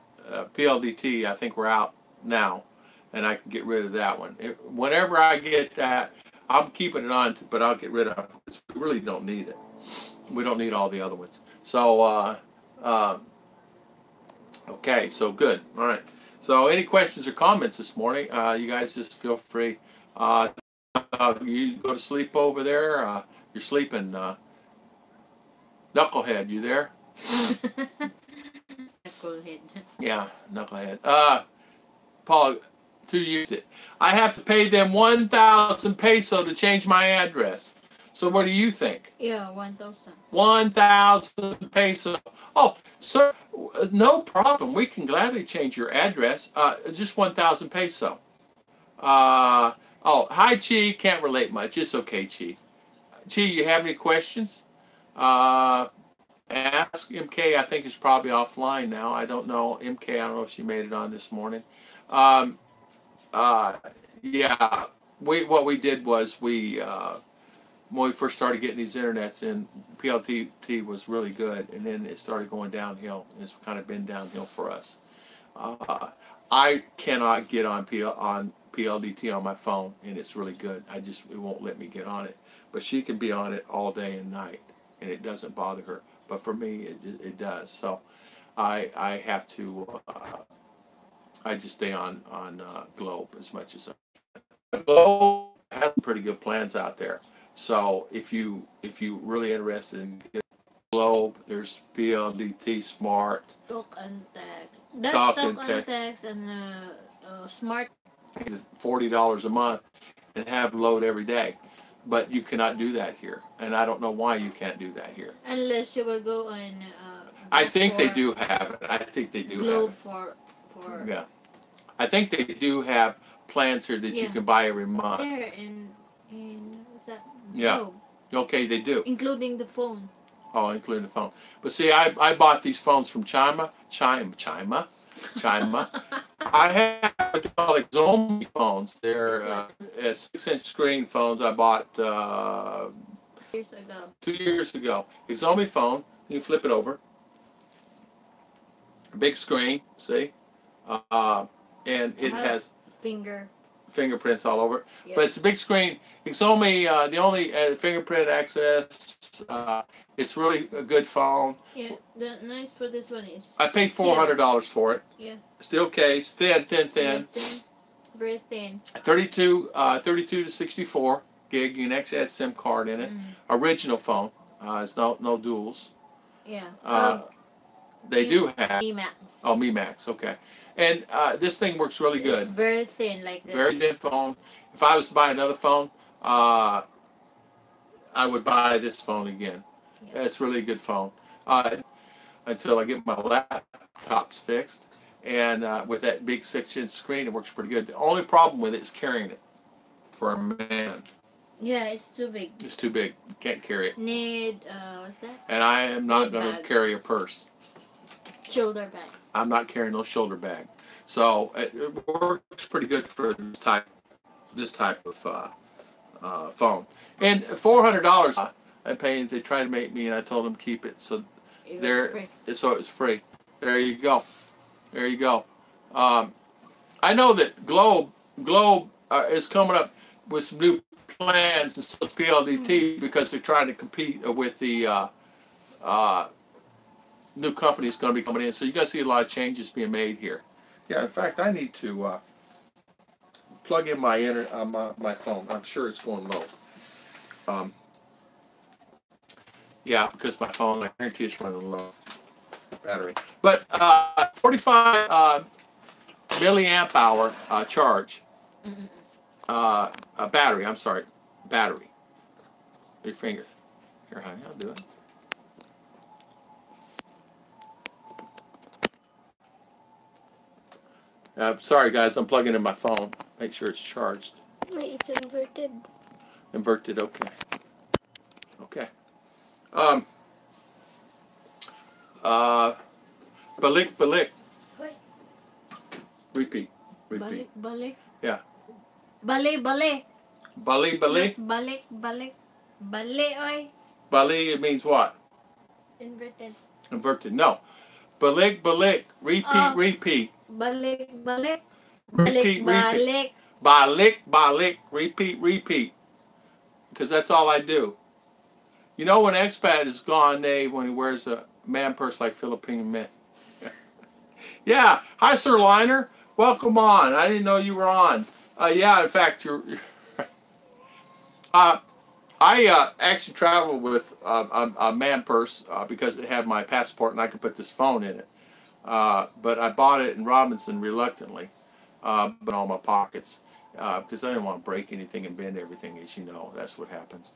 S1: PLDT, I think we're out now, and I can get rid of that one. Whenever I get that, I'm keeping it on, but I'll get rid of it because we really don't need it. We don't need all the other ones. So, okay, so good. All right. So, any questions or comments this morning? You guys just feel free. You go to sleep over there. You're sleeping. Knucklehead, you there?
S2: Knucklehead.
S1: Yeah, Knucklehead. Paul, 2 years. I have to pay them 1,000 peso to change my address. So what do you think?
S2: Yeah, 1,000.
S1: 1,000 peso. Oh, sir, no problem. We can gladly change your address. Just 1,000 peso. Oh, hi, Chi. Can't relate much. It's okay, Chi. Chi, you have any questions? Ask MK. I think it's probably offline now. I don't know. MK, I don't know if she made it on this morning. Yeah. What we did was when we first started getting these internets in, PLDT was really good, and then it started going downhill. It's kind of been downhill for us. I cannot get on PLDT on my phone, and it's really good. It won't let me get on it. But she can be on it all day and night, and it doesn't bother her. But for me, it does. So I have to. I just stay on Globe as much as I can. Globe has pretty good plans out there. So if you really interested in getting Globe, there's PLDT Smart.
S2: Talk and text.
S1: Talk
S2: and
S1: and
S2: text and smart.
S1: $40 a month and have load every day, but you cannot do that here, and I don't know why you can't do that here.
S2: Unless you will go on.
S1: I think they do have it. I think they do
S2: Globe
S1: have it.
S2: for.
S1: Yeah, I think they do have plans here that you can buy every month.
S2: There in what's that?
S1: Yeah.
S2: Globe.
S1: Okay, they do.
S2: Including the phone.
S1: Oh, including the phone. But see, I bought these phones from Chima. I have what they call Xiaomi phones. They're 6-inch screen phones I bought
S2: years ago.
S1: 2 years ago. Xiaomi phone. You flip it over. Big screen. See, and it has fingerprints all over it. Yep. But it's a big screen. Xiaomi, the only fingerprint access. It's really a good phone.
S2: Yeah, the nice for this one is.
S1: I paid $400 for it.
S2: Yeah.
S1: Steel case, thin.
S2: Very thin.
S1: 32 to 64 gig. You can actually add SIM card in it. Original phone. It's no duals.
S2: Yeah.
S1: They do have.
S2: Mi Max.
S1: Oh, Mi Max. Okay. And this thing works really good.
S2: It's very thin, like this.
S1: Very thin phone. If I was to buy another phone, I would buy this phone again. Yeah. It's really a good phone. until I get my laptops fixed. And with that big 6-inch screen, it works pretty good. The only problem with it is carrying it for a man.
S2: Yeah, it's too big.
S1: It's too big. You can't carry it.
S2: Need what's that?
S1: And I am not
S2: Need
S1: going to
S2: bag.
S1: carry a purse.
S2: Shoulder bag.
S1: I'm not carrying no shoulder bag. So it works pretty good for this type of phone. And $400 I paid. They tried to make me, and I told them to keep it. So
S2: It
S1: there,
S2: was free.
S1: so it's free. There you go. There you go. I know that Globe is coming up with some new plans, and so is PLDT, because they're trying to compete with the new companies going to be coming in. So you guys see a lot of changes being made here. Yeah, in fact, I need to plug in my my phone. I'm sure it's going low. Yeah, because my phone, I guarantee it's running low battery. But 45 milliamp hour charge. Battery. I'm sorry, battery. Your finger. Here, honey, I'll do it. Sorry, guys, I'm plugging in my phone. Make sure it's charged.
S3: Wait, it's inverted.
S1: Inverted, okay. Okay. Balik, balik.
S3: Wait.
S1: Repeat.
S2: Balik, balik.
S1: Yeah.
S2: Bali, bali.
S1: Bali, bali.
S2: Balik, balik. Bali, oy.
S1: Bali, it means what?
S2: Inverted.
S1: Inverted. No. Balik, balik. Repeat, repeat.
S2: Balik, balik.
S1: Repeat,
S2: Balik,
S1: repeat.
S2: balik.
S1: Balik, balik. Repeat, repeat. Because that's all I do. You know, when expat is gone, when he wears a man purse like Filipino men. Yeah. Hi, Sir Liner. Welcome on. I didn't know you were on. Yeah, in fact, you're I actually traveled with a man purse because it had my passport and I could put this phone in it. But I bought it in Robinson reluctantly, but all my pockets, because I didn't want to break anything and bend everything. As you know, that's what happens.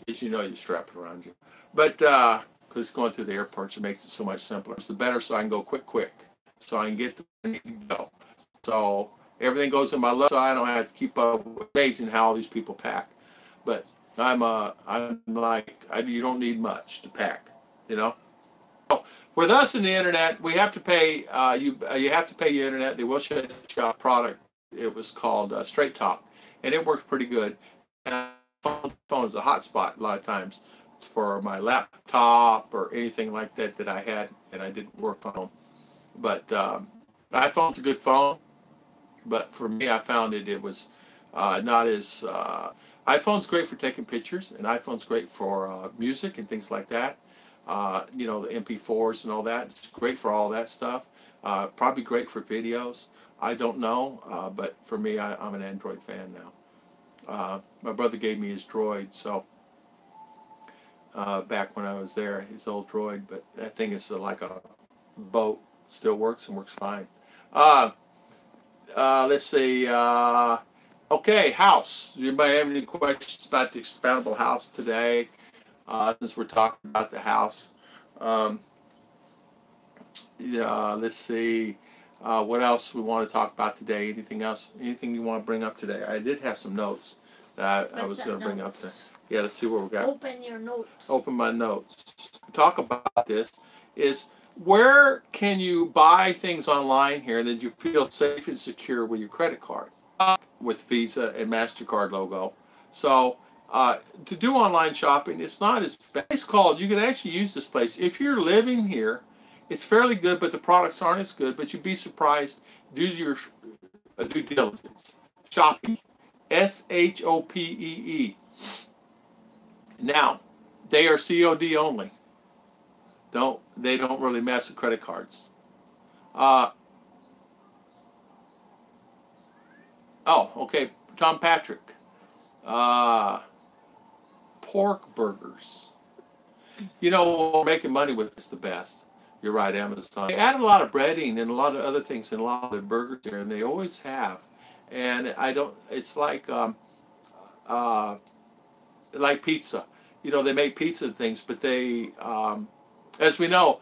S1: As you know, you strap it around you. But because going through the airports, it makes it so much simpler. It's the better, so I can go quick, so I can get to where I need to go. So everything goes in my luggage, so I don't have to keep up. Amazing how all these people pack. But I'm like, you don't need much to pack, you know. So with us in the internet, we have to pay. You have to pay your internet. They will shut you off product. It was called Straight Talk, and it works pretty good. And phone is a hotspot a lot of times. It's for my laptop or anything like that that I had, and I didn't work on them. But iPhone's a good phone. But for me, I found it was not as... iPhone's great for taking pictures, and iPhone's great for music and things like that. You know, the MP4s and all that. It's great for all that stuff. Probably great for videos. I don't know, but for me, I'm an Android fan now. My brother gave me his Droid, so back when I was there, his old Droid, but that thing is like a boat. Still works and works fine. Let's see. Okay, house. Does anybody have any questions about the expandable house today? Since we're talking about the house. Yeah, let's see. What else we want to talk about today? Anything else? Anything you want to bring up today? I did have some notes that I was going to bring up there. Yeah, let's see what we got.
S2: Open your notes.
S1: Open my notes. Talk about this is where can you buy things online here that you feel safe and secure with your credit card with Visa and MasterCard logo. So to do online shopping, it's not as bad. It's called, you can actually use this place. If you're living here, it's fairly good, but the products aren't as good, but you'd be surprised. Do your due diligence. Shopping. SHOPEE. Now, they are COD only. They don't really mess with credit cards. Oh, okay. Tom Patrick. Pork burgers. You know, we're making money with this the best. You're right, Amazon. They add a lot of breading and a lot of other things in a lot of their burgers there, and they always have. And I don't. It's like pizza. You know, they make pizza and things, but they, as we know,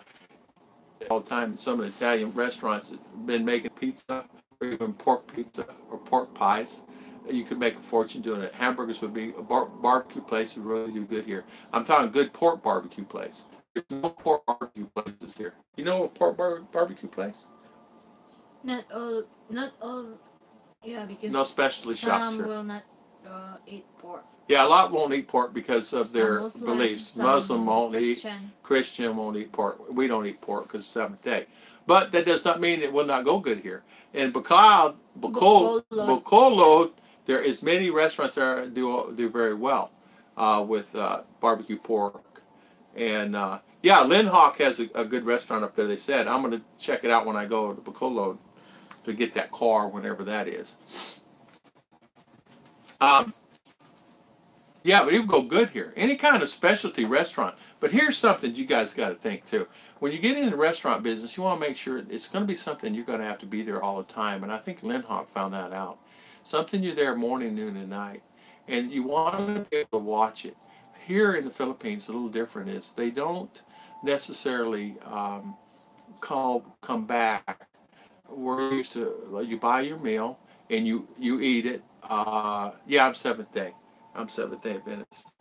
S1: all the time. Some of the Italian restaurants have been making pizza or even pork pizza or pork pies. You could make a fortune doing it. Hamburgers would be a barbecue place would really do good here. I'm talking good pork barbecue place. There's no pork barbecue places here. You know a pork barbecue place?
S2: Not all, not all. Yeah, because
S1: No specialty shops
S2: some
S1: here.
S2: will not eat pork.
S1: Yeah, a lot won't eat pork because of
S2: Some
S1: their
S2: Muslim,
S1: beliefs.
S2: some
S1: Muslim won't
S2: Christian.
S1: eat. Christian won't eat pork. We don't eat pork because it's seventh day. But that does not mean it will not go good here. In Bacolod, there is many restaurants that do very well with barbecue pork. And yeah, Lynn Hawk has a good restaurant up there, they said. I'm going to check it out when I go to Bacolod to get that car, whenever that is. Yeah, but it would go good here. Any kind of specialty restaurant. But here's something you guys got to think too. When you get in the restaurant business, you want to make sure it's going to be something you're going to have to be there all the time. And I think Lynn Hawk found that out. Something you're there morning, noon, and night. And you want to be able to watch it. Here in the Philippines, a little different is they don't necessarily come back. We're used to, you buy your meal and you eat it. Yeah, I'm Seventh Day. I'm Seventh Day Adventist.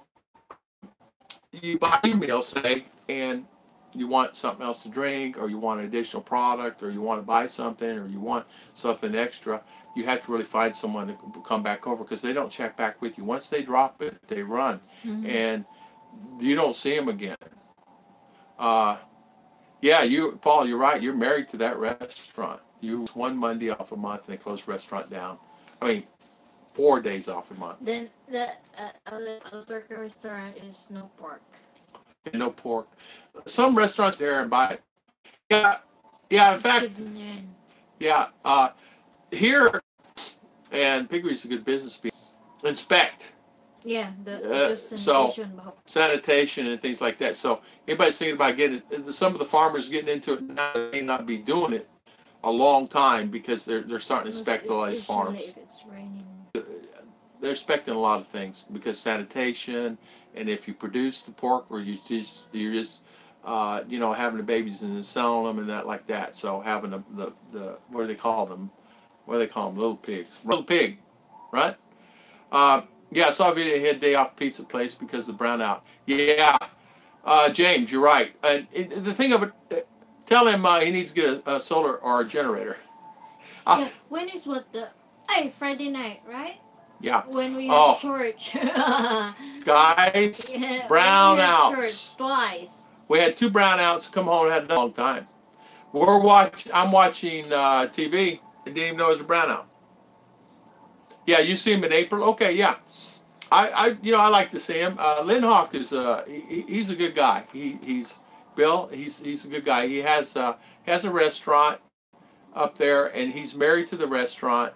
S1: You buy your meal, say, and you want something else to drink, or you want an additional product, or you want to buy something, or you want something extra. You have to really find someone to come back over because they don't check back with you. Once they drop it, they run, and you don't see them again. Yeah, Paul, you're right. You're married to that restaurant. You one Monday off a month and they close the restaurant down. I mean, 4 days off a month.
S2: Then the Alberca restaurant is no pork.
S1: And no pork. Some restaurants there and buy it. Yeah, yeah. In fact, yeah. Here, and Piggery's a good business. Inspect.
S2: Yeah, the
S1: sanitation and things like that. So anybody's thinking about getting it, some of the farmers getting into it now may not be doing it a long time because they're starting to inspect all these farms.
S2: If it's raining.
S1: They're inspecting a lot of things because sanitation, and if you produce the pork or you're just you know, having the babies and then selling them and that like that. So having the what do they call them? What do they call them? Little pigs. Little pig, right? Yeah, I saw a video. He had a day off pizza place because of the brownout. Yeah, James, you're right. And the thing of it, tell him he needs to get a solar or a generator.
S2: Yeah, when is what the Friday night, right?
S1: Yeah.
S2: When we had church.
S1: Guys,
S2: Yeah,
S1: brownouts.
S2: Church twice.
S1: We had 2 brownouts. Come home and had a long time. I'm watching TV and didn't even know it was a brownout. Yeah, you see him in April? Okay, yeah. I like to see him. Lynn Hawk is he's a good guy. He's Bill. He's a good guy. He has a restaurant up there, and he's married to the restaurant.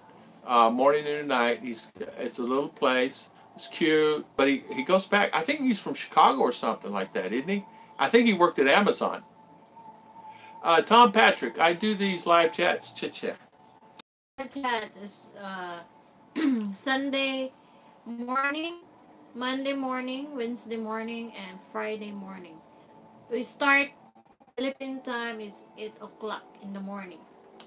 S1: Morning and night. It's a little place. It's cute, but he goes back. I think he's from Chicago or something like that, isn't he? I think he worked at Amazon. Tom Patrick, I do these live chats. Chit chat.
S2: Chat is Sunday morning, Monday morning, Wednesday morning, and Friday morning. We start Philippine time is 8 o'clock in the morning.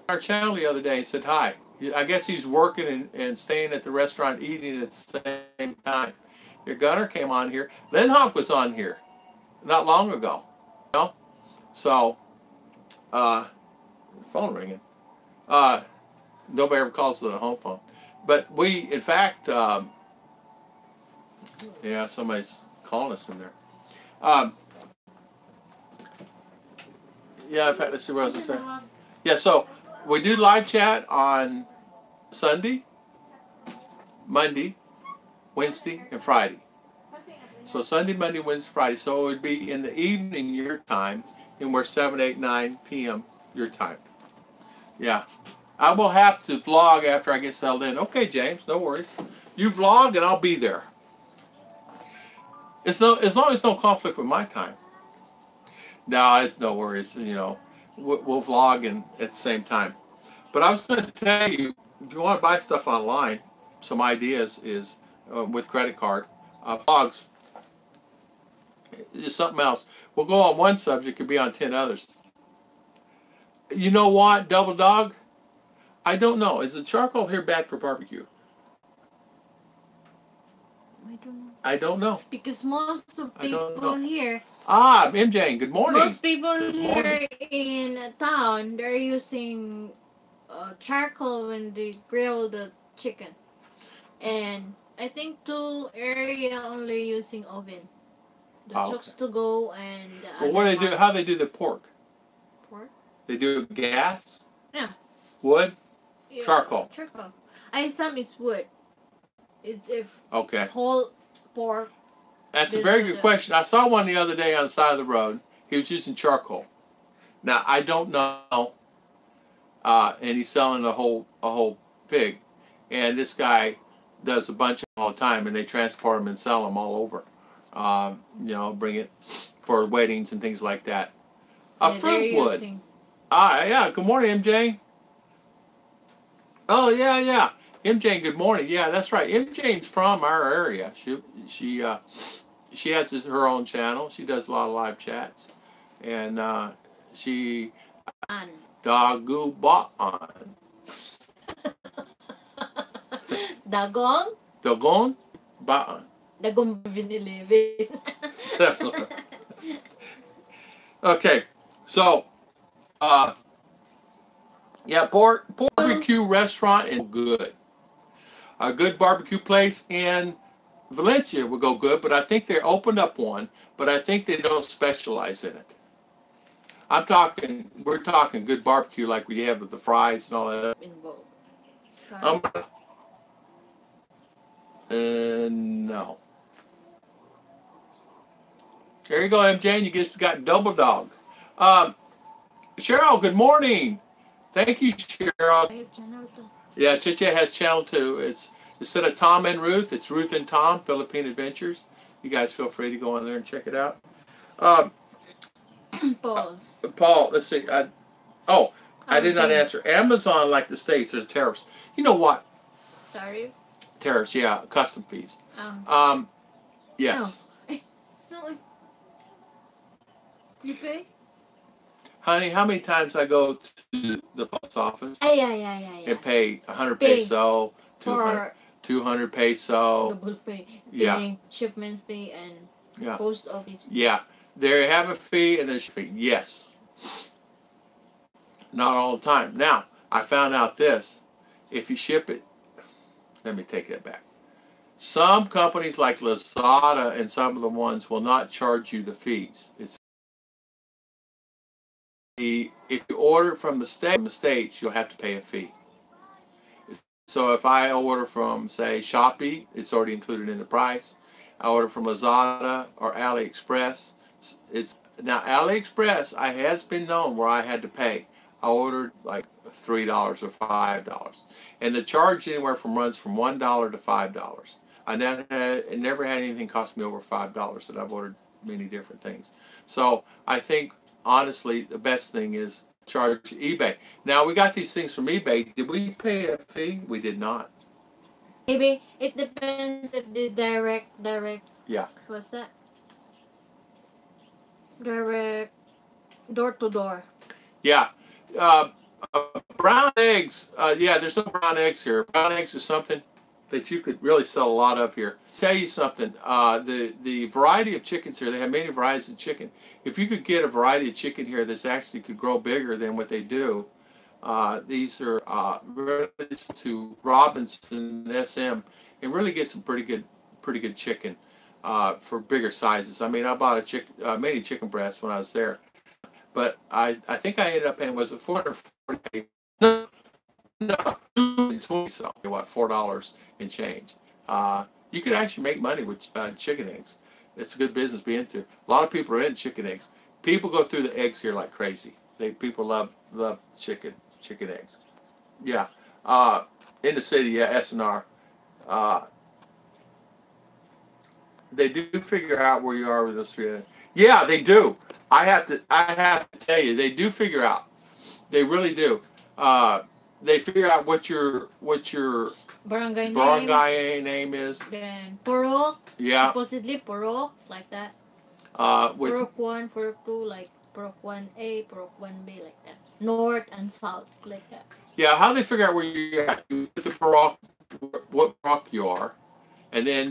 S1: Our channel the other day and said hi. I guess he's working and staying at the restaurant, eating at the same time. Your Gunner came on here. Lynn Hawk was on here not long ago. You know? So, phone ringing. Nobody ever calls it a home phone. But we, in fact, yeah, somebody's calling us in there. Yeah, in fact, let's see what else I say. Yeah, so we do live chat on Sunday, Monday, Wednesday, and Friday. So Sunday, Monday, Wednesday, Friday. So it would be in the evening your time, and we're 7, 8, 9 p.m. your time. Yeah. I will have to vlog after I get settled in. Okay, James, no worries. You vlog and I'll be there. As long as there's no conflict with my time. No, it's no worries. You know, we'll vlog at the same time. But I was going to tell you, if you want to buy stuff online, some ideas is with credit card. Vlogs is something else. We'll go on one subject, could be on 10 others. You know what, Double Dog? I don't know. Is the charcoal here bad for barbecue?
S2: I don't know.
S1: I don't know.
S2: Because most of
S1: I don't
S2: people
S1: know.
S2: here,
S1: Ah, MJ, good morning.
S2: most people
S1: Good
S2: here
S1: morning.
S2: in town, they're using charcoal when they grill the chicken. And I think two area only using oven. The
S1: Oh,
S2: chokes
S1: okay.
S2: to go and the
S1: Well,
S2: other
S1: what do they do?
S2: one.
S1: How they do the pork?
S2: Pork?
S1: They do gas,
S2: Yeah.
S1: wood,
S2: Yeah.
S1: charcoal.
S2: Charcoal. I some is wood. It's if
S1: Okay.
S2: whole pork.
S1: That's a
S2: They
S1: very
S2: do
S1: good
S2: the
S1: question. I saw one the other day on the side of the road. He was using charcoal. Now I don't know, and he's selling a whole pig, and this guy does a bunch of them all the time, and they transport them and sell them all over. Bring it for weddings and things like that. A
S2: yeah, they're
S1: fruit wood.
S2: using.
S1: Yeah. Good morning, MJ. Oh yeah. MJ, good morning. Yeah, that's right. MJ's from our area. She has her own channel. She does a lot of live chats, and she
S2: An.
S1: dagu baan
S2: Dagong?
S1: dagon baan.
S2: Dagong 7-Eleven.
S1: Okay, so yeah, barbecue restaurant and good. A good barbecue place in Valencia would go good, but I think they opened up one, but I think they don't specialize in it. We're talking good barbecue like we have with the fries and all that.
S2: Involved.
S1: Um, no. There you go, MJ. You just got double dog. Um, Cheryl, good morning. Thank you, Cheryl.
S2: I have channel to.
S1: Yeah, Chiche has channel 2. It's instead of Tom and Ruth, it's Ruth and Tom, Philippine Adventures. You guys feel free to go on there and check it out. Um,
S2: Paul.
S1: Paul, let's see. I did not answer. Amazon, like the States, there's tariffs. You know what?
S2: Sorry.
S1: Tariffs, yeah, custom fees. Yes.
S2: No. You pay?
S1: Honey, how many times I go to the post office
S2: Yeah.
S1: and pay 100
S2: Pay
S1: peso, 200,
S2: For
S1: 200 peso.
S2: double pay.
S1: Yeah.
S2: Paying shipment fee and
S1: Yeah.
S2: post office fee.
S1: Yeah. They have a fee and there's a fee. Yes. Not all the time. Now, I found out this. If you ship it, let me take that back. Some companies like Lazada and some of the ones will not charge you the fees. If you order from the States, you'll have to pay a fee. So if I order from, say, Shopee, it's already included in the price. I order from Lazada or AliExpress. Now AliExpress, I has been known where I had to pay. I ordered like $3 or $5, and the charge anywhere runs from $1 to $5. I never had anything cost me over $5 that I've ordered many different things. So I think honestly the best thing is charge eBay. Now we got these things from eBay. Did we pay a fee? We did not.
S2: Maybe it depends if the direct.
S1: Yeah.
S2: What's that? Direct door to door.
S1: Yeah. Brown eggs. Yeah, there's no brown eggs here. Brown eggs is something that you could really sell a lot of here. Tell you something. The variety of chickens here, they have many varieties of chicken. If you could get a variety of chicken here that's actually could grow bigger than what they do, these are really to Robinson SM and really get some pretty good chicken for bigger sizes. I mean, I bought many chicken breasts when I was there. But I think I ended up paying, was it 440? No, 220 something. What, $4 and change. You could actually make money with chicken eggs. It's a good business to be into. A lot of people are into chicken eggs. People go through the eggs here like crazy. People love chicken eggs. Yeah. In the city, yeah, SNR. They do figure out where you are with those three. Yeah, they do. I have to tell you, they do figure out. They really do. They figure out what your barangay name is.
S2: Then Purok.
S1: Yeah.
S2: Supposedly Purok, like that.
S1: With
S2: Purok 1, Purok 2, like Purok 1A, Purok 1B, like that. north and south like that.
S1: Yeah, how they figure out where you're at? You put the Barack, what Barack you are, and then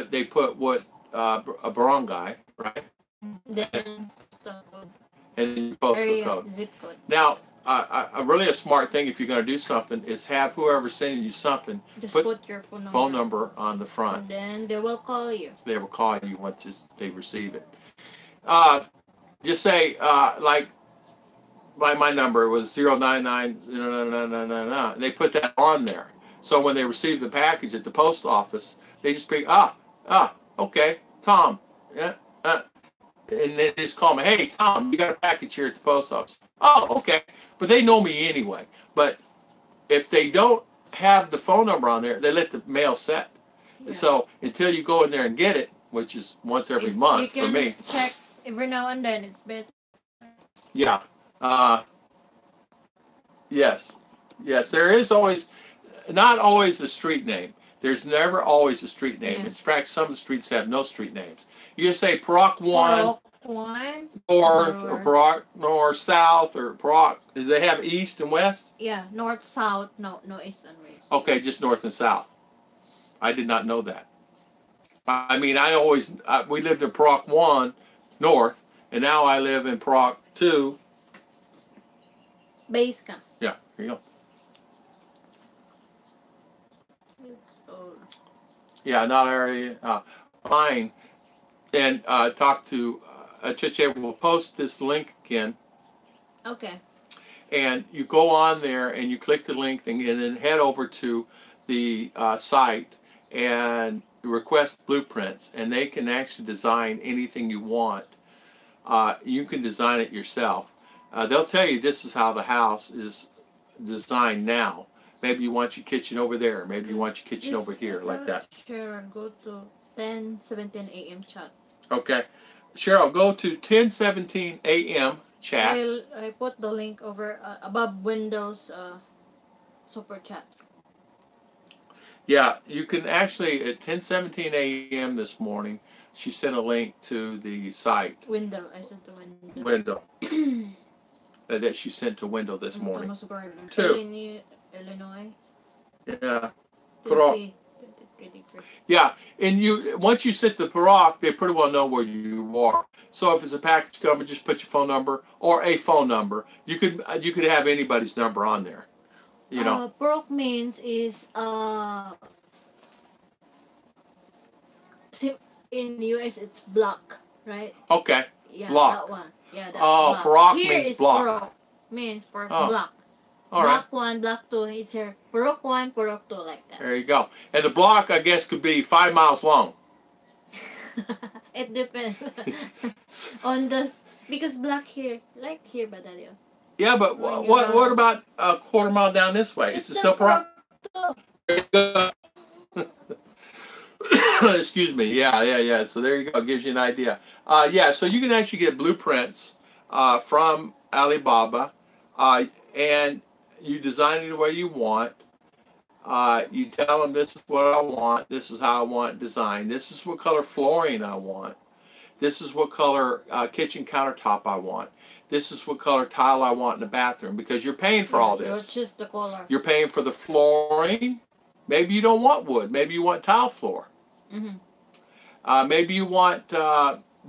S1: they put what a barangay, right?
S2: Then the code.
S1: And then your postal
S2: Area
S1: code.
S2: zip code.
S1: Now, really a smart thing if you're going to do something is have whoever's sending you something
S2: Just
S1: put
S2: put your phone
S1: number on the front.
S2: And then they will call you.
S1: They will call you once they receive it. Just say like my number was 099 and they put that on there. So when they receive the package at the post office, they just pick okay, Tom, yeah, and they just call me, hey Tom, you got a package here at the post office. Oh, okay, but they know me anyway. But if they don't have the phone number on there, they let the mail set.
S2: Yeah.
S1: So until you go in there and get it, which is once every month for me.
S2: Check every now and then. It's better.
S1: Yeah. Yes. Yes. There is always, not always a street name. There's never always a street name.
S2: Yeah.
S1: In fact, some of the streets have no street names. You just say Paroc 1, North, or Paroc North, South, or Paroc. Do they have East and West?
S2: Yeah, North, South, no East and West.
S1: Okay, just North and South. I did not know that. I mean, we lived in Paroc 1, North, and now I live in Paroc 2.
S2: Base camp.
S1: Yeah, here you go.
S2: It's old.
S1: Yeah, not area. Mine. And talk to Chiche. We'll post this link again.
S2: Okay.
S1: And you go on there and you click the link and then head over to the site and request blueprints. And they can actually design anything you want. You can design it yourself. They'll tell you this is how the house is designed now. Maybe you want your kitchen over there. Maybe you want your kitchen over here, like that.
S2: Sure, go to 10:17 a.m. chat.
S1: Okay. Cheryl, go to 10:17 a.m. chat.
S2: I put the link over above Windows super chat.
S1: Yeah, you can actually, at 10:17 a.m. this morning, she sent a link to the site.
S2: Window. I sent the window.
S1: That she sent to Window this morning.
S2: Thomas Gardner.
S1: Two.
S2: Illinois.
S1: Yeah. Yeah, and once you set the Paroc, they pretty well know where you are. So if it's a package coming, just put your phone number or a phone number. You could have anybody's number on there. You know.
S2: Paroc means is in the US it's block, right?
S1: Okay.
S2: Yeah,
S1: block.
S2: That one. Yeah, that
S1: block. Paroc means block.
S2: Paroc means block.
S1: All
S2: block
S1: right.
S2: 1, block 2 is here. Paroc 1, Paroc 2, like that.
S1: There you go. And the block, I guess, could be 5 miles long.
S2: It depends on this because block here, like here, Badadio.
S1: Yeah, but what about a quarter mile down this way? Is it still Paroc? Excuse me. Yeah. So there you go. It gives you an idea. Yeah, so you can actually get blueprints from Alibaba, and you design it the way you want. You tell them this is what I want. This is how I want it designed. This is what color flooring I want. This is what color kitchen countertop I want. This is what color tile I want in the bathroom, because you're paying for all this.
S2: Just the color.
S1: You're paying for the flooring. Maybe you don't want wood. Maybe you want tile floor.
S2: Mm-hmm.
S1: Maybe you want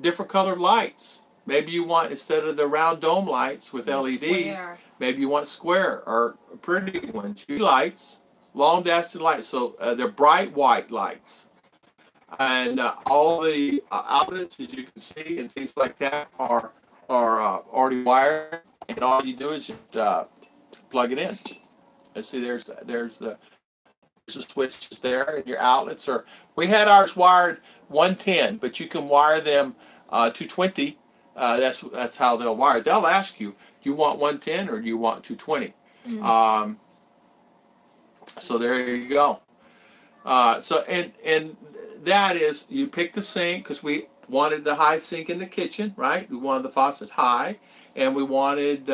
S1: different colored lights. Maybe you want, instead of the round dome lights with LEDs, maybe you want square or pretty ones. Lights, long-lasting lights. So they're bright white lights. And all the outlets, as you can see, and things like that are already wired. And all you do is just plug it in. And see, there's the switches there, and your outlets are. We had ours wired 110, but you can wire them 220. That's how they'll wire it. They'll ask you, do you want 110 or do you want 220? Mm-hmm. So there you go. And that is, you pick the sink, because we wanted the high sink in the kitchen, right? We wanted the faucet high, and we wanted.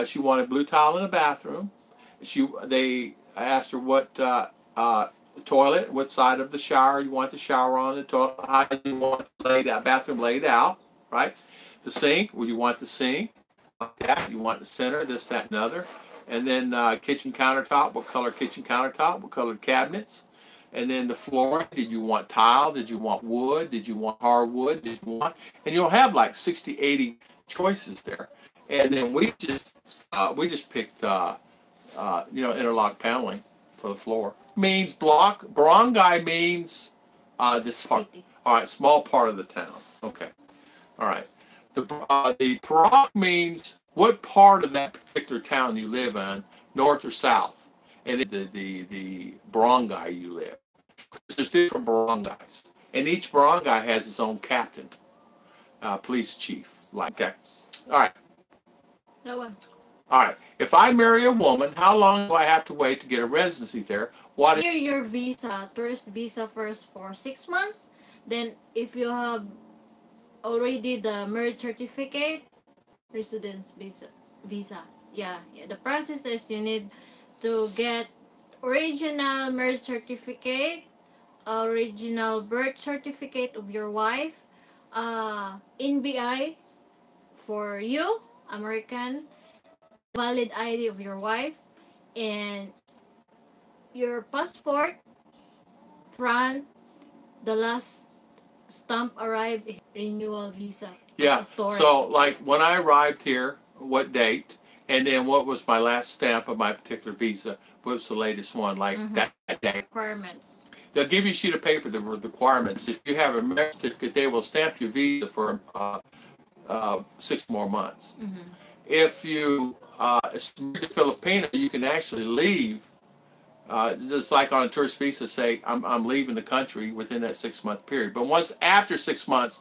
S1: She wanted blue tile in the bathroom. I asked her what toilet, what side of the shower you want the shower on, the toilet, how you want the bathroom laid out, right? The sink, would you want the sink like that. You want the center, this, that, and other. And then kitchen countertop, what color kitchen countertop, what color cabinets. And then the flooring, did you want tile, did you want wood, did you want hardwood, did you want, and you'll have like 60, 80 choices there. And then we just picked, interlock paneling for the floor. Means block, barangay means this part.
S2: City.
S1: All right, small part of the town. Okay. All right. The Parak means what part of that particular town you live in, north or south, and the barangay you live. There's different barangays, and each barangay has its own captain, police chief. Like that. All right.
S2: That one.
S1: All right. If I marry a woman, how long do I have to wait to get a residency there? What is
S2: Clear your visa, tourist visa first for 6 months. Then, if you have already the marriage certificate, residence visa. Yeah. The process is you need to get original marriage certificate, original birth certificate of your wife, NBI for you, American, valid ID of your wife, and your passport, front, the last stamp arrived, renewal visa.
S1: Yeah. So, like when I arrived here, what date, and then what was my last stamp of my particular visa? What's the latest one? Like that day.
S2: requirements.
S1: They'll give you a sheet of paper, the requirements. If you have a marriage certificate, they will stamp your visa for 6 more months. If you to Filipina, you can actually leave. Just like on a tourist visa, say I'm leaving the country within that 6 month period. But once after 6 months,